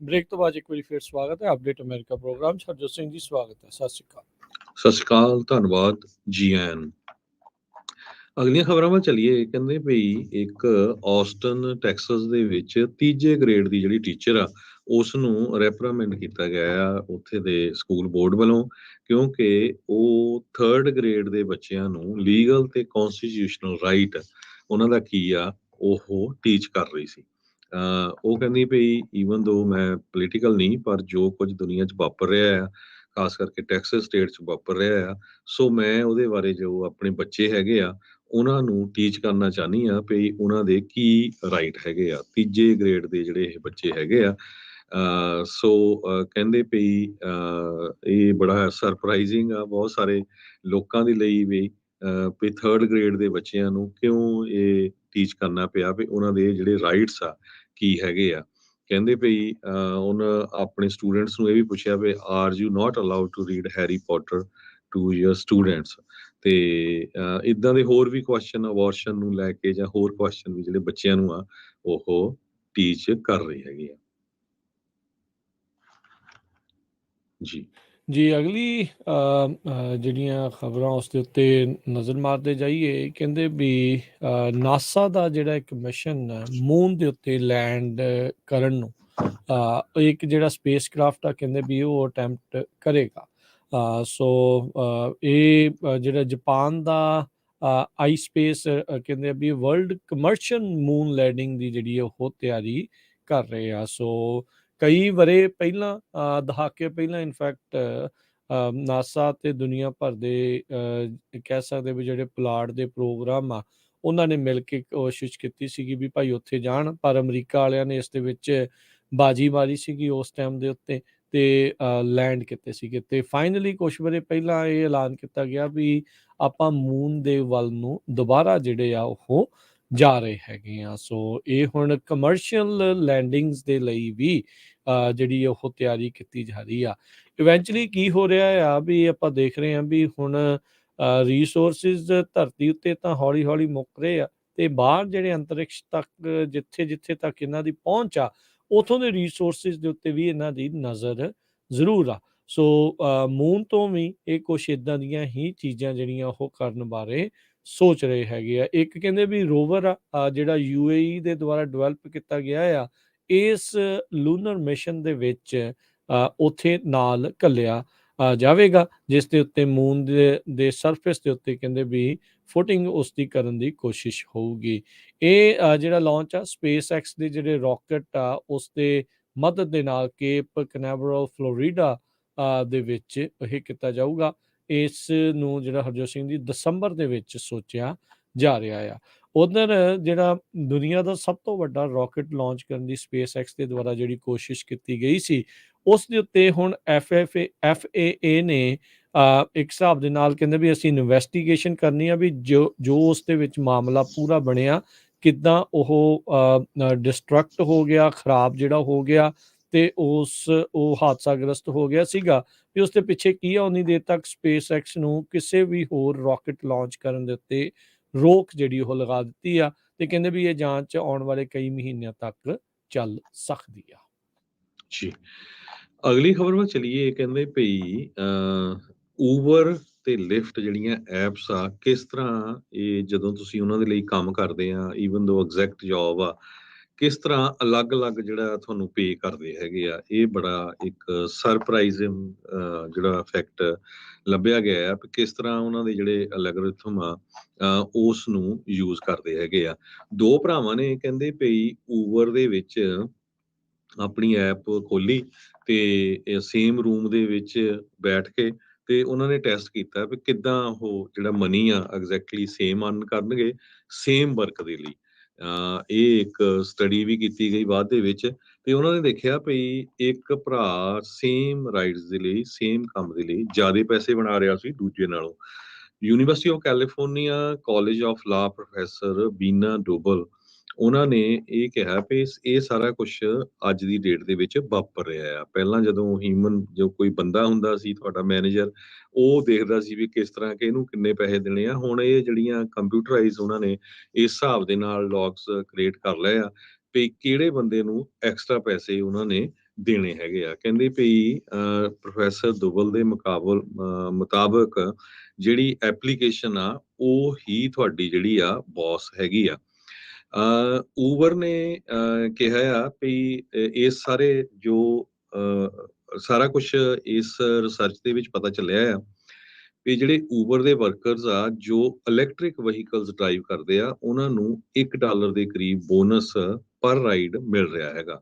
Break ਤੋਂ ਬਾਅਦ ਇੱਕ ਵਾਰੀ ਫਿਰ ਸਵਾਗਤ ਹੈ ਅਪਡੇਟ ਅਮਰੀਕਾ ਪ੍ਰੋਗਰਾਮ 'ਚ। ਹਰਜੋਤ ਸਿੰਘ ਜੀ ਸਵਾਗਤ ਹੈ। ਸਤਿ ਸ਼੍ਰੀ ਅਕਾਲ। ਸਤਿ ਸ਼੍ਰੀ ਅਕਾਲ, ਧੰਨਵਾਦ ਜੀ ਆਇਆਂ ਨੂੰ। ਅਗਲੀਆਂ ਖਬਰਾਂ ਵੱਲ ਚੱਲੀਏ। ਕਹਿੰਦੇ ਭਈ ਇੱਕ ਆਸਟਨ ਟੈਕਸਸ ਦੇ ਵਿੱਚ ਤੀਜੇ ਗ੍ਰੇਡ ਦੀ ਜਿਹੜੀ ਟੀਚਰ ਆ ਉਸ ਨੂੰ ਰੈਪਰਾਮੈਂਡ ਕੀਤਾ ਗਿਆ ਆ ਉੱਥੇ ਦੇ ਸਕੂਲ ਬੋਰਡ ਵੱਲੋਂ, ਕਿਉਂਕਿ ਉਹ 3rd ਗ੍ਰੇਡ ਦੇ ਬੱਚਿਆਂ ਨੂੰ ਲੀਗਲ ਤੇ ਕਨਸਟੀਟਿਊਸ਼ਨਲ ਰਾਈਟ ਉਹਨਾਂ ਦਾ ਕੀ ਆ ਉਹ ਟੀਚ ਕਰ ਰਹੀ ਸੀ। ਉਹ ਕਹਿੰਦੀ ਭਈ ਈਵਨ ਦੋ ਮੈਂ ਪੋਲੀਟੀਕਲ ਨਹੀਂ, ਪਰ ਜੋ ਕੁਝ ਦੁਨੀਆ 'ਚ ਵਾਪਰ ਰਿਹਾ ਆ, ਖਾਸ ਕਰਕੇ ਟੈਕਸਸ ਸਟੇਟ 'ਚ ਵਾਪਰ ਰਿਹਾ ਆ, ਸੋ ਮੈਂ ਉਹਦੇ ਬਾਰੇ ਜੋ ਆਪਣੇ ਬੱਚੇ ਹੈਗੇ ਆ ਉਹਨਾਂ ਨੂੰ ਟੀਚ ਕਰਨਾ ਚਾਹੁੰਦੀ ਆ ਭਈ ਉਹਨਾਂ ਦੇ ਕੀ ਰਾਈਟ ਹੈਗੇ ਆ। ਤੀਜੇ ਗ੍ਰੇਡ ਦੇ ਜਿਹੜੇ ਇਹ ਬੱਚੇ ਹੈਗੇ ਆ। ਸੋ ਕਹਿੰਦੇ ਭਈ ਇਹ ਬੜਾ ਸਰਪ੍ਰਾਈਜ਼ਿੰਗ ਆ ਬਹੁਤ ਸਾਰੇ ਲੋਕਾਂ ਦੇ ਲਈ ਵੀ ਵੀ 3rd ਗ੍ਰੇਡ ਦੇ ਬੱਚਿਆਂ ਨੂੰ ਕਿਉਂ ਇਹ ਟੀਚ ਕਰਨਾ ਪਿਆ ਵੀ ਉਹਨਾਂ ਦੇ ਜਿਹੜੇ ਰਾਈਟਸ ਆ ਕੀ ਹੈਗੇ ਆ। ਕਹਿੰਦੇ ਭਈ ਉਹਨਾਂ ਆਪਣੇ ਸਟੂਡੈਂਟਸ ਨੂੰ ਇਹ ਵੀ ਪੁੱਛਿਆ ਵੀ are you not allowed to read Harry Potter to your students. ਤੇ ਇਦਾਂ ਦੇ ਹੋਰ ਵੀ ਕੁਐਸਚਨ ਅਬੋਰਸ਼ਨ ਨੂੰ ਲੈ ਕੇ ਜਾਂ ਹੋਰ ਕੁਐਸਚਨ ਵੀ ਜਿਹੜੇ ਬੱਚਿਆਂ ਨੂੰ ਆ ਉਹ ਟੀਚ ਕਰ ਰਹੇ ਹੈਗੇ ਆ ਜੀ। ਜੀ ਅਗਲੀ ਜਿਹੜੀਆਂ ਖਬਰਾਂ ਉਸ ਦੇ ਉੱਤੇ ਨਜ਼ਰ ਮਾਰਦੇ ਜਾਈਏ। ਕਹਿੰਦੇ ਵੀ ਨਾਸਾ ਦਾ ਜਿਹੜਾ ਇੱਕ ਮਿਸ਼ਨ ਮੂਨ ਦੇ ਉੱਤੇ ਲੈਂਡ ਕਰਨ ਨੂੰ ਇੱਕ ਜਿਹੜਾ ਸਪੇਸ ਕ੍ਰਾਫਟ ਆ ਕਹਿੰਦੇ ਵੀ ਉਹ ਅਟੈਂਪਟ ਕਰੇਗਾ। ਸੋ ਇਹ ਜਿਹੜਾ ਜਾਪਾਨ ਦਾ ਆਈ ਸਪੇਸ ਕਹਿੰਦੇ ਵੀ ਵਰਲਡ ਕਮਰਸ਼ੀਅਲ ਮੂਨ ਲੈਂਡਿੰਗ ਦੀ ਜਿਹੜੀ ਉਹ ਤਿਆਰੀ ਕਰ ਰਹੇ ਆ। ਸੋ ਕਈ ਵਰੇ ਪਹਿਲਾਂ ਦਹਾਕੇ ਪਹਿਲਾਂ ਇਨਫੈਕਟ ਨਾਸਾ ਤੇ ਦੁਨੀਆ ਭਰ ਦੇ ਕਹਿ ਸਕਦੇ ਵੀ ਜਿਹੜੇ ਪੁਲਾੜ ਦੇ ਪ੍ਰੋਗਰਾਮ ਆ ਉਹਨਾਂ ਨੇ ਮਿਲ ਕੇ ਕੋਸ਼ਿਸ਼ ਕੀਤੀ ਸੀਗੀ ਵੀ ਭਾਈ ਉੱਥੇ ਜਾਣ, ਪਰ ਅਮਰੀਕਾ ਵਾਲਿਆਂ ਨੇ ਇਸ ਦੇ ਵਿੱਚ ਬਾਜੀ ਮਾਰੀ ਸੀਗੀ ਉਸ ਟਾਈਮ ਦੇ ਉੱਤੇ ਤੇ ਲੈਂਡ ਕੀਤੇ ਸੀਗੇ। ਤੇ ਫਾਈਨਲੀ ਕੁਛ ਵਰੇ ਪਹਿਲਾਂ ਇਹ ਐਲਾਨ ਕੀਤਾ ਗਿਆ ਵੀ ਆਪਾਂ ਮੂਨ ਦੇ ਵੱਲ ਨੂੰ ਦੁਬਾਰਾ ਜਿਹੜੇ ਆ ਉਹ ਜਾ ਰਹੇ ਹੈਗੇ ਆ। ਸੋ ਇਹ ਹੁਣ ਕਮਰਸ਼ੀਅਲ ਲੈਂਡਿੰਗਸ ਦੇ ਲਈ ਵੀ ਜਿਹੜੀ ਉਹ ਤਿਆਰੀ ਕੀਤੀ ਜਾ ਰਹੀ ਆ। ਇਵੈਂਚੁਅਲੀ ਕੀ ਹੋ ਰਿਹਾ ਆ ਵੀ ਆਪਾਂ ਦੇਖ ਰਹੇ ਹਾਂ ਵੀ ਹੁਣ ਰਿਸੋਰਸਿਸ ਧਰਤੀ ਉੱਤੇ ਤਾਂ ਹੌਲੀ ਹੌਲੀ ਮੁੱਕ ਰਹੇ ਆ ਤੇ ਬਾਹਰ ਜਿਹੜੇ ਅੰਤਰਿਕਸ਼ ਤੱਕ ਜਿੱਥੇ ਜਿੱਥੇ ਤੱਕ ਇਹਨਾਂ ਦੀ ਪਹੁੰਚ ਆ ਉਥੋਂ ਦੇ ਰਿਸੋਰਸਿਸ ਦੇ ਉੱਤੇ ਵੀ ਇਹਨਾਂ ਦੀ ਨਜ਼ਰ ਜ਼ਰੂਰ ਆ। ਸੋ ਮੂਨ ਤੋਂ ਵੀ ਇਹ ਕੁਛ ਇਦਾਂ ਦੀਆਂ ਹੀ ਚੀਜ਼ਾਂ ਜਿਹੜੀਆਂ ਉਹ ਕਰਨ ਬਾਰੇ ਸੋਚ ਰਹੇ ਹੈਗੇ ਆ। ਇੱਕ ਕਹਿੰਦੇ ਵੀ ਰੋਵਰ ਆ ਜਿਹੜਾ UAE ਦੇ ਦੁਆਰਾ ਡਿਵੈਲਪ ਕੀਤਾ ਗਿਆ ਆ, ਇਸ ਲੂਨਰ ਮਿਸ਼ਨ ਦੇ ਵਿੱਚ ਉੱਥੇ ਨਾਲ ਘੱਲਿਆ ਜਾਵੇਗਾ, ਜਿਸ ਦੇ ਉੱਤੇ ਮੂਨ ਦੇ ਸਰਫੇਸ ਦੇ ਉੱਤੇ ਕਹਿੰਦੇ ਵੀ ਫੁਟਿੰਗ ਉਸ ਦੀ ਕਰਨ ਦੀ ਕੋਸ਼ਿਸ਼ ਹੋਊਗੀ। ਇਹ ਜਿਹੜਾ ਲਾਂਚ ਆ ਸਪੇਸ ਐਕਸ ਦੇ ਜਿਹੜੇ ਰਾਕਟ ਆ ਉਸ ਦੇ ਮਦਦ ਦੇ ਨਾਲ ਕੇਪ ਕੈਨਾਵਰਲ ਫਲੋਰੀਡਾ ਦੇ ਵਿੱਚ ਇਹ ਕੀਤਾ ਜਾਊਗਾ। ਇਸ ਨੂੰ ਜਿਹੜਾ ਹਰਜੋਤ ਸਿੰਘ ਦੀ ਦਸੰਬਰ ਦੇ ਵਿੱਚ ਸੋਚਿਆ ਜਾ ਰਿਹਾ ਆ। ਉਧਰ ਜਿਹੜਾ ਦੁਨੀਆ ਦਾ ਸਭ ਤੋਂ ਵੱਡਾ ਰਾਕਟ ਲਾਂਚ ਕਰਨ ਦੀ SpaceX ਦੇ ਦੁਆਰਾ ਜਿਹੜੀ ਕੋਸ਼ਿਸ਼ ਕੀਤੀ ਗਈ ਸੀ, ਉਸ ਦੇ ਉੱਤੇ ਹੁਣ FAA ਨੇ ਇੱਕ ਹਿਸਾਬ ਦੇ ਨਾਲ ਕਹਿੰਦੇ ਵੀ ਅਸੀਂ ਇਨਵੈਸਟੀਗੇਸ਼ਨ ਕਰਨੀ ਆ ਵੀ ਜੋ ਉਸ ਦੇ ਵਿੱਚ ਮਾਮਲਾ ਪੂਰਾ ਬਣਿਆ, ਕਿੱਦਾਂ ਉਹ ਡਿਸਟਰਕਟ ਹੋ ਗਿਆ, ਖਰਾਬ ਜਿਹੜਾ ਹੋ ਗਿਆ ਤੇ ਉਹ ਹਾਦਸਾਗ੍ਰਸਤ ਹੋ ਗਿਆ ਸੀਗਾ, ਤੇ ਉਸ ਦੇ ਪਿੱਛੇ ਕੀ ਆ। ਉਨੀ ਦੇਰ ਤੱਕ SpaceX ਨੂੰ ਕਿਸੇ ਵੀ ਹੋਰ ਰਾਕਟ ਲਾਂਚ ਕਰਨ ਦੇ ਉੱਤੇ ਰੋਕ ਜਿਹੜੀ ਉਹ ਲਗਾ ਦਿੱਤੀ ਆ, ਤੇ ਕਹਿੰਦੇ ਵੀ ਇਹ ਜਾਂਚ ਆਉਣ ਵਾਲੇ ਕਈ ਮਹੀਨਿਆਂ ਤੱਕ ਚੱਲ ਸਕਦੀ ਆ। ਜੀ ਅਗਲੀ ਖਬਰ ਵੱਲ ਚਲੀਏ। ਕਹਿੰਦੇ ਭਈ ਊਬਰ ਤੇ ਲਿਫਟ ਜਿਹੜੀਆਂ ਐਪਸ ਆ, ਕਿਸ ਤਰ੍ਹਾਂ ਇਹ ਜਦੋਂ ਤੁਸੀਂ ਉਹਨਾਂ ਦੇ ਲਈ ਕੰਮ ਕਰਦੇ ਆ, ਈਵਨ ਦੋ ਐਗਜ਼ੈਕਟ ਜੌਬ ਆ, ਕਿਸ ਤਰ੍ਹਾਂ ਅਲੱਗ-ਅਲੱਗ ਜਿਹੜਾ ਤੁਹਾਨੂੰ ਪੇ ਕਰਦੇ ਹੈਗੇ ਆ। ਇਹ ਬੜਾ ਇੱਕ ਸਰਪ੍ਰਾਈਜ਼ਿੰਗ ਜਿਹੜਾ ਫੈਕਟ ਲੱਭਿਆ ਗਿਆ ਆ, ਕਿਸ ਤਰ੍ਹਾਂ ਉਹਨਾਂ ਦੇ ਜਿਹੜੇ ਐਲਗੋਰਿਥਮ ਆ ਉਸ ਨੂੰ ਯੂਜ਼ ਕਰਦੇ ਹੈਗੇ ਆ। ਦੋ ਭਰਾਵਾਂ ਨੇ ਕਹਿੰਦੇ ਭਈ ਊਬਰ ਦੇ ਵਿੱਚ ਆਪਣੀ ਐਪ ਖੋਲੀ ਤੇ ਸੇਮ ਰੂਮ ਦੇ ਵਿੱਚ ਬੈਠ ਕੇ ਤੇ ਉਹਨਾਂ ਨੇ ਟੈਸਟ ਕੀਤਾ ਵੀ ਕਿੱਦਾਂ ਉਹ ਜਿਹੜਾ ਮਨੀ ਆ ਐਗਜ਼ੈਕਟਲੀ ਸੇਮ ਅਰਨ ਕਰਨਗੇ ਸੇਮ ਵਰਕ ਦੇ ਲਈ। ਇਹ ਇੱਕ ਸਟੱਡੀ ਵੀ ਕੀਤੀ ਗਈ ਬਾਅਦ ਦੇ ਵਿੱਚ, ਤੇ ਉਹਨਾਂ ਨੇ ਦੇਖਿਆ ਵੀ ਇੱਕ ਭਰਾ ਸੇਮ ਰਾਈਡਸ ਦੇ ਲਈ, ਸੇਮ ਕੰਮ ਦੇ ਲਈ ਜ਼ਿਆਦਾ ਪੈਸੇ ਬਣਾ ਰਿਹਾ ਸੀ ਦੂਜੇ ਨਾਲੋਂ। University of California college of law professor Beena Dubal, ਉਹਨਾਂ ਨੇ ਇਹ ਕਿਹਾ ਵੀ ਇਹ ਸਾਰਾ ਕੁਝ ਅੱਜ ਦੀ ਡੇਟ ਦੇ ਵਿੱਚ ਵਾਪਰ ਰਿਹਾ ਆ। ਪਹਿਲਾਂ ਜਦੋਂ ਹਿਊਮਨ ਜੋ ਕੋਈ ਬੰਦਾ ਹੁੰਦਾ ਸੀ ਤੁਹਾਡਾ ਮੈਨੇਜਰ, ਉਹ ਦੇਖਦਾ ਸੀ ਵੀ ਕਿਸ ਤਰ੍ਹਾਂ ਕਿ ਇਹਨੂੰ ਕਿੰਨੇ ਪੈਸੇ ਦੇਣੇ ਆ। ਹੁਣ ਇਹ ਜਿਹੜੀਆਂ ਕੰਪਿਊਟਰਾਈਜ਼ ਉਹਨਾਂ ਨੇ ਇਸ ਹਿਸਾਬ ਦੇ ਨਾਲ ਲੌਗਸ ਕ੍ਰੀਏਟ ਕਰ ਲਏ ਆ ਵੀ ਕਿਹੜੇ ਬੰਦੇ ਨੂੰ ਐਕਸਟਰਾ ਪੈਸੇ ਉਹਨਾਂ ਨੇ ਦੇਣੇ ਹੈਗੇ ਆ। ਕਹਿੰਦੇ ਵੀ ਪ੍ਰੋਫੈਸਰ ਦੁਬਲ ਦੇ ਮੁਤਾਬਕ ਜਿਹੜੀ ਐਪਲੀਕੇਸ਼ਨ ਆ ਉਹ ਹੀ ਤੁਹਾਡੀ ਜਿਹੜੀ ਆ ਬੌਸ ਹੈਗੀ ਆ। ਊਬਰ ਨੇ ਕਿਹਾ ਆ ਵੀ ਇਸ ਸਾਰੇ ਜੋ ਸਾਰਾ ਕੁਝ ਇਸ ਰਿਸਰਚ ਦੇ ਵਿੱਚ ਪਤਾ ਚੱਲਿਆ ਆ ਵੀ ਜਿਹੜੇ ਊਬਰ ਦੇ ਵਰਕਰਸ ਆ ਜੋ ਇਲੈਕਟ੍ਰਿਕ ਵਹੀਕਲਸ ਡਰਾਈਵ ਕਰਦੇ ਆ, ਉਹਨਾਂ ਨੂੰ $1 ਦੇ ਕਰੀਬ ਬੋਨਸ ਪਰ ਰਾਈਡ ਮਿਲ ਰਿਹਾ ਹੈਗਾ।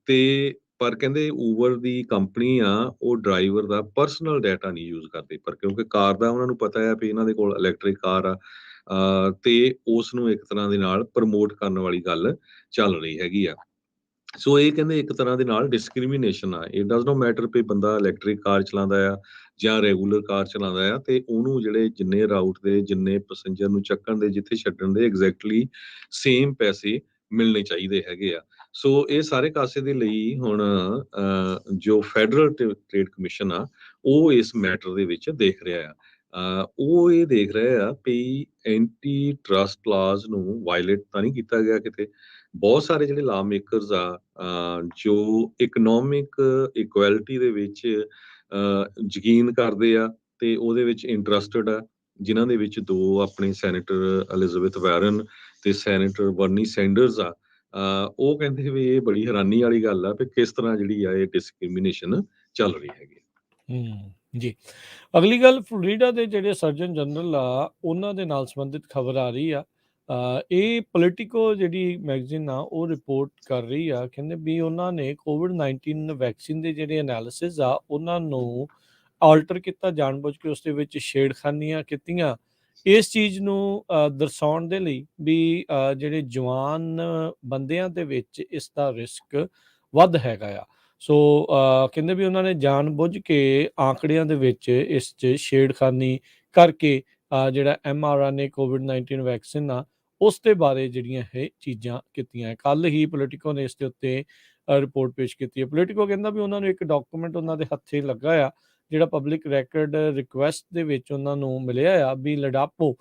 ਤੇ ਪਰ ਕਹਿੰਦੇ ਊਬਰ ਦੀ ਕੰਪਨੀ ਆ ਉਹ ਡਰਾਈਵਰ ਦਾ ਪਰਸਨਲ ਡਾਟਾ ਨਹੀਂ ਯੂਜ਼ ਕਰਦੇ, ਪਰ ਕਿਉਂਕਿ ਕਾਰ ਦਾ ਉਹਨਾਂ ਨੂੰ ਪਤਾ ਹੈ ਵੀ ਇਹਨਾਂ ਦੇ ਕੋਲ ਇਲੈਕਟ੍ਰਿਕ ਕਾਰ ਆ ਤੇ ਉਸ ਨੂੰ ਇੱਕ ਤਰ੍ਹਾਂ ਦੇ ਨਾਲ ਪ੍ਰਮੋਟ ਕਰਨ ਵਾਲੀ ਗੱਲ ਚੱਲ ਰਹੀ ਹੈਗੀ ਆ। ਸੋ ਇਹ ਕਹਿੰਦੇ ਇੱਕ ਤਰ੍ਹਾਂ ਦੇ ਨਾਲ ਡਿਸਕ੍ਰਿਮੀਨੇਸ਼ਨ ਆ। ਇਟ ਡਜ਼ ਨੋਟ ਮੈਟਰ ਵੀ ਬੰਦਾ ਇਲੈਕਟ੍ਰਿਕ ਕਾਰ ਚਲਾਉਂਦਾ ਆ ਜਾਂ ਰੈਗੂਲਰ ਕਾਰ ਚਲਾਉਂਦਾ ਆ, ਤੇ ਉਹਨੂੰ ਜਿਹੜੇ ਜਿੰਨੇ ਰਾਊਟ ਦੇ ਜਿੰਨੇ ਪੈਸੇਂਜਰ ਨੂੰ ਚੱਕਣ ਦੇ ਜਿੱਥੇ ਛੱਡਣ ਦੇ ਐਗਜ਼ੈਕਟਲੀ ਸੇਮ ਪੈਸੇ ਮਿਲਣੇ ਚਾਹੀਦੇ ਹੈਗੇ ਆ। ਸੋ ਇਹ ਸਾਰੇ ਕਾਸੇ ਦੇ ਲਈ ਹੁਣ ਜੋ ਫੈਡਰਲ ਟ੍ਰੇਡ ਕਮਿਸ਼ਨ ਆ ਉਹ ਇਸ ਮੈਟਰ ਦੇ ਵਿੱਚ ਦੇਖ ਰਿਹਾ ਆ। ਉਹ ਇਹ ਦੇਖ ਰਿਹਾ ਆ ਵੀ ਐਂਟੀ ਟਰਸਟ ਲਾਜ਼ ਨੂੰ ਵਾਇਲੇਟ ਤਾਂ ਨਹੀਂ ਕੀਤਾ ਗਿਆ ਕਿਤੇ। ਬਹੁਤ ਸਾਰੇ ਜਿਹੜੇ ਲਾ ਮੇਕਰਸ ਆ ਜੋ ਇਕਨੋਮਿਕ ਇਕੁਐਲਿਟੀ ਦੇ ਵਿੱਚ ਯਕੀਨ ਕਰਦੇ ਆ ਤੇ ਉਹਦੇ ਵਿੱਚ ਇੰਟਰਸਟਡ ਆ, ਜਿਨ੍ਹਾਂ ਦੇ ਵਿੱਚ ਦੋ ਆਪਣੇ ਸੈਨੇਟਰ ਐਲਿਜ਼ਾਬeth ਵਾਰਨ ਤੇ ਸੈਨੇਟਰ ਬਰਨੀ ਸੈਂਡਰਸ ਆ। ਉਹ ਕਹਿੰਦੇ ਵੀ ਇਹ ਬੜੀ ਹੈਰਾਨੀ ਵਾਲੀ ਗੱਲ ਆ ਵੀ ਕਿਸ ਤਰ੍ਹਾਂ ਜਿਹੜੀ ਆ ਇਹ ਡਿਸਕ੍ਰਿਮੀਨੇਸ਼ਨ ਚੱਲ ਰਹੀ ਹੈਗੀ। ਜੀ ਅਗਲੀ ਗੱਲ, ਫਲੋਰੀਡਾ ਦੇ ਜਿਹੜੇ ਸਰਜਨ ਜਨਰਲ ਆ ਉਹਨਾਂ ਦੇ ਨਾਲ ਸੰਬੰਧਿਤ ਖਬਰ ਆ ਰਹੀ ਆ। ਇਹ ਪੋਲੀਟੀਕੋ ਜਿਹੜੀ ਮੈਗਜ਼ੀਨ ਆ ਉਹ ਰਿਪੋਰਟ ਕਰ ਰਹੀ ਆ, ਕਹਿੰਦੇ ਵੀ ਉਹਨਾਂ ਨੇ COVID-19 ਵੈਕਸੀਨ ਦੇ ਜਿਹੜੇ ਐਨਾਲਿਸਿਸ ਆ ਉਹਨਾਂ ਨੂੰ ਆਲਟਰ ਕੀਤਾ ਜਾਣਬੁੱਝ ਕੇ, ਉਸ ਦੇ ਵਿੱਚ ਛੇੜਖਾਨੀਆਂ ਕੀਤੀਆਂ ਇਸ ਚੀਜ਼ ਨੂੰ ਦਰਸਾਉਣ ਦੇ ਲਈ ਵੀ ਜਿਹੜੇ ਜਵਾਨ ਬੰਦਿਆਂ ਦੇ ਵਿੱਚ ਇਸ ਦਾ ਰਿਸਕ ਵੱਧ ਹੈਗਾ ਆ। ਸੋ ਕਹਿੰਦੇ ਵੀ ਉਹਨਾਂ ਨੇ ਜਾਣਬੁੱਝ ਕੇ ਆંકੜਿਆਂ ਦੇ ਵਿੱਚ ਇਸ 'ਚ ਛੇੜਖਾਨੀ ਕਰਕੇ ਜਿਹੜਾ mRNA COVID-19 ਵੈਕਸੀਨ ਆ ਉਸ ਦੇ ਬਾਰੇ ਜਿਹੜੀਆਂ ਇਹ ਚੀਜ਼ਾਂ ਕੀਤੀਆਂ। ਕੱਲ੍ਹ ਹੀ ਪੋਲੀਟੀਕੋ ਨੇ ਇਸ ਦੇ ਉੱਤੇ ਰਿਪੋਰਟ ਪੇਸ਼ ਕੀਤੀ ਹੈ। ਪੋਲੀਟੀਕੋ ਕਹਿੰਦਾ ਵੀ ਉਹਨਾਂ ਨੂੰ ਇੱਕ ਡਾਕੂਮੈਂਟ ਉਹਨਾਂ ਦੇ ਹੱਥੇ ਲੱਗਾ ਆ, ਜਿਹੜਾ ਪਬਲਿਕ ਰੈਕਰਡ ਰਿਕੁਐਸਟ ਦੇ ਵਿੱਚ ਉਹਨਾਂ ਨੂੰ ਮਿਲਿਆ ਆ ਵੀ ਲਡਾਪੋ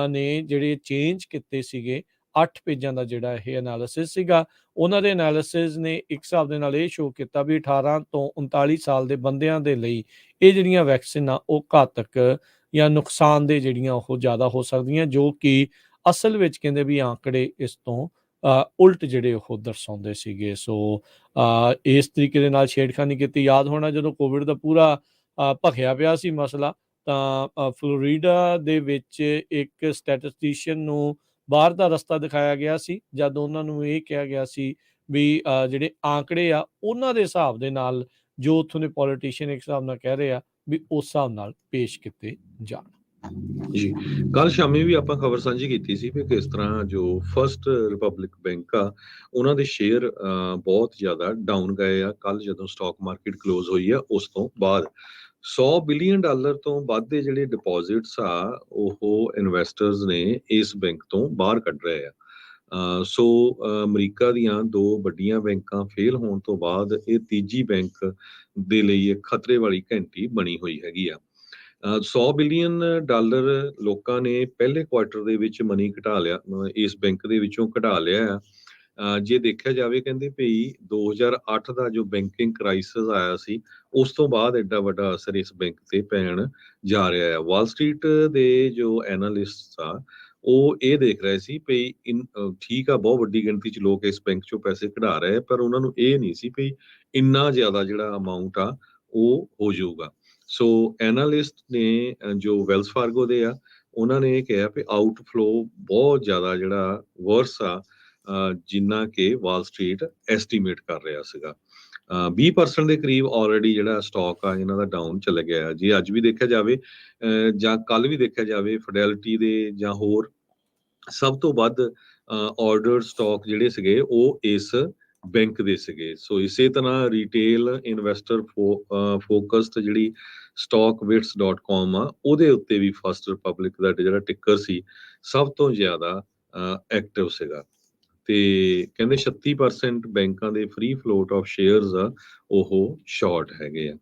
ਨੇ ਜਿਹੜੇ ਚੇਂਜ ਕੀਤੇ ਸੀਗੇ 8 ਪੇਜਾਂ ਦਾ ਜਿਹੜਾ ਇਹ ਐਨਾਲਿਸਿਸ ਸੀਗਾ। ਉਹਨਾਂ ਦੇ ਐਨਾਲਿਸਿਸ ਨੇ ਇੱਕ ਹਿਸਾਬ ਦੇ ਨਾਲ ਇਹ ਸ਼ੋਅ ਕੀਤਾ ਵੀ 18 ਤੋਂ 39 ਸਾਲ ਦੇ ਬੰਦਿਆਂ ਦੇ ਲਈ ਇਹ ਜਿਹੜੀਆਂ ਵੈਕਸੀਨ ਆ ਉਹ ਘਾਤਕ ਜਾਂ ਨੁਕਸਾਨਦੇਹ ਜਿਹੜੀਆਂ ਉਹ ਜ਼ਿਆਦਾ ਹੋ ਸਕਦੀਆਂ, ਜੋ ਕਿ ਅਸਲ ਵਿੱਚ ਕਹਿੰਦੇ ਵੀ ਆંકੜੇ ਇਸ ਤੋਂ ਉਲਟ ਜਿਹੜੇ ਉਹ ਦਰਸਾਉਂਦੇ ਸੀਗੇ। ਸੋ ਇਸ ਤਰੀਕੇ ਦੇ ਨਾਲ ਛੇੜਖਾਨੀ ਕੀਤੀ। ਯਾਦ ਹੋਣਾ ਜਦੋਂ ਕੋਵਿਡ ਦਾ ਪੂਰਾ ਭਖਿਆ ਪਿਆ ਸੀ ਮਸਲਾ, ਤਾਂ ਫਲੋਰੀਡਾ ਦੇ ਵਿੱਚ ਇੱਕ ਸਟੈਟਿਸਟੀਸ਼ੀਅਨ ਨੂੰ ਬਾਹਰ ਦਾ ਰਸਤਾ ਦਿਖਾਇਆ ਗਿਆ ਸੀ, ਜਦ ਉਹਨਾਂ ਨੂੰ ਇਹ ਕਿਹਾ ਗਿਆ ਸੀ ਵੀ ਜਿਹੜੇ ਆંકੜੇ ਆ ਉਹਨਾਂ ਦੇ ਹਿਸਾਬ ਦੇ ਨਾਲ ਜੋ ਉੱਥੋਂ ਦੇ ਪੋਲੀਟੀਸ਼ੀਅਨ ਇੱਕ ਹਿਸਾਬ ਨਾਲ ਕਹਿ ਰਹੇ ਆ ਵੀ ਉਸ ਹਿਸਾਬ ਨਾਲ ਪੇਸ਼ ਕੀਤੇ ਜਾਣ। ਜੀ, ਕੱਲ ਸ਼ਾਮੀ ਵੀ ਆਪਾਂ ਖਬਰ ਸਾਂਝੀ ਕੀਤੀ ਸੀ ਕਿ ਕਿਸ ਤਰ੍ਹਾਂ ਜੋ ਫਸਟ ਰਿਪਬਲਿਕ ਬੈਂਕ ਆ ਉਹਨਾਂ ਦੇ ਸ਼ੇਅਰ ਬਹੁਤ ਜ਼ਿਆਦਾ ਡਾਊਨ ਗਏ ਆ ਕੱਲ ਜਦੋਂ ਸਟਾਕ ਮਾਰਕੀਟ ਕਲੋਜ਼ ਹੋਈ ਆ ਉਸ ਤੋਂ ਬਾਅਦ। $100 ਬਿਲੀਅਨ ਤੋਂ ਵੱਧ ਦੇ ਜਿਹੜੇ ਡਿਪੋਜ਼ਿਟਸ ਆ ਉਹ ਇਨਵੈਸਟਰਸ ਨੇ ਇਸ ਬੈਂਕ ਤੋਂ ਬਾਹਰ ਕੱਢ ਰਹੇ ਆ। ਸੋ ਅਮਰੀਕਾ ਦੀਆਂ ਦੋ ਵੱਡੀਆਂ ਬੈਂਕਾਂ ਫੇਲ ਹੋਣ ਤੋਂ ਬਾਅਦ ਇਹ ਤੀਜੀ ਬੈਂਕ ਦੇ ਲਈ ਇੱਕ ਖਤਰੇ ਵਾਲੀ ਘੰਟੀ ਬਣੀ ਹੋਈ ਹੈਗੀ ਆ। $100 ਬਿਲੀਅਨ ਲੋਕਾਂ ਨੇ ਪਹਿਲੇ ਕੁਆਰਟਰ ਦੇ ਵਿੱਚ ਮਨੀ ਘਟਾ ਲਿਆ, ਇਸ ਬੈਂਕ ਦੇ ਵਿੱਚੋਂ ਘਟਾ ਲਿਆ ਆ। ਜੇ ਦੇਖਿਆ ਜਾਵੇ ਕਹਿੰਦੇ ਭਈ 2008 ਦਾ ਜੋ ਬੈਂਕਿੰਗ ਕ੍ਰਾਈਸਿਸ ਆਇਆ ਸੀ ਉਸ ਤੋਂ ਬਾਅਦ ਐਡਾ ਵੱਡਾ ਅਸਰ ਇਸ ਬੈਂਕ ਤੇ ਪੈਣ ਜਾ ਰਿਹਾ ਹੈ। ਵਾਲ ਸਟਰੀਟ ਦੇ ਜੋ ਐਨਾਲਿਸਟ ਆ ਉਹ ਇਹ ਦੇਖ ਰਹੇ ਸੀ ਭਈ ਠੀਕ ਆ, ਬਹੁਤ ਵੱਡੀ ਗਿਣਤੀ 'ਚ ਲੋਕ ਇਸ ਬੈਂਕ 'ਚੋਂ ਪੈਸੇ ਕਢਾ ਰਹੇ ਆ, ਪਰ ਉਹਨਾਂ ਨੂੰ ਇਹ ਨਹੀਂ ਸੀ ਭਈ ਇੰਨਾ ਜ਼ਿਆਦਾ ਜਿਹੜਾ ਅਮਾਊਂਟ ਆ ਉਹ ਹੋ ਜਾਊਗਾ। ਸੋ ਐਨਾਲਿਸਟ ਨੇ ਜੋ ਵੈਲਸ ਫਾਰਗੋ ਦੇ ਆ ਉਹਨਾਂ ਨੇ ਇਹ ਕਿਹਾ ਕਿ ਆਊਟਫਲੋ ਬਹੁਤ ਜ਼ਿਆਦਾ ਜਿਹੜਾ ਵਰਸ ਆ ਜਿੰਨਾ ਕਿ ਵਾਲ ਸਟਰੀਟ ਐਸਟੀਮੇਟ ਕਰ ਰਿਹਾ ਸੀਗਾ। 20% ਦੇ ਕਰੀਬ ਆਲਰੇਡੀ ਜਿਹੜਾ ਸਟਾਕ ਆ ਇਹਨਾਂ ਦਾ ਡਾਊਨ ਚਲੇ ਗਿਆ। ਜੇ ਅੱਜ ਵੀ ਦੇਖਿਆ ਜਾਵੇ ਜਾਂ ਕੱਲ ਵੀ ਦੇਖਿਆ ਜਾਵੇ ਫਿਡੈਲਿਟੀ ਦੇ ਜਾਂ ਹੋਰ ਸਭ ਤੋਂ ਵੱਧ ਆਰਡਰ ਸਟਾਕ ਜਿਹੜੇ ਸੀਗੇ ਉਹ ਇਸ ਬੈਂਕ ਦੇ ਸੀਗੇ। ਸੋ ਇਸੇ ਤਰ੍ਹਾਂ ਰੀਟੇਲ ਇਨਵੈਸਟਰ ਫੋਕਸਡ ਜਿਹੜੀ stockbits.com ਆ ਉਹਦੇ ਉੱਤੇ ਵੀ ਫਸਟ ਰਿਪਬਲਿਕ ਦਾ ਜਿਹੜਾ ਟਿੱਕਰ ਸੀ ਸਭ ਤੋਂ ਜ਼ਿਆਦਾ ਐਕਟਿਵ ਸੀਗਾ ਤੇ ਕਹਿੰਦੇ 36% ਬੈਂਕਾਂ ਦੇ ਫ੍ਰੀ ਫਲੋਟ ਆਫ ਸ਼ੇਅਰਸ ਆ ਉਹ ਸ਼ਾਰਟ ਹੈਗੇ ਆ।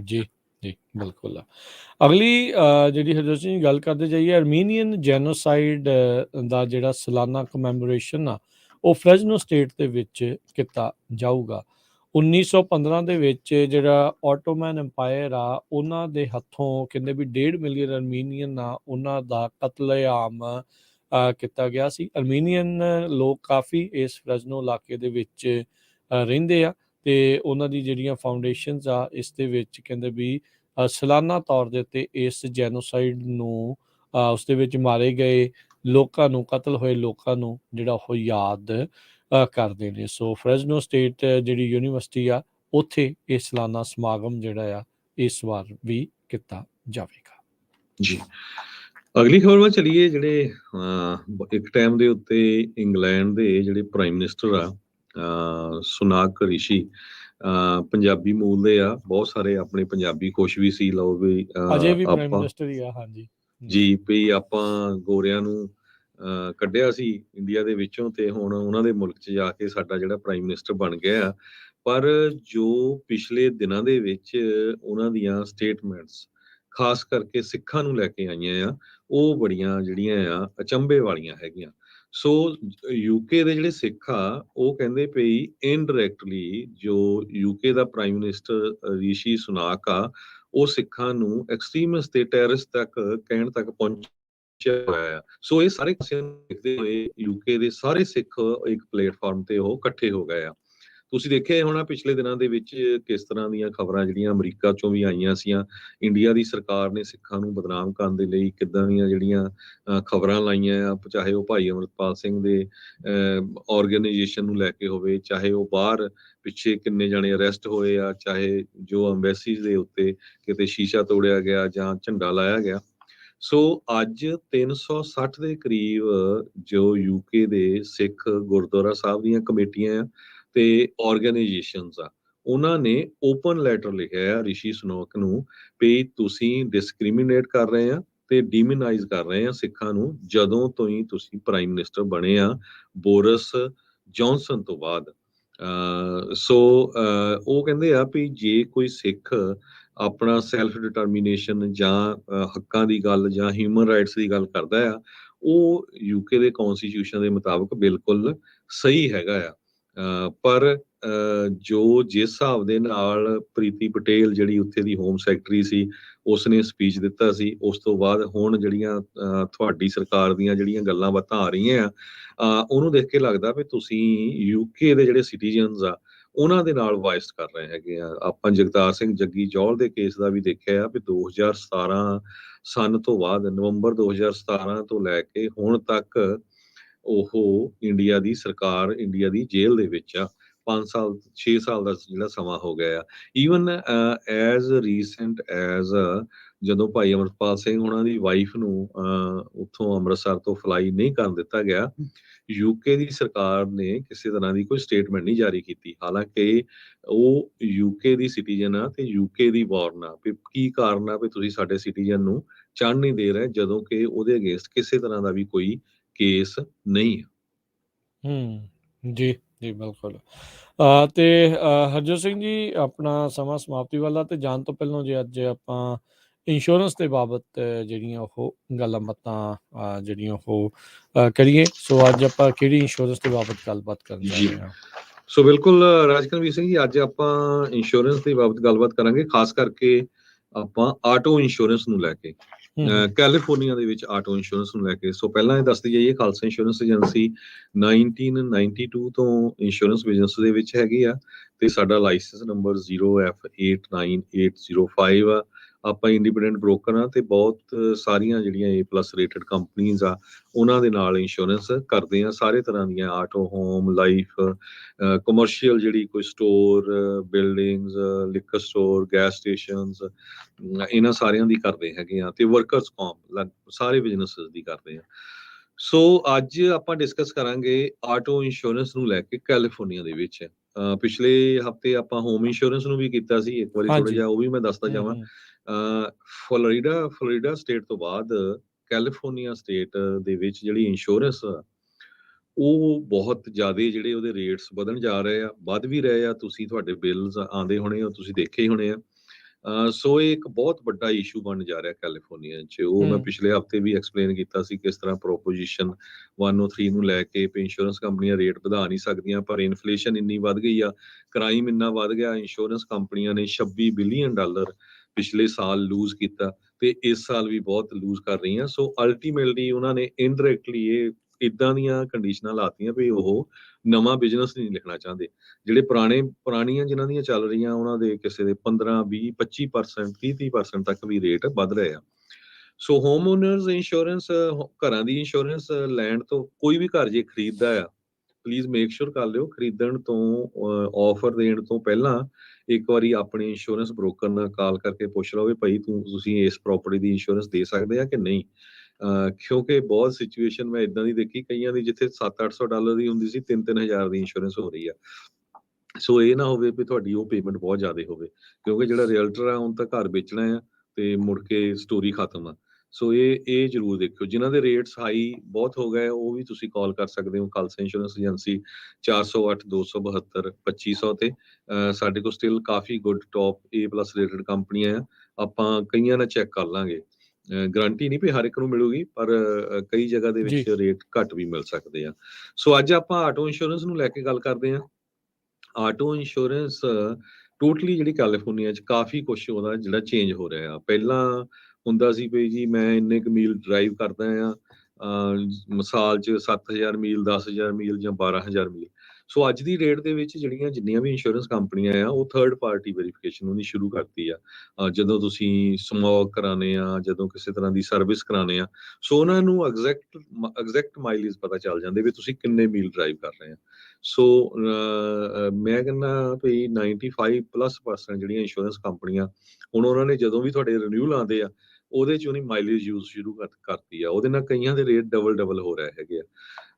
ਜੀ ਜੀ ਬਿਲਕੁਲ। ਅਗਲੀ ਜਿਹੜੀ ਹਰਜੋਤ ਸਿੰਘ ਗੱਲ ਕਰਦੇ ਜਾਈਏ, ਅਰਮੀਨੀਅਨ ਜੈਨੋਸਾਈਡ ਦਾ ਜਿਹੜਾ ਸਾਲਾਨਾ ਕਮੈਮੋਰੇਸ਼ਨ ਆ ਉਹ ਫ੍ਰੈਜ਼ਨੋ ਸਟੇਟ ਦੇ ਵਿੱਚ ਕੀਤਾ ਜਾਊਗਾ। 1915 ਦੇ ਵਿੱਚ ਜਿਹੜਾ ਆਟੋਮੈਨ ਅੰਪਾਇਰ ਆ ਉਹਨਾਂ ਦੇ ਹੱਥੋਂ ਕਹਿੰਦੇ ਵੀ 1.5 ਮਿਲੀਅਨ ਅਰਮੀਨੀਅਨ ਆ ਉਹਨਾਂ ਦਾ ਕਤਲੇਆਮ ਕੀਤਾ ਗਿਆ ਸੀ। ਅਰਮੀਨੀਅਨ ਲੋਕ ਕਾਫੀ ਇਸ ਫ੍ਰੈਜ਼ਨੋ ਇਲਾਕੇ ਦੇ ਵਿੱਚ ਰਹਿੰਦੇ ਆ ਤੇ ਉਹਨਾਂ ਦੀ ਜਿਹੜੀਆਂ ਫਾਊਂਡੇਸ਼ਨਸ ਆ ਇਸ ਦੇ ਵਿੱਚ ਕਹਿੰਦੇ ਵੀ ਸਾਲਾਨਾ ਤੌਰ ਦੇ ਉੱਤੇ ਇਸ ਜੈਨੋਸਾਈਡ ਨੂੰ ਉਸ ਦੇ ਵਿੱਚ ਮਾਰੇ ਗਏ ਲੋਕਾਂ ਨੂੰ, ਕਤਲ ਹੋਏ ਲੋਕਾਂ ਨੂੰ ਜਿਹੜਾ ਉਹ ਯਾਦ ਕਰਦੇ ਨੇ। ਸੋ ਫ੍ਰੈਜ਼ਨੋ ਸਟੇਟ ਜਿਹੜੀ ਯੂਨੀਵਰਸਿਟੀ ਆ ਉੱਥੇ ਇਹ ਸਾਲਾਨਾ ਸਮਾਗਮ ਜਿਹੜਾ ਆ ਇਸ ਵਾਰ ਵੀ ਕੀਤਾ ਜਾਵੇਗਾ। ਜੀ, ਅਗਲੀ ਖਬਰ ਵੱਲ ਚਲੀਏ। ਜਿਹੜੇ ਇੱਕ ਟਾਈਮ ਦੇ ਉੱਤੇ ਇੰਗਲੈਂਡ ਦੇ ਜਿਹੜੇ ਪ੍ਰਾਈਮ ਮਿਨਿਸਟਰ ਆ ਸੁਨਾਕ ਰਿਸ਼ੀ ਪੰਜਾਬੀ ਮੂਲ ਦੇ ਆ, ਬਹੁਤ ਸਾਰੇ ਆਪਣੇ ਪੰਜਾਬੀ ਖੁਸ਼ ਵੀ ਸੀ ਲਓ ਵੀ ਅਜੇ ਵੀ ਪ੍ਰਾਈਮ ਆਪਾਂ ਮਿਨਿਸਟਰ ਹੀ ਆ। ਹਾਂਜੀ ਜੀ, ਵੀ ਆਪਾਂ ਗੋਰਿਆਂ ਨੂੰ ਕੱਢਿਆ ਸੀ ਇੰਡੀਆ ਦੇ ਵਿੱਚੋਂ ਤੇ ਹੁਣ ਉਹਨਾਂ ਦੇ ਮੁਲਕ 'ਚ ਜਾ ਕੇ ਸਾਡਾ ਜਿਹੜਾ ਪ੍ਰਾਈਮ ਮਿਨਿਸਟਰ ਬਣ ਗਿਆ ਆ। ਪਰ ਜੋ ਪਿਛਲੇ ਦਿਨਾਂ ਦੇ ਵਿੱਚ ਉਹਨਾਂ ਦੀਆਂ ਸਟੇਟਮੈਂਟਸ ਖਾਸ ਕਰਕੇ ਸਿੱਖਾਂ ਨੂੰ ਲੈ ਕੇ ਆਈਆਂ ਆ ਉਹ ਬੜੀਆਂ ਜਿਹੜੀਆਂ ਆ ਅਚੰਭੇ ਵਾਲੀਆਂ ਹੈਗੀਆਂ। ਸੋ ਯੂਕੇ ਦੇ ਜਿਹੜੇ ਸਿੱਖ ਆ ਉਹ ਕਹਿੰਦੇ ਪਈ ਇਨਡਾਇਰੈਕਟਲੀ ਜੋ ਯੂਕੇ ਦਾ ਪ੍ਰਾਈਮ ਮਿਨਿਸਟਰ ਰਿਸ਼ੀ ਸੁਨਾਕ ਆ ਉਹ ਸਿੱਖਾਂ ਨੂੰ ਐਕਸਟ੍ਰੀਮਿਸਟ ਤੇ ਟੈਰਰਿਸਟ ਤੱਕ ਕਹਿਣ ਤੱਕ ਪਹੁੰਚਿਆ ਹੋਇਆ ਆ। ਸੋ ਇਹ ਸਾਰੇ ਪਾਸੇ ਦੇਖਦੇ ਹੋਏ ਯੂਕੇ ਦੇ ਸਾਰੇ ਸਿੱਖ ਇੱਕ ਪਲੇਟਫਾਰਮ ਤੇ ਉਹ ਇਕੱਠੇ ਹੋ ਗਏ ਆ। ਤੁਸੀਂ ਦੇਖਿਆ ਹੋਣਾ ਪਿਛਲੇ ਦਿਨਾਂ ਦੇ ਵਿੱਚ ਕਿਸ ਤਰ੍ਹਾਂ ਦੀਆਂ ਖਬਰਾਂ ਜਿਹੜੀਆਂ ਅਮਰੀਕਾ ਚੋਂ ਵੀ ਆਈਆਂ ਸੀਆਂ। ਇੰਡੀਆ ਦੀ ਸਰਕਾਰ ਨੇ ਸਿੱਖਾਂ ਨੂੰ ਬਦਨਾਮ ਕਰਨ ਦੇ ਲਈ ਕਿੱਦਾਂ ਦੀਆਂ ਜਿਹੜੀਆਂ ਖਬਰਾਂ ਲਾਈਆਂ ਆ, ਚਾਹੇ ਉਹ ਭਾਈ ਅਮਰਪਾਲ ਸਿੰਘ ਦੇ ਆਰਗੇਨਾਈਜੇਸ਼ਨ ਨੂੰ ਲੈ ਕੇ ਹੋਵੇ, ਚਾਹੇ ਉਹ ਬਾਹਰ ਪਿੱਛੇ ਕਿੰਨੇ ਜਾਣੇ ਅਰੈਸਟ ਹੋਏ ਆ, ਚਾਹੇ ਜੋ ਅੰਬੈਸੀਜ਼ ਦੇ ਉੱਤੇ ਕਿਤੇ ਸ਼ੀਸ਼ਾ ਤੋੜਿਆ ਗਿਆ ਜਾਂ ਝੰਡਾ ਲਾਇਆ ਗਿਆ। ਸੋ ਅੱਜ 360 ਦੇ ਕਰੀਬ ਜੋ ਯੂਕੇ ਦੇ ਸਿੱਖ ਗੁਰਦੁਆਰਾ ਸਾਹਿਬ ਦੀਆਂ ਕਮੇਟੀਆਂ ਆ ਤੇ ਆਰਗੇਨਾਈਜੇਸ਼ਨਸ ਆ ਉਹਨਾਂ ਨੇ ਓਪਨ ਲੈਟਰ ਲਿਖਿਆ ਆ ਰਿਸ਼ੀ ਸੁਨਾਕ ਨੂੰ ਵੀ ਤੁਸੀਂ ਡਿਸਕ੍ਰਿਮੀਨੇਟ ਕਰ ਰਹੇ ਆ ਤੇ ਡੀਮੋਨਾਈਜ਼ ਕਰ ਰਹੇ ਆ ਸਿੱਖਾਂ ਨੂੰ ਜਦੋਂ ਤੋਂ ਹੀ ਤੁਸੀਂ ਪ੍ਰਾਈਮ ਮਿਨਿਸਟਰ ਬਣੇ ਆ ਬੋਰਿਸ ਜੌਨਸਨ ਤੋਂ ਬਾਅਦ। ਸੋ ਉਹ ਕਹਿੰਦੇ ਆ ਵੀ ਜੇ ਕੋਈ ਸਿੱਖ ਆਪਣਾ ਸੈਲਫ ਡਿਟਰਮੀਨੇਸ਼ਨ ਜਾਂ ਹੱਕਾਂ ਦੀ ਗੱਲ ਜਾਂ ਹਿਊਮਨ ਰਾਈਟਸ ਦੀ ਗੱਲ ਕਰਦਾ ਆ ਉਹ ਯੂਕੇ ਦੇ ਕਨਸਟੀਟਿਊਸ਼ਨ ਦੇ ਮੁਤਾਬਕ ਬਿਲਕੁਲ ਸਹੀ ਹੈਗਾ ਆ। ਪਰ ਜੋ ਜਿਸ ਹਿਸਾਬ ਦੇ ਨਾਲ ਪ੍ਰੀਤੀ ਪਟੇਲ ਜਿਹੜੀ ਉੱਥੇ ਦੀ ਹੋਮ ਸੈਕਟਰੀ ਸੀ ਉਸਨੇ ਸਪੀਚ ਦਿੱਤਾ ਸੀ ਉਸ ਤੋਂ ਬਾਅਦ ਹੁਣ ਜਿਹੜੀਆਂ ਤੁਹਾਡੀ ਸਰਕਾਰ ਦੀਆਂ ਜਿਹੜੀਆਂ ਗੱਲਾਂ ਬਾਤਾਂ ਆ ਰਹੀਆਂ ਆ ਉਹਨੂੰ ਦੇਖ ਕੇ ਲੱਗਦਾ ਵੀ ਤੁਸੀਂ ਯੂਕੇ ਦੇ ਜਿਹੜੇ ਸਿਟੀਜ਼ਨਸ ਆ ਉਹਨਾਂ ਦੇ ਨਾਲ ਵਾਇਸ ਕਰ ਰਹੇ ਹੈਗੇ ਆ। ਆਪਾਂ ਜਗਤਾਰ ਸਿੰਘ ਜੱਗੀ ਜੌਹਲ ਦੇ ਕੇਸ ਦਾ ਵੀ ਦੇਖਿਆ ਵੀ 2017 ਸਨ ਤੋਂ ਬਾਅਦ ਨਵੰਬਰ 2017 ਤੋਂ ਲੈ ਕੇ ਹੁਣ ਤੱਕ ਉਹ ਇੰਡੀਆ ਦੀ ਸਰਕਾਰ ਇੰਡੀਆ ਦੀ ਜੇਲ੍ਹ ਦੇ ਵਿੱਚ ਆ। 5 ਸਾਲ 6 ਸਾਲ ਦਾ ਜਿਹੜਾ ਸਮਾਂ ਹੋ ਗਿਆ ਆ। ਈਵਨ ਐਜ਼ ਰੀਸੈਂਟ ਐਜ਼ ਜਦੋਂ ਭਾਈ ਅਮਰਪਾਲ ਸਿੰਘ ਉਹਨਾਂ ਦੀ ਵਾਈਫ ਨੂੰ ਉੱਥੋਂ ਅੰਮ੍ਰਿਤਸਰ ਤੋਂ ਫਲਾਈ ਨਹੀਂ ਕਰਨ ਦਿੱਤਾ ਗਿਆ, ਯੂਕੇ ਦੀ ਸਰਕਾਰ ਨੇ ਕਿਸੇ ਤਰ੍ਹਾਂ ਦੀ ਕੋਈ ਸਟੇਟਮੈਂਟ ਨਹੀਂ ਜਾਰੀ ਕੀਤੀ, ਹਾਲਾਂਕਿ ਉਹ ਯੂਕੇ ਦੀ ਸਿਟੀਜ਼ਨ ਆ ਤੇ ਯੂਕੇ ਦੀ ਵਾਰਨ ਆ। ਵੀ ਕੀ ਕਾਰਨ ਆ ਵੀ ਤੁਸੀਂ ਸਾਡੇ ਸਿਟੀਜ਼ਨ ਨੂੰ ਚੜ੍ਹ ਨਹੀਂ ਦੇ ਰਹੇ, ਜਦੋਂ ਕਿ ਉਹਦੇ ਅਗੇਂਸਟ ਕਿਸੇ ਤਰ੍ਹਾਂ ਦਾ ਵੀ ਕੋਈ ਕੇਸ ਨਹੀਂ ਆ। ਜੀ ਜੀ ਬਿਲਕੁਲ। ਤੇ ਹਰਜੋਤ ਸਿੰਘ ਜੀ, ਆਪਣਾ ਸਮਾਂ ਸਮਾਪਤੀ ਵਾਲਾ, ਤੇ ਜਾਣ ਤੋਂ ਪਹਿਲਾਂ ਜੇ ਅੱਜ ਆਪਾਂ ਇੰਸ਼ੋਰੈਂਸ ਦੇ ਬਾਬਤ ਜਿਹੜੀਆਂ ਉਹ ਗੱਲਾਂ ਬਾਤਾਂ ਜਿਹੜੀਆਂ ਉਹ ਕਰੀਏ, ਸੋ ਅੱਜ ਆਪਾਂ ਕਿਹੜੀ ਇੰਸ਼ੋਰੈਂਸ ਦੇ ਬਾਬਤ ਗੱਲਬਾਤ ਕਰਨ ਜਾ ਜੀ ਰਹੇ ਹਾਂ? ਸੋ ਬਿਲਕੁਲ ਰਾਜਕਰਮਵੀਰ ਸਿੰਘ ਜੀ, ਅੱਜ ਆਪਾਂ ਇੰਸ਼ੋਰੈਂਸ ਦੇ ਬਾਬਤ ਗੱਲਬਾਤ ਕਰਾਂਗੇ, ਖਾਸ ਕਰਕੇ ਆਪਾਂ ਆਟੋ ਇੰਸ਼ੋਰੈਂਸ ਨੂੰ ਲੈ ਕੇ, ਕੈਲੀਫੋਰਨੀਆ ਦੇ ਵਿੱਚ ਆਟੋ ਇੰਸ਼ੋਰੈਂਸ ਨੂੰ ਲੈ ਕੇ। ਸੋ ਪਹਿਲਾਂ ਇਹ ਦੱਸਦੀ ਜਾਈਏ, ਖਾਲਸਾ ਇੰਸ਼ੋਰੈਂਸ ਏਜੰਸੀ 1992 ਤੋਂ ਇੰਸ਼ੋਰੈਂਸ ਬਿਜ਼ਨਸ ਦੇ ਵਿੱਚ ਹੈਗੀ ਆ, ਤੇ ਸਾਡਾ ਲਾਇਸੈਂਸ ਨੰਬਰ 0F89805 ਆ। ਆਪਾਂ ਇੰਡੀਪੈਂਡੈਂਟ ਬ੍ਰੋਕਰ ਆ, ਤੇ ਬਹੁਤ ਸਾਰੀਆਂ ਜਿਹੜੀਆਂ A+ ਰੇਟਡ ਕੰਪਨੀਆਂ ਆ ਉਹਨਾਂ ਦੇ ਨਾਲ ਇੰਸ਼ੋਰੈਂਸ ਕਰਦੇ ਆ, ਸਾਰੇ ਤਰ੍ਹਾਂ ਦੀਆਂ ਆਟੋ, ਹੋਮ, ਲਾਈਫ, ਕਮਰਸ਼ੀਅਲ ਜਿਹੜੀ ਕੋਈ store, buildings, liquor store, gas stations, ਇਹਨਾਂ ਸਾਰਿਆਂ ਦੀ ਕਰਦੇ ਹੈਗੇ ਆ, ਤੇ ਵਰਕਰਸ ਕੌਮ ਸਾਰੇ ਬਿਜ਼ਨੈਸਿਸ ਦੀ ਕਰਦੇ ਆ। ਸੋ ਅੱਜ ਆਪਾਂ ਡਿਸਕਸ ਕਰਾਂਗੇ ਆਟੋ ਇੰਸ਼ੋਰੈਂਸ ਨੂੰ ਲੈ ਕੇ ਕੈਲੀਫੋਰਨੀਆ ਦੇ ਵਿੱਚ। ਪਿਛਲੇ ਹਫਤੇ ਆਪਾਂ ਹੋਮ ਇੰਸ਼ੋਰੈਂਸ ਨੂੰ ਵੀ ਕੀਤਾ ਸੀ ਇੱਕ ਵਾਰੀ, ਥੋੜਾ ਜਿਹਾ ਉਹ ਵੀ ਮੈਂ ਦੱਸਦਾ ਜਾਵਾਂ। ਫਲੋਰੀਡਾ ਸਟੇਟ ਤੋਂ ਬਾਅਦ ਕੈਲੀਫੋਰਨੀਆ ਸਟੇਟ ਦੇ ਵਿੱਚ ਜਿਹੜੀ ਇੰਸ਼ੋਰੈਂਸ ਆ ਉਹ ਬਹੁਤ ਜ਼ਿਆਦਾ ਜਿਹੜੇ ਉਹਦੇ ਰੇਟਸ ਵਧਣ ਜਾ ਰਹੇ ਆ, ਵੱਧ ਵੀ ਰਹੇ ਆ। ਤੁਸੀਂ ਤੁਹਾਡੇ ਬਿੱਲਸ ਆਉਂਦੇ ਹੋਣੇ ਆ, ਤੁਸੀਂ ਦੇਖੇ ਹੀ ਹੋਣੇ ਆ। ਸੋ ਇਹ ਇੱਕ ਬਹੁਤ ਵੱਡਾ ਇਸ਼ੂ ਬਣ ਜਾ ਰਿਹਾ ਕੈਲੀਫੋਰਨੀਆ 'ਚ। ਉਹ ਮੈਂ ਪਿਛਲੇ ਹਫਤੇ ਵੀ ਐਕਸਪਲੇਨ ਕੀਤਾ ਸੀ ਕਿਸ ਤਰ੍ਹਾਂ ਪ੍ਰੋਪੋਜੀਸ਼ਨ 103 ਨੂੰ ਲੈ ਕੇ ਇੰਸ਼ੋਰੈਂਸ ਕੰਪਨੀਆਂ ਰੇਟ ਵਧਾ ਨਹੀਂ ਸਕਦੀਆਂ, ਪਰ ਇਨਫਲੇਸ਼ਨ ਇੰਨੀ ਵੱਧ ਗਈ ਆ, ਕ੍ਰਾਈਮ ਇੰਨਾ ਵੱਧ ਗਿਆ, ਇੰਸ਼ੋਰੈਂਸ ਕੰਪਨੀਆਂ ਨੇ $26 ਬਿਲੀਅਨ ਪਿਛਲੇ ਸਾਲ ਲੂਜ਼ ਕੀਤਾ, ਤੇ ਇਸ ਸਾਲ ਵੀ ਬਹੁਤ ਲੂਜ਼ ਕਰ ਰਹੀਆਂ। ਸੋ ਅਲਟੀਮੇਟਲੀ ਉਹਨਾਂ ਨੇ ਇਨਡਾਇਰੈਕਟਲੀ ਇਹ ਇਦਾਂ ਦੀਆਂ ਕੰਡੀਸ਼ਨਾਂ ਲਾਤੀਆਂ ਵੀ ਉਹ ਨਵਾਂ ਬਿਜ਼ਨਸ ਨਹੀਂ ਲਿਖਣਾ ਚਾਹੁੰਦੇ। ਜਿਹੜੇ ਪੁਰਾਣੀਆਂ ਜਿਨ੍ਹਾਂ ਦੀਆਂ ਚੱਲ ਰਹੀਆਂ ਉਹਨਾਂ ਦੇ ਕਿਸੇ ਦੇ 15, 20, 25%, 30% ਤੱਕ ਵੀ ਰੇਟ ਵੱਧ ਰਹੇ ਆ। ਸੋ ਹੋਮ ਓਨਰਸ ਇੰਸ਼ੋਰੈਂਸ, ਘਰਾਂ ਦੀ ਇੰਸ਼ੋਰੈਂਸ ਲੈਣ ਤੋਂ, ਕੋਈ ਵੀ ਘਰ ਜੇ ਖਰੀਦਦਾ ਆ, ਪਲੀਜ਼ ਮੇਕ ਸ਼ੋਰ ਕਰ ਲਿਓ ਖਰੀਦਣ ਤੋਂ, ਆਫਰ ਦੇਣ ਤੋਂ ਪਹਿਲਾਂ ਇੱਕ ਵਾਰੀ ਆਪਣੇ ਇੰਸ਼ੋਰੈਂਸ ਬ੍ਰੋਕਰ ਨਾਲ ਕਾਲ ਕਰਕੇ ਪੁੱਛ ਲਓ ਵੀ ਭਾਈ ਤੁਸੀਂ ਇਸ ਪ੍ਰਾਪਰਟੀ ਦੀ ਇੰਸ਼ੋਰੈਂਸ ਦੇ ਸਕਦੇ ਆ ਕਿ ਨਹੀਂ। ਕਿਉਂਕਿ ਬਹੁਤ ਸਿਚੁਏਸ਼ਨ ਮੈਂ ਇਦਾਂ ਦੀ ਦੇਖੀ, ਕਈਆਂ ਦੀ ਜਿੱਥੇ $700-800 ਦੀ ਹੁੰਦੀ ਸੀ, 3-3000 ਦੀ ਇੰਸ਼ੋਰੈਂਸ ਹੋ ਰਹੀ ਆ। ਸੋ ਇਹ ਨਾ ਹੋਵੇ ਵੀ ਤੁਹਾਡੀ ਉਹ ਪੇਮੈਂਟ ਬਹੁਤ ਜ਼ਿਆਦਾ ਹੋਵੇ, ਕਿਉਂਕਿ ਜਿਹੜਾ ਰੀਅਲਟਰ ਆ ਹੁਣ ਤਾਂ ਘਰ ਵੇਚਣਾ ਆ ਤੇ ਮੁੜ ਕੇ ਸਟੋਰੀ ਖਤਮ ਆ। ਸੋ ਇਹ ਜ਼ਰੂਰ ਦੇਖਿਓ, ਜਿਨ੍ਹਾਂ ਦੇ ਰੇਟਸ ਹਾਈ ਬਹੁਤ ਹੋ ਗਏ ਉਹ ਵੀ ਤੁਸੀਂ ਕਾਲ ਕਰ ਸਕਦੇ ਹੋ ਖਾਲਸਾ ਇੰਸ਼ੋਰੈਂਸ ਏਜੰਸੀ 408-272-2500 ਤੇ। ਸਾਡੇ ਕੋਲ still coffee good top A+ rated ਕੰਪਨੀਆਂ ਆ, ਆਪਾਂ ਕਈਆਂ ਨਾਲ ਚੈੱਕ ਕਰ ਲਾਂਗੇ। ਗਰੰਟੀ ਨਹੀਂ ਵੀ ਹਰ ਇੱਕ ਨੂੰ ਮਿਲੂਗੀ, ਪਰ ਕਈ ਜਗ੍ਹਾ ਦੇ ਵਿੱਚ ਰੇਟ ਘੱਟ ਵੀ ਮਿਲ ਸਕਦੇ ਆ। ਸੋ ਅੱਜ ਆਪਾਂ ਆਟੋ ਇੰਸ਼ੋਰੈਂਸ ਨੂੰ ਲੈ ਕੇ ਗੱਲ ਕਰਦੇ ਹਾਂ। ਆਟੋ ਇੰਸ਼ੋਰੈਂਸ ਟੋਟਲੀ ਜਿਹੜੀ ਕੈਲੀਫੋਰਨੀਆ 'ਚ ਕਾਫੀ ਕੁਛ ਉਹਦਾ ਜਿਹੜਾ ਚੇਂਜ ਹੋ ਰਿਹਾ ਆ। ਪਹਿਲਾਂ ਹੁੰਦਾ ਸੀ ਵੀ ਜੀ ਮੈਂ ਇੰਨੇ ਕੁ ਮੀਲ ਡਰਾਈਵ ਕਰਦਾ ਆ, ਸਾਲ 'ਚ 7000 ਮੀਲ, 10000 ਮੀਲ ਜਾਂ 12000 ਮੀਲ। ਸੋ ਅੱਜ ਦੀ ਡੇਟ ਦੇ ਵਿੱਚ ਜਿੰਨੀਆਂ ਵੀ ਇੰਸ਼ੋਰੈਂਸ ਕੰਪਨੀਆਂ ਆ ਉਹ ਥਰਡ ਪਾਰਟੀ ਵੈਰੀਫਿਕੇਸ਼ਨ ਉਹਦੀ ਸ਼ੁਰੂ ਕਰਤੀ ਆ। ਜਦੋਂ ਤੁਸੀਂ ਸਮੋਕ ਕਰਾਉਂਦੇ ਆ, ਜਦੋਂ ਕਿਸੇ ਤਰ੍ਹਾਂ ਦੀ ਸਰਵਿਸ ਕਰਾਉਂਦੇ ਆ, ਸੋ ਉਹਨਾਂ ਨੂੰ ਐਗਜ਼ੈਕਟ ਮਾਈਲੇਜ ਪਤਾ ਚੱਲ ਜਾਂਦੇ ਵੀ ਤੁਸੀਂ ਕਿੰਨੇ ਮੀਲ ਡਰਾਈਵ ਕਰ ਰਹੇ ਆ। ਸੋ ਮੈਂ ਕਹਿੰਦਾ ਵੀ 95+% ਜਿਹੜੀਆਂ ਇੰਸ਼ੋਰੈਂਸ ਕੰਪਨੀਆਂ ਹੁਣ ਉਹਨਾਂ ਨੇ ਜਦੋਂ ਵੀ ਤੁਹਾਡੇ ਰਿਨਿਊਲ ਆਉਂਦੇ ਆ ਉਹਦੇ 'ਚ ਉਹਨੇ ਮਾਈਲੇਜ ਯੂਜ਼ ਸ਼ੁਰੂ ਕਰਤੀ ਆ, ਉਹਦੇ ਨਾਲ ਕਈਆਂ ਦੇ ਰੇਟ ਡਬਲ ਹੋ ਰਹੇ ਹੈਗੇ ਆ।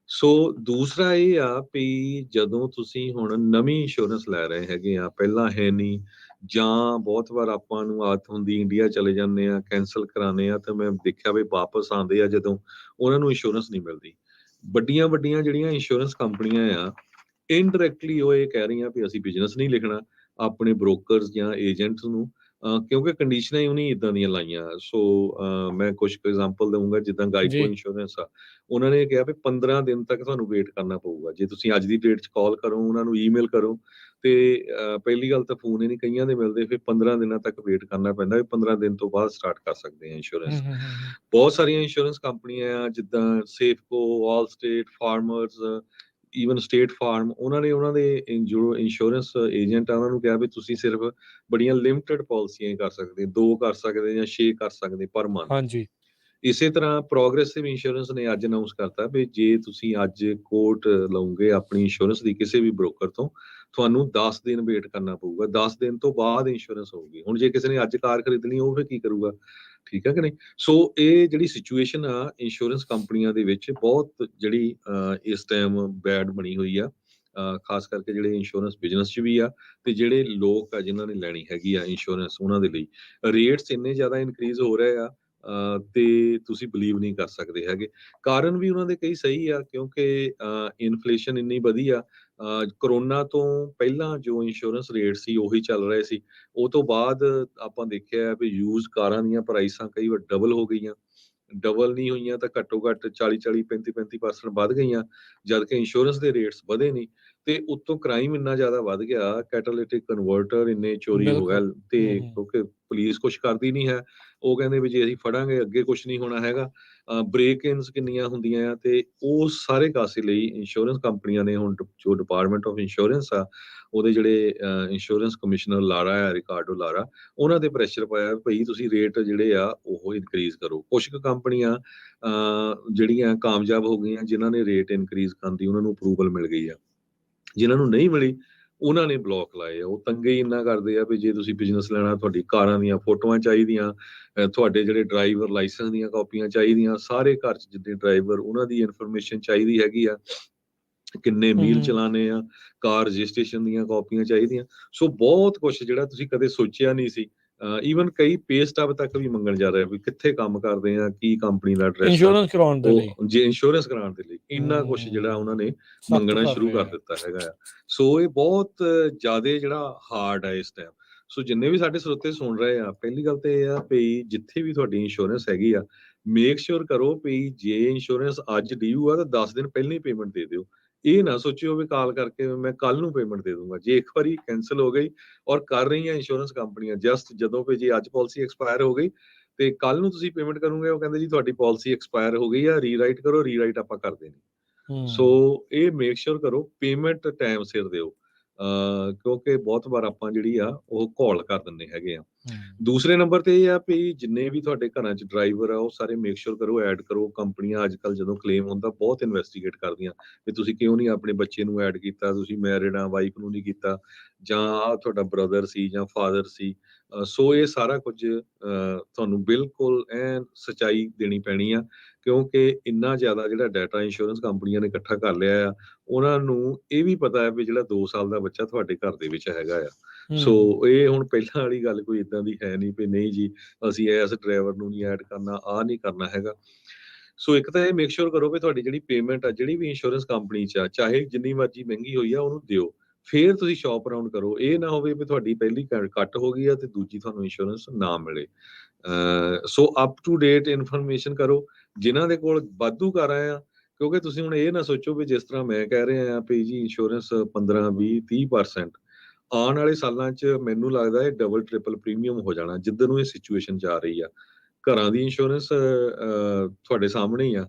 ਸੋ ਦੂਸਰਾ ਇਹ ਆ ਵੀ ਜਦੋਂ ਤੁਸੀਂ ਹੁਣ ਨਵੀਂ ਇੰਸ਼ੋਰੈਂਸ ਲੈ ਰਹੇ ਹੈਗੇ ਆ, ਪਹਿਲਾਂ ਹੈ ਨਹੀਂ, ਜਾਂ ਬਹੁਤ ਵਾਰ ਆਪਾਂ ਨੂੰ ਆਦਤ ਹੁੰਦੀ ਇੰਡੀਆ ਚਲੇ ਜਾਂਦੇ ਆ, ਕੈਂਸਲ ਕਰਾਉਂਦੇ ਆ, ਤਾਂ ਮੈਂ ਦੇਖਿਆ ਵੀ ਵਾਪਸ ਆਉਂਦੇ ਆ ਜਦੋਂ ਉਹਨਾਂ ਨੂੰ ਇੰਸ਼ੋਰੈਂਸ ਨਹੀਂ ਮਿਲਦੀ। ਵੱਡੀਆਂ ਜਿਹੜੀਆਂ ਇੰਸ਼ੋਰੈਂਸ ਕੰਪਨੀਆਂ ਆ, ਇਨਡਾਇਰੈਕਟਲੀ ਉਹ ਇਹ ਕਹਿ ਰਹੀਆਂ ਵੀ ਅਸੀਂ ਬਿਜ਼ਨਸ ਨਹੀਂ ਲਿਖਣਾ ਆਪਣੇ ਬ੍ਰੋਕਰਸ ਜਾਂ ਏਜੰਟਸ ਨੂੰ, ਕਿਉਂਕਿ ਕੰਡੀਸ਼ਨਾਂ ਹੀ ਉਹਨੇ ਇਦਾਂ ਦੀਆਂ ਲਾਈਆਂ। ਸੋ ਮੈਂ ਕੁਝ ਕੁ ਐਗਜ਼ਾਮਪਲ ਦਊਂਗਾ, ਜਿੱਦਾਂ ਗਾਈਕੋ ਇੰਸ਼ੋਰੈਂਸ ਆ, ਉਹਨਾਂ ਨੇ ਕਿਹਾ ਵੀ 15 ਦਿਨ ਤੱਕ ਤੁਹਾਨੂੰ ਵੇਟ ਕਰਨਾ ਪਊਗਾ। ਜੇ ਤੁਸੀਂ ਅੱਜ ਦੀ ਡੇਟ 'ਚ ਕਾਲ ਕਰੋ, ਉਹਨਾਂ ਨੂੰ ਈਮੇਲ ਕਰੋ, ਤੇ ਪਹਿਲੀ ਗੱਲ ਤਾਂ ਫੋਨ ਹੀ ਨਹੀਂ ਕਈਆਂ ਦੇ ਮਿਲਦੇ, ਫਿਰ 15 ਦਿਨਾਂ ਤੱਕ ਵੇਟ ਕਰਨਾ ਪੈਂਦਾ, 15 ਦਿਨ ਤੋਂ ਬਾਅਦ ਸਟਾਰਟ ਕਰ ਸਕਦੇ ਆ ਇੰਸ਼ੋਰੈਂਸ। ਬਹੁਤ ਸਾਰੀਆਂ ਇੰਸ਼ੋਰੈਂਸ ਕੰਪਨੀਆਂ ਆ, ਜਿੱਦਾਂ Safeco, Allstate, Farmers, even State Farm, ਉਹਨਾਂ ਦੇ ਜੋ ਇੰਸ਼ੋਰੈਂਸ ਏਜੰਟ ਆ ਉਹਨਾਂ ਨੂੰ ਕਿਹਾ ਵੀ ਤੁਸੀਂ ਸਿਰਫ ਬੜੀਆਂ ਲਿਮਟਿਡ ਪਾਲਿਸੀਆਂ ਹੀ ਕਰ ਸਕਦੇ, 2 ਕਰ ਸਕਦੇ ਜਾਂ 6 ਕਰ ਸਕਦੇ ਪਰ ਮੰਥ। ਇਸੇ ਤਰ੍ਹਾਂ ਪ੍ਰੋਗਰੈਸਿਵ ਇੰਸ਼ੋਰੈਂਸ ਨੇ ਅੱਜ ਅਨਾਉਂਸ ਕਰਤਾ ਵੀ ਜੇ ਤੁਸੀਂ ਅੱਜ ਕੋਟ ਲਓਗੇ ਆਪਣੀ ਇੰਸ਼ੋਰੈਂਸ ਦੀ ਕਿਸੇ ਵੀ ਬ੍ਰੋਕਰ ਤੋਂ, ਤੁਹਾਨੂੰ 10 ਦਿਨ ਵੇਟ ਕਰਨਾ ਪਊਗਾ। 10 ਦਿਨ ਤੋਂ ਬਾਅਦ ਇੰਸ਼ੋਰੈਂਸ ਹੋਊਗੀ। ਹੁਣ ਜੇ ਕਿਸੇ ਨੇ ਅੱਜ ਕਾਰ ਖਰੀਦਣੀ, ਉਹ ਫਿਰ ਕੀ ਕਰੂਗਾ? ਠੀਕ ਹੈ ਕਿ ਨਹੀਂ? ਸੋ ਇਹ ਜਿਹੜੀ ਸਿਚੁਏਸ਼ਨ ਆ ਇੰਸ਼ੋਰੈਂਸ ਕੰਪਨੀਆਂ ਦੇ ਵਿੱਚ ਬਹੁਤ ਜਿਹੜੀ ਇਸ ਟਾਈਮ ਬੈਡ ਬਣੀ ਹੋਈ ਆ, ਖਾਸ ਕਰਕੇ ਜਿਹੜੇ ਇੰਸ਼ੋਰੈਂਸ ਬਿਜ਼ਨਸ 'ਚ ਵੀ ਆ ਤੇ ਜਿਹੜੇ ਲੋਕ ਆ ਜਿਨ੍ਹਾਂ ਨੇ ਲੈਣੀ ਹੈਗੀ ਆ ਇੰਸ਼ੋਰੈਂਸ, ਉਹਨਾਂ ਦੇ ਲਈ ਰੇਟਸ ਇੰਨੇ ਜ਼ਿਆਦਾ ਇਨਕਰੀਜ਼ ਹੋ ਰਹੇ ਆ ਤੇ ਤੁਸੀਂ ਬਲੀਵ ਨਹੀਂ ਕਰ ਸਕਦੇ ਹੈਗੇ। ਕਾਰਨ ਵੀ ਉਹਨਾਂ ਦੇ ਕਈ ਸਹੀ ਆ, ਕਿਉਂਕਿ ਇਨਫਲੇਸ਼ਨ ਇੰਨੀ ਵਧੀ ਆ। ਕਰੋਨਾ ਤੋਂ ਪਹਿਲਾਂ ਜੋ ਇੰਸ਼ੋਰੈਂਸ ਰੇਟ ਸੀ ਉਹੀ ਚੱਲ ਰਹੇ ਸੀ। ਉਹ ਤੋਂ ਬਾਅਦ ਆਪਾਂ ਦੇਖਿਆ ਵੀ ਯੂਜ਼ਡ ਕਾਰਾਂ ਦੀਆਂ ਪ੍ਰਾਈਸਾਂ ਕਈ ਵਾਰ ਡਬਲ ਹੋ ਗਈਆਂ। ਡਬਲ ਨਹੀਂ ਹੋਈਆਂ ਤਾਂ ਘੱਟੋ ਘੱਟ 40-40, 35-35% ਵੱਧ ਗਈਆਂ, ਜਦ ਕਿ ਇੰਸ਼ੋਰੈਂਸ ਦੇ ਰੇਟਸ ਵਧੇ ਨਹੀਂ। ਤੇ ਉੱਤੋਂ ਕ੍ਰਾਈਮ ਇੰਨਾ ਜ਼ਿਆਦਾ ਵੱਧ ਗਿਆ, ਕੈਟਾਲਿਟਿਕ ਕਨਵਰਟਰ ਇੰਨੇ ਚੋਰੀ ਹੋ ਗਏ ਬਿਲਕੁਲ। ਤੇ ਹੂੰ। ਕਿਉਂਕਿ ਪੁਲਿਸ ਕੁਛ ਕਰਦੀ ਨਹੀਂ ਹੈ। ਉਹ ਕਹਿੰਦੇ ਵੀ ਜੇ ਅਸੀਂ ਫੜਾਂਗੇ ਅੱਗੇ ਕੁਛ ਨਹੀਂ ਹੋਣਾ ਹੈਗਾ। ਬ੍ਰੇਕ ਇਨਸ ਕਿੰਨੀਆਂ ਹੁੰਦੀਆਂ ਆ, ਤੇ ਉਹ ਸਾਰੇ ਕਾਸੇ ਲਈ ਇੰਸ਼ੋਰੈਂਸ ਕੰਪਨੀਆਂ ਨੇ ਹੁਣ ਜੋ ਡਿਪਾਰਟਮੈਂਟ ਆਫ ਇੰਸ਼ੋਰੈਂਸ ਆ, ਉਹਦੇ ਜਿਹੜੇ ਇੰਸ਼ੋਰੈਂਸ ਕਮਿਸ਼ਨਰ ਲਾਰਾ ਆ, ਰਿਕਾਰਡੋ ਲਾਰਾ, ਉਹਨਾਂ ਤੇ ਪ੍ਰੈਸ਼ਰ ਪਾਇਆ ਭਈ ਤੁਸੀਂ ਰੇਟ ਜਿਹੜੇ ਆ ਉਹ ਇਨਕਰੀਜ਼ ਕਰੋ। ਕੁਛ ਕੁ ਕੰਪਨੀਆਂ ਜਿਹੜੀਆਂ ਕਾਮਯਾਬ ਹੋ ਗਈਆਂ, ਜਿਨ੍ਹਾਂ ਨੇ ਰੇਟ ਇਨਕਰੀਜ਼ ਕਰਨ ਦੀ ਉਹਨਾਂ ਨੂੰ ਅਪਰੂਵਲ ਮਿਲ ਗਈ ਆ। ਜਿਨ੍ਹਾਂ ਨੂੰ ਨਹੀਂ ਮਿਲੀ ਉਹਨਾਂ ਨੇ ਬਲੌਕ ਲਾਏ ਆ। ਉਹ ਤੰਗੇ ਹੀ ਇੰਨਾ ਕਰਦੇ ਆ ਵੀ ਜੇ ਤੁਸੀਂ ਬਿਜ਼ਨਸ ਲੈਣਾ, ਤੁਹਾਡੀ ਕਾਰਾਂ ਦੀਆਂ ਫੋਟੋਆਂ ਚਾਹੀਦੀਆਂ, ਤੁਹਾਡੇ ਜਿਹੜੇ ਡਰਾਈਵਰ ਲਾਇਸੈਂਸ ਦੀਆਂ ਕਾਪੀਆਂ ਚਾਹੀਦੀਆਂ, ਸਾਰੇ ਘਰ 'ਚ ਜਿੰਨੇ ਡਰਾਈਵਰ ਉਹਨਾਂ ਦੀ ਇਨਫੋਰਮੇਸ਼ਨ ਚਾਹੀਦੀ ਹੈਗੀ ਆ, ਕਿੰਨੇ ਮੀਲ ਚਲਾਣੇ ਆ, ਕਾਰ ਰਜਿਸਟ੍ਰੇਸ਼ਨ ਦੀਆਂ ਕਾਪੀਆਂ ਚਾਹੀਦੀਆਂ। ਸੋ ਬਹੁਤ ਕੁਛ ਜਿਹੜਾ ਤੁਸੀਂ ਕਦੇ ਸੋਚਿਆ ਨਹੀਂ ਸੀ। ਈਵਨ ਕਈ ਪੇ ਸਟੱਬ ਤੱਕ ਵੀ ਮੰਗਣ ਜਾ ਰਹੇ ਵੀ ਕਿੱਥੇ ਕੰਮ ਕਰਦੇ ਆ, ਕੀ ਕੰਪਨੀ ਦਾ ਐਡਰੈਸ ਆ, ਇੰਸ਼ੋਰੈਂਸ ਕਰਾਉਣ ਦੇ ਲਈ। ਉਹ ਜੇ ਇੰਸ਼ੋਰੈਂਸ ਕਰਾਉਣ ਦੇ ਲਈ ਇੰਨਾ ਕੁਛ ਜਿਹੜਾ ਉਹਨਾਂ ਨੇ ਸਖ਼ਤ ਮੰਗਣਾ ਕਰ ਸ਼ੁਰੂ ਰਹੇ ਕਰ ਆ। ਦਿੱਤਾ ਹੈਗਾ ਆ। ਸੋ ਇਹ ਬਹੁਤ ਜ਼ਿਆਦਾ ਜਿਹੜਾ ਹਾਰਡ ਆ ਇਸ ਟਾਈਮ। ਸੋ ਜਿੰਨੇ ਵੀ ਸਾਡੇ ਸਰੋਤੇ ਸੁਣ ਰਹੇ ਆ, ਪਹਿਲੀ ਗੱਲ ਤਾਂ ਇਹ ਆ ਵੀ ਜਿੱਥੇ ਵੀ ਤੁਹਾਡੀ ਇੰਸ਼ੋਰੈਂਸ ਹੈਗੀ ਆ, ਮੇਕ ਸ਼ੋਰ ਕਰੋ ਵੀ ਜੇ ਇੰਸ਼ੋਰੈਂਸ ਅੱਜ ਡਿਊ ਆ ਤਾਂ 10 ਦਿਨ ਪਹਿਲਾਂ ਹੀ ਪੇਮੈਂਟ ਦੇ ਦਿਓ। ਇਹ ਨਾ ਸੋਚਿਓ ਵੀ ਕਾਲ ਕਰਕੇ ਮੈਂ ਕੱਲ ਨੂੰ ਪੇਮੈਂਟ ਦੇ ਦੂੰਗਾ। ਜੇ ਇੱਕ ਵਾਰੀ ਕੈਂਸਲ ਹੋ ਗਈ, ਔਰ ਕਰ ਰਹੀਆਂ ਇੰਸ਼ੋਰੈਂਸ ਕੰਪਨੀਆਂ ਜਸਟ ਜਦੋਂ ਵੀ ਜੇ ਅੱਜ ਪਾਲਿਸੀ ਐਕਸਪਾਇਰ ਹੋ ਗਈ ਤੇ ਕੱਲ ਨੂੰ ਤੁਸੀਂ ਪੇਮੈਂਟ ਕਰੋਗੇ, ਉਹ ਕਹਿੰਦੇ ਜੀ ਤੁਹਾਡੀ ਪਾਲਿਸੀ ਐਕਸਪਾਇਰ ਹੋ ਗਈ ਆ, ਰੀਰਾਈਟ ਕਰੋ। ਰੀਰਾਈਟ ਆਪਾਂ ਕਰਦੇ ਨਹੀਂ। ਸੋ ਇਹ ਮੇਕ ਸ਼ੋਰ ਕਰੋ ਪੇਮੈਂਟ ਟਾਈਮ ਸਿਰ ਦਿਓ, ਕਿਉਂਕਿ ਬਹੁਤ ਵਾਰ ਆਪਾਂ ਜਿਹੜੀ ਆ ਉਹ ਘੋਲ ਕਰ ਦਿੰਦੇ ਹੈਗੇ ਆ। ਦੂਸਰੇ ਨੰਬਰ ਤੇ ਇਹ ਆ ਵੀ ਜਿੰਨੇ ਵੀ ਤੁਹਾਡੇ ਘਰਾਂ 'ਚ ਡਰਾਈਵਰ ਆ, ਉਹ ਸਾਰੇ ਮੇਕ ਸ਼ੋਰ ਕਰੋ ਐਡ ਕਰੋ। ਕੰਪਨੀਆਂ ਅੱਜ ਕੱਲ੍ਹ ਜਦੋਂ ਕਲੇਮ ਹੁੰਦਾ ਬਹੁਤ ਇਨਵੈਸਟੀਗੇਟ ਕਰਦੀਆਂ ਵੀ ਤੁਸੀਂ ਕਿਉਂ ਨਹੀਂ ਆਪਣੇ ਬੱਚੇ ਨੂੰ ਐਡ ਕੀਤਾ, ਤੁਸੀਂ ਮੈਰਿਡ ਆ, ਵਾਈਫ ਨੂੰ ਨਹੀਂ ਕੀਤਾ, ਜਾਂ ਆਹ ਤੁਹਾਡਾ ਬ੍ਰਦਰ ਸੀ ਜਾਂ ਫਾਦਰ ਸੀ। ਸੋ ਇਹ ਸਾਰਾ ਕੁਝ ਤੁਹਾਨੂੰ ਬਿਲਕੁਲ ਐਨ ਸੱਚਾਈ ਦੇਣੀ ਪੈਣੀ ਆ, ਕਿਉਂਕਿ ਇੰਨਾ ਜ਼ਿਆਦਾ ਜਿਹੜਾ ਡਾਟਾ ਇੰਸ਼ੋਰੈਂਸ ਕੰਪਨੀਆਂ ਨੇ ਇਕੱਠਾ ਕਰ ਲਿਆ ਆ, ਉਹਨਾਂ ਨੂੰ ਇਹ ਵੀ ਪਤਾ ਹੈ ਵੀ ਜਿਹੜਾ 2 ਸਾਲ ਦਾ ਬੱਚਾ ਤੁਹਾਡੇ ਘਰ ਦੇ ਵਿੱਚ ਹੈਗਾ ਆ। ਸੋ ਇਹ ਹੁਣ ਪਹਿਲਾਂ ਵਾਲੀ ਗੱਲ ਕੋਈ ਏਦਾਂ ਦੀ ਹੈ ਨਹੀਂ ਵੀ ਨਹੀਂ ਜੀ ਅਸੀਂ ਇਸ ਡਰਾਈਵਰ ਨੂੰ ਨਹੀਂ ਐਡ ਕਰਨਾ, ਆਹ ਨਹੀਂ ਕਰਨਾ ਹੈਗਾ। ਸੋ ਇੱਕ ਤਾਂ ਇਹ ਮੇਕ ਸ਼ੋਰ ਕਰੋ ਵੀ ਤੁਹਾਡੀ ਜਿਹੜੀ ਪੇਮੈਂਟ ਆ ਜਿਹੜੀ ਵੀ ਇੰਸ਼ੋਰੈਂਸ ਕੰਪਨੀ 'ਚ ਆ, ਚਾਹੇ ਜਿੰਨੀ ਮਰਜ਼ੀ ਮਹਿੰਗੀ ਹੋਈ ਆ, ਉਹਨੂੰ ਦਿਓ। ਫਿਰ ਤੁਸੀਂ ਸ਼ੌਪ ਅਰਾਊਂਡ ਕਰੋ। ਇਹ ਨਾ ਹੋਵੇ ਵੀ ਤੁਹਾਡੀ ਪਹਿਲੀ ਕੱਟ ਹੋ ਗਈ ਆ ਤੇ ਦੂਜੀ ਤੁਹਾਨੂੰ ਇੰਸ਼ੋਰੈਂਸ ਨਾ ਮਿਲੇ। ਸੋ ਅਪ ਟੂ ਡੇਟ ਇਨਫੋਰਮੇਸ਼ਨ ਕਰੋ। ਜਿਨ੍ਹਾਂ ਦੇ ਕੋਲ ਵਾਧੂ ਕਾਰਾਂ ਆ, ਕਿਉਂਕਿ ਤੁਸੀਂ ਹੁਣ ਇਹ ਨਾ ਸੋਚੋ ਵੀ ਜਿਸ ਤਰ੍ਹਾਂ ਮੈਂ ਕਹਿ ਰਿਹਾ ਆ ਵੀ ਜੀ ਇੰਸ਼ੋਰੈਂਸ 15, 20, 30% ਆਉਣ ਵਾਲੇ ਸਾਲਾਂ 'ਚ ਮੈਨੂੰ ਲੱਗਦਾ ਇਹ ਡਬਲ ਟ੍ਰਿਪਲ ਪ੍ਰੀਮੀਅਮ ਹੋ ਜਾਣਾ, ਜਿੱਧਰ ਨੂੰ ਇਹ ਸਿਚੁਏਸ਼ਨ ਜਾ ਰਹੀ ਆ। ਘਰਾਂ ਦੀ ਇੰਸ਼ੋਰੈਂਸ ਤੁਹਾਡੇ ਸਾਹਮਣੇ ਹੀ ਆ।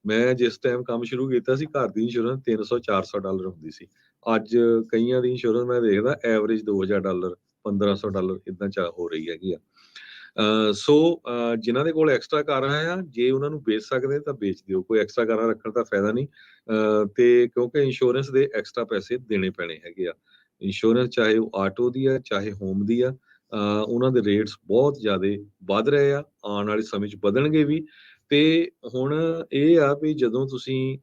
ਮੈਂ ਜਿਸ ਟਾਈਮ ਕੰਮ ਸ਼ੁਰੂ ਕੀਤਾ ਸੀ, ਘਰ ਦੀ ਇੰਸ਼ੋਰੈਂਸ $300-400 ਹੁੰਦੀ ਸੀ। ਅੱਜ ਕਈਆਂ ਦੀ ਇੰਸ਼ੋਰੈਂਸ ਮੈਂ ਦੇਖਦਾ ਐਵਰੇਜ $2000, $1500 ਇਦਾਂ ਹੋ ਰਹੀ ਹੈਗੀ ਆ। ਸੋ ਜਿਨ੍ਹਾਂ ਦੇ ਕੋਲ ਐਕਸਟਰਾ ਕਾਰਾਂ ਆ, ਜੇ ਉਹਨਾਂ ਨੂੰ ਵੇਚ ਸਕਦੇ ਤਾਂ ਵੇਚ ਦਿਓ। ਕੋਈ ਐਕਸਟਰਾ ਕਾਰਾਂ ਰੱਖਣ ਦਾ ਫਾਇਦਾ ਨਹੀਂ, ਤੇ ਕਿਉਂਕਿ ਇੰਸ਼ੋਰੈਂਸ ਦੇ ਐਕਸਟਰਾ ਪੈਸੇ ਦੇਣੇ ਪੈਣੇ ਹੈਗੇ ਆ। ਇੰਸ਼ੋਰੈਂਸ ਚਾਹੇ ਉਹ ਆਟੋ ਦੀ ਆ, ਚਾਹੇ ਹੋਮ ਦੀ ਆ, ਉਹਨਾਂ ਦੇ ਰੇਟਸ ਬਹੁਤ ਜ਼ਿਆਦਾ ਵੱਧ ਰਹੇ ਆ, ਆਉਣ ਵਾਲੇ ਸਮੇਂ 'ਚ ਵਧਣਗੇ ਵੀ। ਤੇ ਹੁਣ ਇਹ ਆ ਵੀ ਜਦੋਂ ਤੁਸੀਂ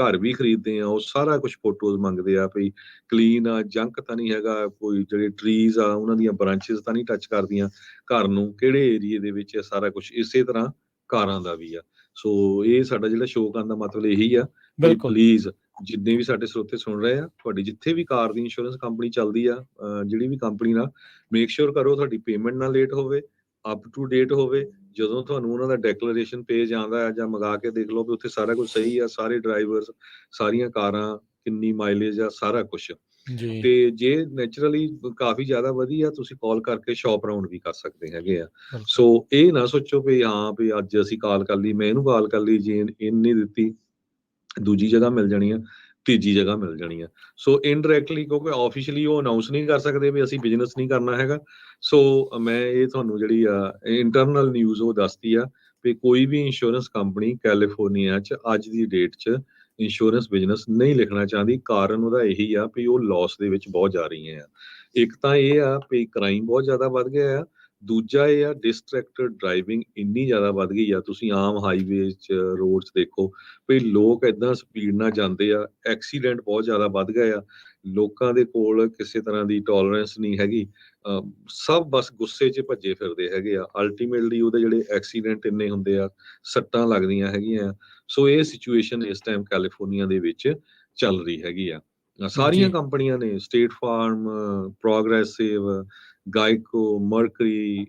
ਘਰ ਵੀ ਖਰੀਦਦੇ ਆ, ਉਹ ਸਾਰਾ ਕੁਛ ਫੋਟੋਜ਼ ਮੰਗਦੇ ਆ ਵੀ ਕਲੀਨ ਆ, ਜੰਕ ਤਾਂ ਨਹੀਂ ਹੈਗਾ, ਕੋਈ ਜਿਹੜੇ ਟਰੀਜ਼ ਆ ਉਹਨਾਂ ਦੀਆਂ ਬ੍ਰਾਂਚਿਸ ਤਾਂ ਨਹੀਂ ਟੱਚ ਕਰਦੀਆਂ ਘਰ ਨੂੰ, ਕਿਹੜੇ ਏਰੀਏ ਦੇ ਵਿੱਚ ਇਹ ਸਾਰਾ ਕੁਛ। ਇਸੇ ਤਰ੍ਹਾਂ ਕਾਰਾਂ ਦਾ ਵੀ ਆ। ਸੋ ਇਹ ਸਾਡਾ ਜਿਹੜਾ ਸ਼ੋਅ ਕਰਨ ਦਾ ਮਤਲਬ ਇਹੀ ਆ ਵੀ ਪਲੀਜ਼ ਜਿੰਨੇ ਵੀ ਸਾਡੇ ਸਰੋਤੇ ਸੁਣ ਰਹੇ ਆ, ਤੁਹਾਡੀ ਜਿੱਥੇ ਵੀ ਕਾਰ ਦੀ ਇੰਸ਼ੋਰੈਂਸ ਕੰਪਨੀ ਚੱਲਦੀ ਆ, ਜਿਹੜੀ ਵੀ ਕੰਪਨੀ ਨਾਲ, ਮੇਕ ਸ਼ੋਰ ਕਰੋ ਤੁਹਾਡੀ ਪੇਮੈਂਟ ਨਾ ਲੇਟ ਹੋਵੇ, ਅਪ ਟੂ ਡੇਟ ਹੋਵੇ। ਜਦੋਂ ਤੁਹਾਨੂੰ ਉਹਨਾਂ ਦਾ ਡੈਕਲੇਰੇਸ਼ਨ ਪੇਜ ਆਉਂਦਾ ਹੈ ਜਾਂ ਮੰਗਾ ਕੇ ਦੇਖ ਲਓ ਵੀ ਉੱਥੇ ਸਾਰਾ ਕੁਝ ਸਹੀ ਆ, ਸਾਰੇ ਡਰਾਈਵਰਸ, ਸਾਰੀਆਂ ਕਾਰਾਂ, ਕਿੰਨੀ ਮਾਈਲੇਜ ਆ, ਸਾਰਾ ਕੁਛ। ਤੇ ਜੇ ਨੈਚੁਰਲੀ ਕਾਫੀ ਜ਼ਿਆਦਾ ਵਧੀਆ, ਤੁਸੀਂ ਕਾਲ ਕਰਕੇ ਸ਼ੌਪ ਅਰਾਊਂਡ ਵੀ ਕਰ ਸਕਦੇ ਹੈਗੇ ਆ। ਸੋ ਇਹ ਨਾ ਸੋਚੋ ਵੀ ਹਾਂ ਵੀ ਅੱਜ ਅਸੀਂ ਕਾਲ ਕਰ ਲਈ, ਮੈਂ ਇਹਨੂੰ ਕਾਲ ਕਰ ਲਈ, ਜੇ ਇਹਨੇ ਦਿੱਤੀ ਦੂਜੀ ਜਗ੍ਹਾ ਮਿਲ ਜਾਣੀ ਆ, ਤੀਜੀ ਜਗ੍ਹਾ ਮਿਲ ਜਾਣੀ ਆ। ਸੋ ਇਨਡਾਇਰੈਕਟਲੀ, ਕਿਉਂਕਿ ਆਫੀਸ਼ੀਅਲੀ ਉਹ ਅਨਾਉਂਸ ਨਹੀਂ ਕਰ ਸਕਦੇ ਵੀ ਅਸੀਂ ਬਿਜ਼ਨਸ ਨਹੀਂ ਕਰਨਾ ਹੈਗਾ। ਸੋ ਮੈਂ ਇਹ ਤੁਹਾਨੂੰ ਜਿਹੜੀ ਆ ਇੰਟਰਨਲ ਨਿਊਜ਼ ਉਹ ਦੱਸਦੀ ਆ ਵੀ ਕੋਈ ਵੀ ਇੰਸ਼ੋਰੈਂਸ ਕੰਪਨੀ ਕੈਲੀਫੋਰਨੀਆ 'ਚ ਅੱਜ ਦੀ ਡੇਟ 'ਚ ਇੰਸ਼ੋਰੈਂਸ ਬਿਜ਼ਨਸ ਨਹੀਂ ਲਿਖਣਾ ਚਾਹੁੰਦੀ। ਕਾਰਨ ਉਹਦਾ ਇਹੀ ਆ ਵੀ ਉਹ ਲਾਸ ਦੇ ਵਿੱਚ ਬਹੁਤ ਜਾ ਰਹੀਆਂ ਆ। ਇੱਕ ਤਾਂ ਇਹ ਆ ਵੀ ਕ੍ਰਾਈਮ ਬਹੁਤ ਜ਼ਿਆਦਾ ਵੱਧ ਗਿਆ ਆ, ਦੂਜਾ ਇਹ ਆ ਡਿਸਟਰੈਕਟਡ ਡਰਾਈਵਿੰਗ ਇੰਨੀ ਜ਼ਿਆਦਾ ਵੱਧ ਗਈ ਆ। ਤੁਸੀਂ ਆਮ ਹਾਈਵੇ 'ਚ ਰੋਡ 'ਚ ਦੇਖੋ ਵੀ ਲੋਕ ਏਦਾਂ ਸਪੀਡ ਨਾਲ ਜਾਂਦੇ ਆ, ਐਕਸੀਡੈਂਟ ਬਹੁਤ ਜ਼ਿਆਦਾ ਵੱਧ ਗਏ ਆ। ਲੋਕਾਂ ਦੇ ਕੋਲ ਕਿਸੇ ਤਰ੍ਹਾਂ ਦੀ ਟੋਲਰੈਂਸ ਨਹੀਂ ਹੈਗੀ, ਸਭ ਬਸ ਗੁੱਸੇ 'ਚ ਭੱਜੇ ਫਿਰਦੇ ਹੈਗੇ ਆ। ਅਲਟੀਮੇਟਲੀ ਉਹਦੇ ਜਿਹੜੇ ਐਕਸੀਡੈਂਟ ਇੰਨੇ ਹੁੰਦੇ ਆ, ਸੱਟਾਂ ਲੱਗਦੀਆਂ ਹੈਗੀਆਂ ਆ। ਸੋ ਇਹ ਸਿਚੁਏਸ਼ਨ ਇਸ ਟਾਈਮ ਕੈਲੀਫੋਰਨੀਆ ਦੇ ਵਿੱਚ ਚੱਲ ਰਹੀ ਹੈਗੀ ਆ। ਸਾਰੀਆਂ ਜੀ ਕੰਪਨੀਆਂ ਨੇ, State Farm, Progressive, GEICO, Mercury,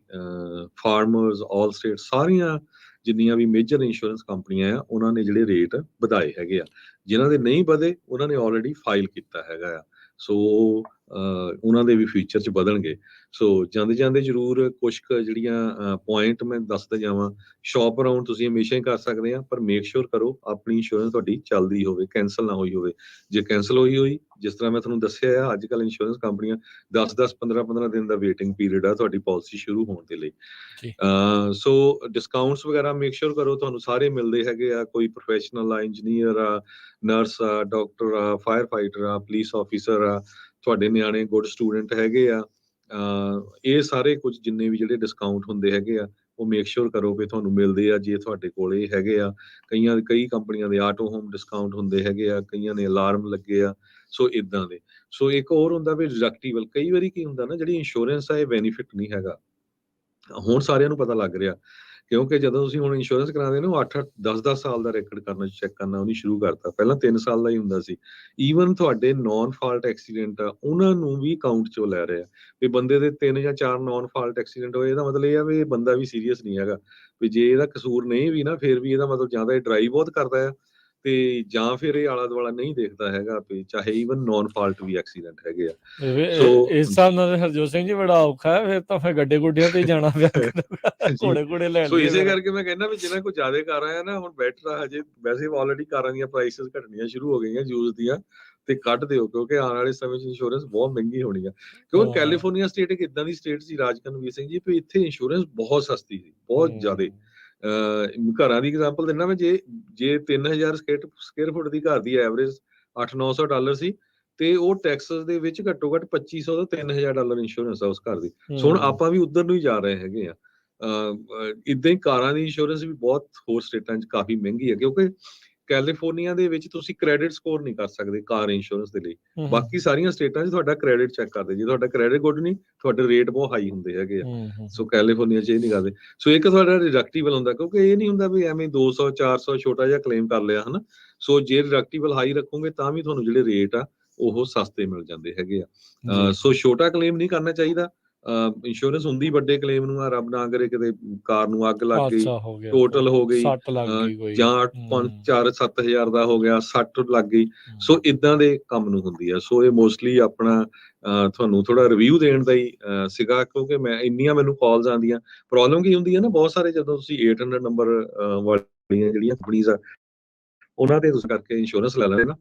Farmers, Allstate, ਸਾਰੀਆਂ ਜਿੰਨੀਆਂ ਵੀ ਮੇਜਰ ਇੰਸ਼ੋਰੈਂਸ ਕੰਪਨੀਆਂ ਆ ਉਹਨਾਂ ਨੇ ਜਿਹੜੇ ਰੇਟ ਵਧਾਏ ਹੈਗੇ ਆ। ਜਿਨ੍ਹਾਂ ਦੇ ਨਹੀਂ ਵਧੇ ਉਹਨਾਂ ਨੇ ਆਲਰੇਡੀ ਫਾਈਲ ਕੀਤਾ ਹੈਗਾ ਆ। ਸੋ ਉਹਨਾਂ ਦੇ ਵੀ ਫਿਊਚਰ 'ਚ ਵਧਣਗੇ। ਸੋ ਜਾਂਦੇ ਜਾਂਦੇ ਜ਼ਰੂਰ ਕੁਛ ਕੁ ਜਿਹੜੀਆਂ ਪੁਆਇੰਟ ਮੈਂ ਦੱਸਦਾ ਜਾਵਾਂ। ਸ਼ੌਪ ਅਰਾਊਂਡ ਤੁਸੀਂ ਹਮੇਸ਼ਾ ਹੀ ਕਰ ਸਕਦੇ ਆ, ਪਰ ਮੇਕ ਸ਼ੋਰ ਕਰੋ ਆਪਣੀ ਇੰਸ਼ੋਰੈਂਸ ਤੁਹਾਡੀ ਚੱਲਦੀ ਹੋਵੇ, ਕੈਂਸਲ ਨਾ ਹੋਈ ਹੋਵੇ। ਜੇ ਕੈਂਸਲ ਹੋਈ ਜਿਸ ਤਰ੍ਹਾਂ ਮੈਂ ਤੁਹਾਨੂੰ ਦੱਸਿਆ ਆ, ਅੱਜ ਕੱਲ੍ਹ ਇੰਸ਼ੋਰੈਂਸ ਕੰਪਨੀਆਂ 10-10, 15-15 ਦਿਨ ਦਾ ਵੇਟਿੰਗ ਪੀਰੀਅਡ ਆ ਤੁਹਾਡੀ ਪਾਲਿਸੀ ਸ਼ੁਰੂ ਹੋਣ ਦੇ ਲਈ। ਜੀ ਸੋ ਡਿਸਕਾਊਂਟਸ ਵਗੈਰਾ ਮੇਕ ਸ਼ੋਰ ਕਰੋ ਤੁਹਾਨੂੰ ਸਾਰੇ ਮਿਲਦੇ ਹੈਗੇ ਆ। ਕੋਈ ਪ੍ਰੋਫੈਸ਼ਨਲ ਆ, ਇੰਜੀਨੀਅਰ ਆ, ਨਰਸ ਆ, ਡਾਕਟਰ ਆ, ਫਾਇਰ ਫਾਈਟਰ ਆ, ਪੁਲਿਸ ਆਫੀਸਰ ਆ, ਤੁਹਾਡੇ ਨਿਆਣੇ ਗੁੱਡ ਸਟੂਡੈਂਟ ਹੈਗੇ ਆ। ਇਹ ਸਾਰੇ ਕੁਝ ਜਿੰਨੇ ਵੀ ਜਿਹੜੇ ਡਿਸਕਾਊਂਟ ਹੁੰਦੇ ਹੈਗੇ ਆ ਉਹ ਮੇਕ ਸ਼ੋਰ ਕਰੋ ਵੀ ਤੁਹਾਨੂੰ ਮਿਲਦੇ ਆ। ਜੇ ਤੁਹਾਡੇ ਕੋਲ ਇਹ ਹੈਗੇ ਆ, ਕਈ ਕੰਪਨੀਆਂ ਦੇ ਆਟੋ ਹੋਮ ਡਿਸਕਾਊਂਟ ਹੁੰਦੇ ਹੈਗੇ ਆ, ਕਈਆਂ ਦੇ ਅਲਾਰਮ ਲੱਗੇ ਆ। ਸੋ ਇਦਾਂ ਦੇ। ਸੋ ਇੱਕ ਹੋਰ ਹੁੰਦਾ ਵੀ ਡਿਡਕਟੀਬਲ। ਕਈ ਵਾਰੀ ਕੀ ਹੁੰਦਾ ਨਾ, ਜਿਹੜੀ ਇੰਸ਼ੋਰੈਂਸ ਆ ਇਹ ਬੈਨੀਫਿਟ ਨਹੀਂ ਹੈਗਾ। ਹੁਣ ਸਾਰਿਆਂ ਨੂੰ ਪਤਾ ਲੱਗ ਰਿਹਾ, ਕਿਉਂਕਿ ਜਦੋਂ ਤੁਸੀਂ ਹੁਣ ਇੰਸ਼ੋਰੈਂਸ ਕਰਾਉਂਦੇ ਨਾ, ਉਹ 8-8, 10-10 ਸਾਲ ਦਾ ਰੈਕੋਰਡ ਕਰਨਾ, ਚੈੱਕ ਕਰਨਾ ਉਹਨੇ ਸ਼ੁਰੂ ਕਰਤਾ। ਪਹਿਲਾਂ 3 ਸਾਲ ਦਾ ਹੀ ਹੁੰਦਾ ਸੀ। ਈਵਨ ਤੁਹਾਡੇ ਨੌਨ ਫਾਲਟ ਐਕਸੀਡੈਂਟ ਆ ਉਹਨਾਂ ਨੂੰ ਵੀ ਕਾਊਂਟ 'ਚੋਂ ਲੈ ਰਹੇ ਆ ਵੀ ਬੰਦੇ ਦੇ 3 ਜਾਂ 4 ਨੌਨ ਫਾਲਟ ਐਕਸੀਡੈਂਟ ਹੋਏ। ਇਹਦਾ ਮਤਲਬ ਇਹ ਆ ਵੀ ਇਹ ਬੰਦਾ ਵੀ ਸੀਰੀਅਸ ਨਹੀਂ ਹੈਗਾ, ਵੀ ਜੇ ਇਹਦਾ ਕਸੂਰ ਨਹੀਂ ਵੀ ਨਾ ਫਿਰ ਵੀ ਇਹਦਾ ਮਤਲਬ ਜਾਂ ਤਾਂ ਇਹ ਡਰਾਈਵ ਬਹੁਤ ਕਰਦਾ ਆ ਤੇ ਜਾਂ ਫਿਰ ਇਹ ਆਲਾ ਦੁਆਲਾ ਨਹੀਂ ਦੇਖਦਾ ਹੈਗਾ ਵੀ ਚਾਹੇ ਈਵਨ ਨੌਨ ਫਾਲਟ ਵੀ ਐਕਸੀਡੈਂਟ ਹੈਗੇ ਆ। ਸੋ ਇਸ ਹਿਸਾਬ ਨਾਲ ਹਰਜੋਤ ਸਿੰਘ ਜੀ ਬੜਾ ਔਖਾ ਹੈ। ਫਿਰ ਗੱਡੇ ਗੁੱਡਿਆਂ ਤੇ ਹੀ ਜਾਣਾ ਪਿਆ ਕਰੂਗਾ। ਜੀ। ਘੋੜੇ ਲੈ ਸੋ ਲਈਏ ਇਸੇ ਫਿਰ। ਕਰਕੇ ਮੈਂ ਕਹਿੰਦਾ ਵੀ ਜਿਹਨਾਂ ਕੋਲ ਜ਼ਿਆਦਾ ਕਾਰਾਂ ਆ ਨਾ, ਹੁਣ ਬੈਟਰ ਆ। ਹਜੇ ਵੈਸੇ ਆਲਰੇਡੀ ਕਾਰਾਂ ਦੀਆਂ ਪ੍ਰਾਈਸਿਸ ਘਟਣੀਆਂ ਸ਼ੁਰੂ ਹੋ ਗਈਆਂ ਯੂਜ਼ ਦੀਆਂ, ਤੇ ਕੱਢ ਦਿਓ ਕਿਉਂਕਿ ਆਉਣ ਵਾਲੇ ਸਮੇਂ 'ਚ ਇੰਸ਼ੋਰੈਂਸ ਬਹੁਤ ਮਹਿੰਗੀ ਹੋਣੀ ਆ। ਕਿਉਂਕਿ ਕੈਲੀਫੋਰਨੀਆ ਸਟੇਟ ਇੱਕ ਇਦਾਂ ਦੀ ਸਟੇਟ ਸੀ ਰਾਜਕਨਵੀਰ ਸਿੰਘ ਜੀ, ਵੀ ਇੱਥੇ ਇੰਸ਼ੋਰੈਂਸ ਬਹੁਤ ਸਸਤੀ ਸੀ, ਬਹੁਤ ਜ਼ਿਆਦਾ। ਘਰਾਂ ਦੀ ਐਗਜ਼ਾਮਪਲ ਦਿੰਦਾ ਮੈਂ, ਜੇ 3000 ਸਕੁਅਰ ਫੁੱਟ ਦੀ ਘਰ ਦੀ ਐਵਰੇਜ $800-900 ਸੀ, ਤੇ ਉਹ ਟੈਕਸਸ ਦੇ ਵਿੱਚ ਘੱਟੋ ਘੱਟ $2500 ਤੋਂ $3000 ਇੰਸ਼ੋਰੈਂਸ ਆ ਉਸ ਘਰ ਦੀ। ਸੋ ਹੁਣ ਆਪਾਂ ਵੀ ਉਧਰ ਨੂੰ ਹੀ ਜਾ ਰਹੇ ਹੈਗੇ ਆ। ਇਦਾਂ ਹੀ ਕਾਰਾਂ ਦੀ ਇੰਸ਼ੋਰੈਂਸ ਵੀ ਬਹੁਤ ਹੋਰ ਸਟੇਟਾਂ 'ਚ ਕਾਫੀ ਮਹਿੰਗੀ ਹੈ, ਕਿਉਂਕਿ ਕੈਲੀਫੋਰਨੀਆ ਦੇ ਵਿੱਚ ਤੁਸੀਂ ਕ੍ਰੈਡਿਟ ਸਕੋਰ ਨਹੀਂ ਕਰ ਸਕਦੇ ਕਾਰ ਇੰਸ਼ੋਰੈਂਸ ਦੇ ਲਈ। ਬਾਕੀ ਸਾਰੀਆਂ ਸਟੇਟਾਂ 'ਚ ਤੁਹਾਡਾ ਕ੍ਰੈਡਿਟ ਚੈੱਕ ਕਰਦੇ। ਜੇ ਤੁਹਾਡਾ ਕ੍ਰੈਡਿਟ ਗੁੱਡ ਨਹੀਂ, ਤੁਹਾਡੇ ਰੇਟ ਬਹੁਤ ਹਾਈ ਹੁੰਦੇ ਹੈਗੇ ਆ। ਸੋ ਕੈਲੀਫੋਰਨੀਆ 'ਚ ਇਹ ਨਹੀਂ ਕਰਦੇ। ਸੋ ਇੱਕ ਤੁਹਾਡਾ ਡਿਡਕਟੀਬਲ ਹੁੰਦਾ, ਕਿਉਂਕਿ ਇਹ ਨਹੀਂ ਹੁੰਦਾ ਵੀ ਐਵੇਂ 200-400 ਛੋਟਾ ਜਿਹਾ ਕਲੇਮ ਕਰ ਲਿਆ ਹਨਾ। ਸੋ ਜੇ ਡਿਡਕਟੀਬਲ ਹਾਈ ਰੱਖੋਗੇ ਤਾਂ ਵੀ ਤੁਹਾਨੂੰ ਜਿਹੜੇ ਰੇਟ ਆ ਉਹ ਸਸਤੇ ਮਿਲ ਜਾਂਦੇ ਹੈਗੇ ਆ। ਸੋ ਛੋਟਾ ਕਲੇਮ ਨਹੀਂ ਕਰਨਾ ਚਾਹੀਦਾ। ਇੰਸ਼ੋਰੈਂਸ ਹੁੰਦੀ ਵੱਡੇ ਕਲੇਮ ਨੂੰ ਆ, ਰੱਬ ਨਾ ਕਰੇ ਕਿਤੇ ਕਾਰ ਨੂੰ ਅੱਗ ਲੱਗ ਗਈ, ਹਾਦਸਾ ਹੋ ਗਿਆ, ਟੋਟਲ ਹੋ ਗਈ, ਸੱਟ ਲੱਗ ਗਈ ਕੋਈ। ਜਾਂ 5-4-7 ਹਜ਼ਾਰ ਦਾ ਹੋ ਗਿਆ, 60 ਲੱਗ ਗਈ। ਸੋ ਇਦਾਂ ਦੇ ਕੰਮ ਨੂੰ ਹੁੰਦੀ ਆ। ਸੋ ਇਹ ਮੋਸਟਲੀ ਆਪਣਾ ਤੁਹਾਨੂੰ ਥੋੜਾ ਰਿਵਿਊ ਦੇਣ ਦਾ ਹੀ ਸੀਗਾ, ਕਿਉਂਕਿ ਇੰਨੀਆਂ ਮੈਨੂੰ ਕਾਲਸ ਆਉਂਦੀਆਂ। ਪ੍ਰੋਬਲਮ ਕੀ ਹੁੰਦੀ ਹੈ ਨਾ, ਬਹੁਤ ਸਾਰੇ ਜਦੋਂ ਤੁਸੀਂ 800 ਨੰਬਰ ਵਾਲੀਆਂ ਜਿਹੜੀਆਂ ਕੰਪਨੀਆਂ ਆ ਉਹਨਾਂ ਤੇ ਤੁਸੀਂ ਕਰਕੇ ਇੰਸ਼ੋਰੈਂਸ ਲੈ ਲੈਣਾ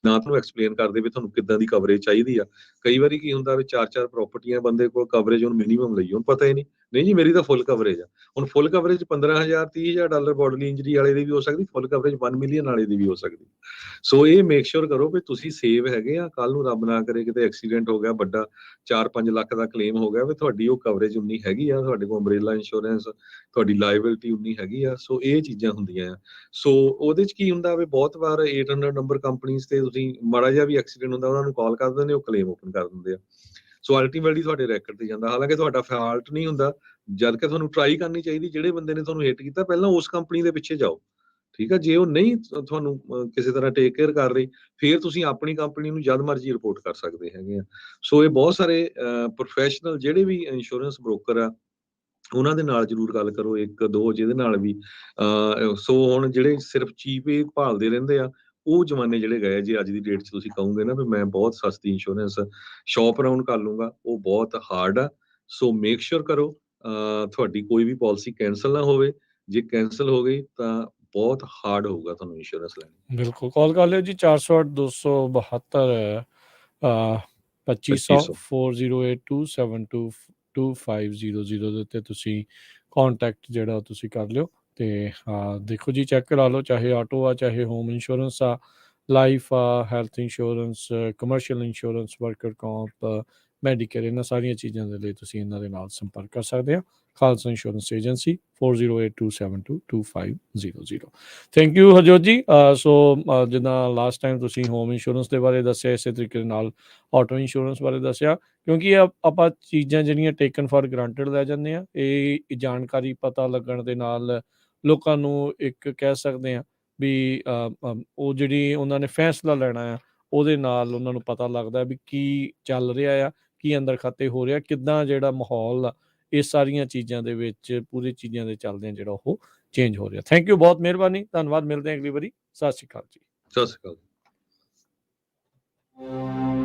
ਨਾ, ਤੁਹਾਨੂੰ ਐਕਸਪਲੇਨ ਕਰਦੇ ਵੀ ਤੁਹਾਨੂੰ ਕਿੱਦਾਂ ਦੀ ਕਵਰੇਜ ਚਾਹੀਦੀ ਆ। ਕਈ ਵਾਰੀ ਕੀ ਹੁੰਦਾ ਵੀ 4-4 ਪ੍ਰਾਪਰਟੀਆਂ ਬੰਦੇ ਕੋਲ, ਕਵਰੇਜ ਹੁਣ ਮਿਨੀਮਮ ਲਈ, ਹੁਣ ਪਤਾ ਹੀ ਨਹੀਂ ਜੀ ਮੇਰੀ ਤਾਂ ਫੁੱਲ ਕਵਰੇਜ ਆ। ਹੁਣ ਫੁੱਲ ਕਵਰੇਜ $15,000-30,000 ਬੋਡਲੀ ਇੰਜਰੀ ਵਾਲੇ ਦੀ ਵੀ ਹੋ ਸਕਦੀ, ਫੁੱਲ ਕਵਰੇਜ 1 ਮਿਲੀਅਨ ਵਾਲੇ ਦੀ ਵੀ ਹੋ ਸਕਦੀ। ਸੋ ਇਹ ਮੇਕ ਸ਼ੋਰ ਕਰੋ ਵੀ ਤੁਸੀਂ ਸੇਵ ਹੈਗੇ ਆ। ਕੱਲ ਨੂੰ ਰੱਬ ਨਾ ਕਰੇ ਕਿਤੇ ਐਕਸੀਡੈਂਟ ਹੋ ਗਿਆ ਵੱਡਾ, 4-5 ਲੱਖ ਦਾ ਕਲੇਮ ਹੋ ਗਿਆ, ਵੀ ਤੁਹਾਡੀ ਉਹ ਕਵਰੇਜ ਉਨੀ ਹੈਗੀ ਆ, ਤੁਹਾਡੇ ਕੋਲ ਅੰਬਰੇਲਾ ਇੰਸ਼ੋਰੈਂਸ, ਤੁਹਾਡੀ ਲਾਇਬਿਲਿਟੀ ਉਨੀ ਹੈਗੀ ਆ। ਸੋ ਇਹ ਚੀਜ਼ਾਂ ਹੁੰਦੀਆਂ ਆ। ਸੋ ਉਹਦੇ 'ਚ ਕੀ ਹੁੰਦਾ ਵੀ ਬਹੁਤ ਵਾਰ 800 ਨੰਬਰ ਕੰਪਨੀਆਂ ਤੇ ਤੁਸੀਂ ਮਾੜਾ ਜਿਹਾ ਵੀ ਐਕਸੀਡੈਂਟ ਹੁੰਦਾ ਉਹਨਾਂ ਨੂੰ ਕਾਲ ਕਰ ਦਿੰਦੇ, ਉਹ ਕਲੇਮ ਓਪਨ ਕਰ ਦਿੰਦੇ ਆ। ਸੋ ਅਲਟੀਮੇਟਲੀ ਤੁਹਾਡੇ ਰੈਕਡ ਤੇ ਜਾਂਦਾ, ਹਾਲਾਂਕਿ ਤੁਹਾਡਾ ਫਾਲਟ ਨਹੀਂ ਹੁੰਦਾ। ਜਦ ਕਿ ਤੁਹਾਨੂੰ ਟਰਾਈ ਕਰਨੀ ਚਾਹੀਦੀ, ਜਿਹੜੇ ਬੰਦੇ ਨੇ ਤੁਹਾਨੂੰ ਹਿੱਟ ਕੀਤਾ ਪਹਿਲਾਂ ਉਸ ਕੰਪਨੀ ਦੇ ਪਿੱਛੇ ਜਾਓ, ਠੀਕ ਆ। ਜੇ ਉਹ ਨਹੀਂ ਤੁਹਾਨੂੰ ਕਿਸੇ ਤਰ੍ਹਾਂ ਟੇਕ ਕੇਅਰ ਕਰ ਰਹੀ, ਫਿਰ ਤੁਸੀਂ ਆਪਣੀ ਕੰਪਨੀ ਨੂੰ ਜਦ ਮਰਜ਼ੀ ਰਿਪੋਰਟ ਕਰ ਸਕਦੇ ਹੈਗੇ ਆ। ਸੋ ਇਹ ਬਹੁਤ ਸਾਰੇ ਪ੍ਰੋਫੈਸ਼ਨਲ ਜਿਹੜੇ ਵੀ ਇੰਸ਼ੋਰੈਂਸ ਬ੍ਰੋਕਰ ਆ ਉਹਨਾਂ ਦੇ ਨਾਲ ਜ਼ਰੂਰ ਗੱਲ ਕਰੋ, 1-2 ਜਿਹਦੇ ਨਾਲ ਵੀ। ਸੋ ਹੁਣ ਜਿਹੜੇ ਸਿਰਫ ਚੀਪ ਹੀ ਭਾਲਦੇ ਰਹਿੰਦੇ ਆ, ਉਹ ਜ਼ਮਾਨੇ ਜਿਹੜੇ ਗਏ। ਜੇ ਅੱਜ ਦੀ ਡੇਟ 'ਚ ਤੁਸੀਂ ਕਹੋਗੇ ਨਾ ਵੀ ਮੈਂ ਬਹੁਤ ਸਸਤੀ ਇੰਸ਼ੋਰੈਂਸ ਸ਼ੌਪ ਅਰਾਊਂਡ ਕਰ ਲੂੰਗਾ, ਉਹ ਬਹੁਤ ਹਾਰਡ ਆ। ਸੋ ਮੇਕ ਸ਼ੋਰ ਕਰੋ ਤੁਹਾਡੀ ਕੋਈ ਵੀ ਪਾਲਿਸੀ ਕੈਂਸਲ ਨਾ ਹੋਵੇ। ਜੇ ਕੈਂਸਲ ਹੋ ਗਈ ਤਾਂ ਬਹੁਤ ਹਾਰਡ ਹੋਊਗਾ ਤੁਹਾਨੂੰ ਇੰਸ਼ੋਰੈਂਸ ਲੈਣੀ। ਬਿਲਕੁਲ, ਕਾਲ ਕਰ ਲਿਓ ਜੀ 408-272 2500 4082722500 ਦੇ ਉੱਤੇ ਤੁਸੀਂ ਕੰਟੈਕਟ ਜਿਹੜਾ ਤੁਸੀਂ ਕਰ ਲਿਓ। ਤੇ ਦੇਖੋ ਜੀ ਚੈੱਕ ਕਰਾ ਲਓ, ਚਾਹੇ ਆਟੋ ਆ, ਚਾਹੇ ਹੋਮ ਇੰਸ਼ੋਰੈਂਸ ਆ, ਲਾਈਫ ਆ, health insurance, commercial insurance, worker comp, Medicare, ਇਹਨਾਂ ਸਾਰੀਆਂ ਚੀਜ਼ਾਂ ਦੇ ਲਈ ਤੁਸੀਂ ਇਹਨਾਂ ਦੇ ਨਾਲ ਸੰਪਰਕ ਕਰ ਸਕਦੇ ਆ। Khalsa insurance agency 4082722500। Thank you Harjot ਜੀ। ਸੋ ਜਿੱਦਾਂ ਲਾਸਟ ਟਾਈਮ ਤੁਸੀਂ ਹੋਮ ਇੰਸ਼ੋਰੈਂਸ ਦੇ ਬਾਰੇ ਦੱਸਿਆ, ਇਸੇ ਤਰੀਕੇ ਦੇ ਨਾਲ ਆਟੋ ਇੰਸ਼ੋਰੈਂਸ ਬਾਰੇ ਦੱਸਿਆ, ਕਿਉਂਕਿ ਆਪਾਂ ਚੀਜ਼ਾਂ ਜਿਹੜੀਆਂ ਟੇਕਨ ਫॉर ਗ੍ਰਾਂਟਡ ਲੈ ਜਾਂਦੇ ਆ, ਇਹ ਜਾਣਕਾਰੀ ਪਤਾ ਲੱਗਣ ਦੇ ਨਾਲ ਲੋਕਾਂ ਨੂੰ ਇੱਕ ਕਹਿ ਸਕਦੇ ਆ ਵੀ ਉਹ ਜਿਹੜੀ ਉਹਨਾਂ ਨੇ ਫੈਸਲਾ ਲੈਣਾ ਆ, ਉਹਦੇ ਨਾਲ ਉਹਨਾਂ ਨੂੰ ਪਤਾ ਲੱਗਦਾ ਵੀ ਕੀ ਚੱਲ ਰਿਹਾ ਆ, ਕੀ ਅੰਦਰ ਖਾਤੇ ਹੋ ਰਿਹਾ, ਕਿੱਦਾਂ ਜਿਹੜਾ ਮਾਹੌਲ ਆ ਇਹ ਸਾਰੀਆਂ ਚੀਜ਼ਾਂ ਦੇ ਵਿੱਚ, ਪੂਰੀ ਚੀਜ਼ਾਂ ਦੇ ਚੱਲਦੇ ਜਿਹੜਾ ਉਹ ਚੇਂਜ ਹੋ ਰਿਹਾ। ਥੈਂਕ ਯੂ, ਬਹੁਤ ਮਿਹਰਬਾਨੀ, ਧੰਨਵਾਦ। ਮਿਲਦੇ ਹਾਂ ਅਗਲੀ ਵਾਰੀ। ਸਤਿ ਸ਼੍ਰੀ ਅਕਾਲ ਜੀ। ਸਤਿ ਸ਼੍ਰੀ ਅਕਾਲ।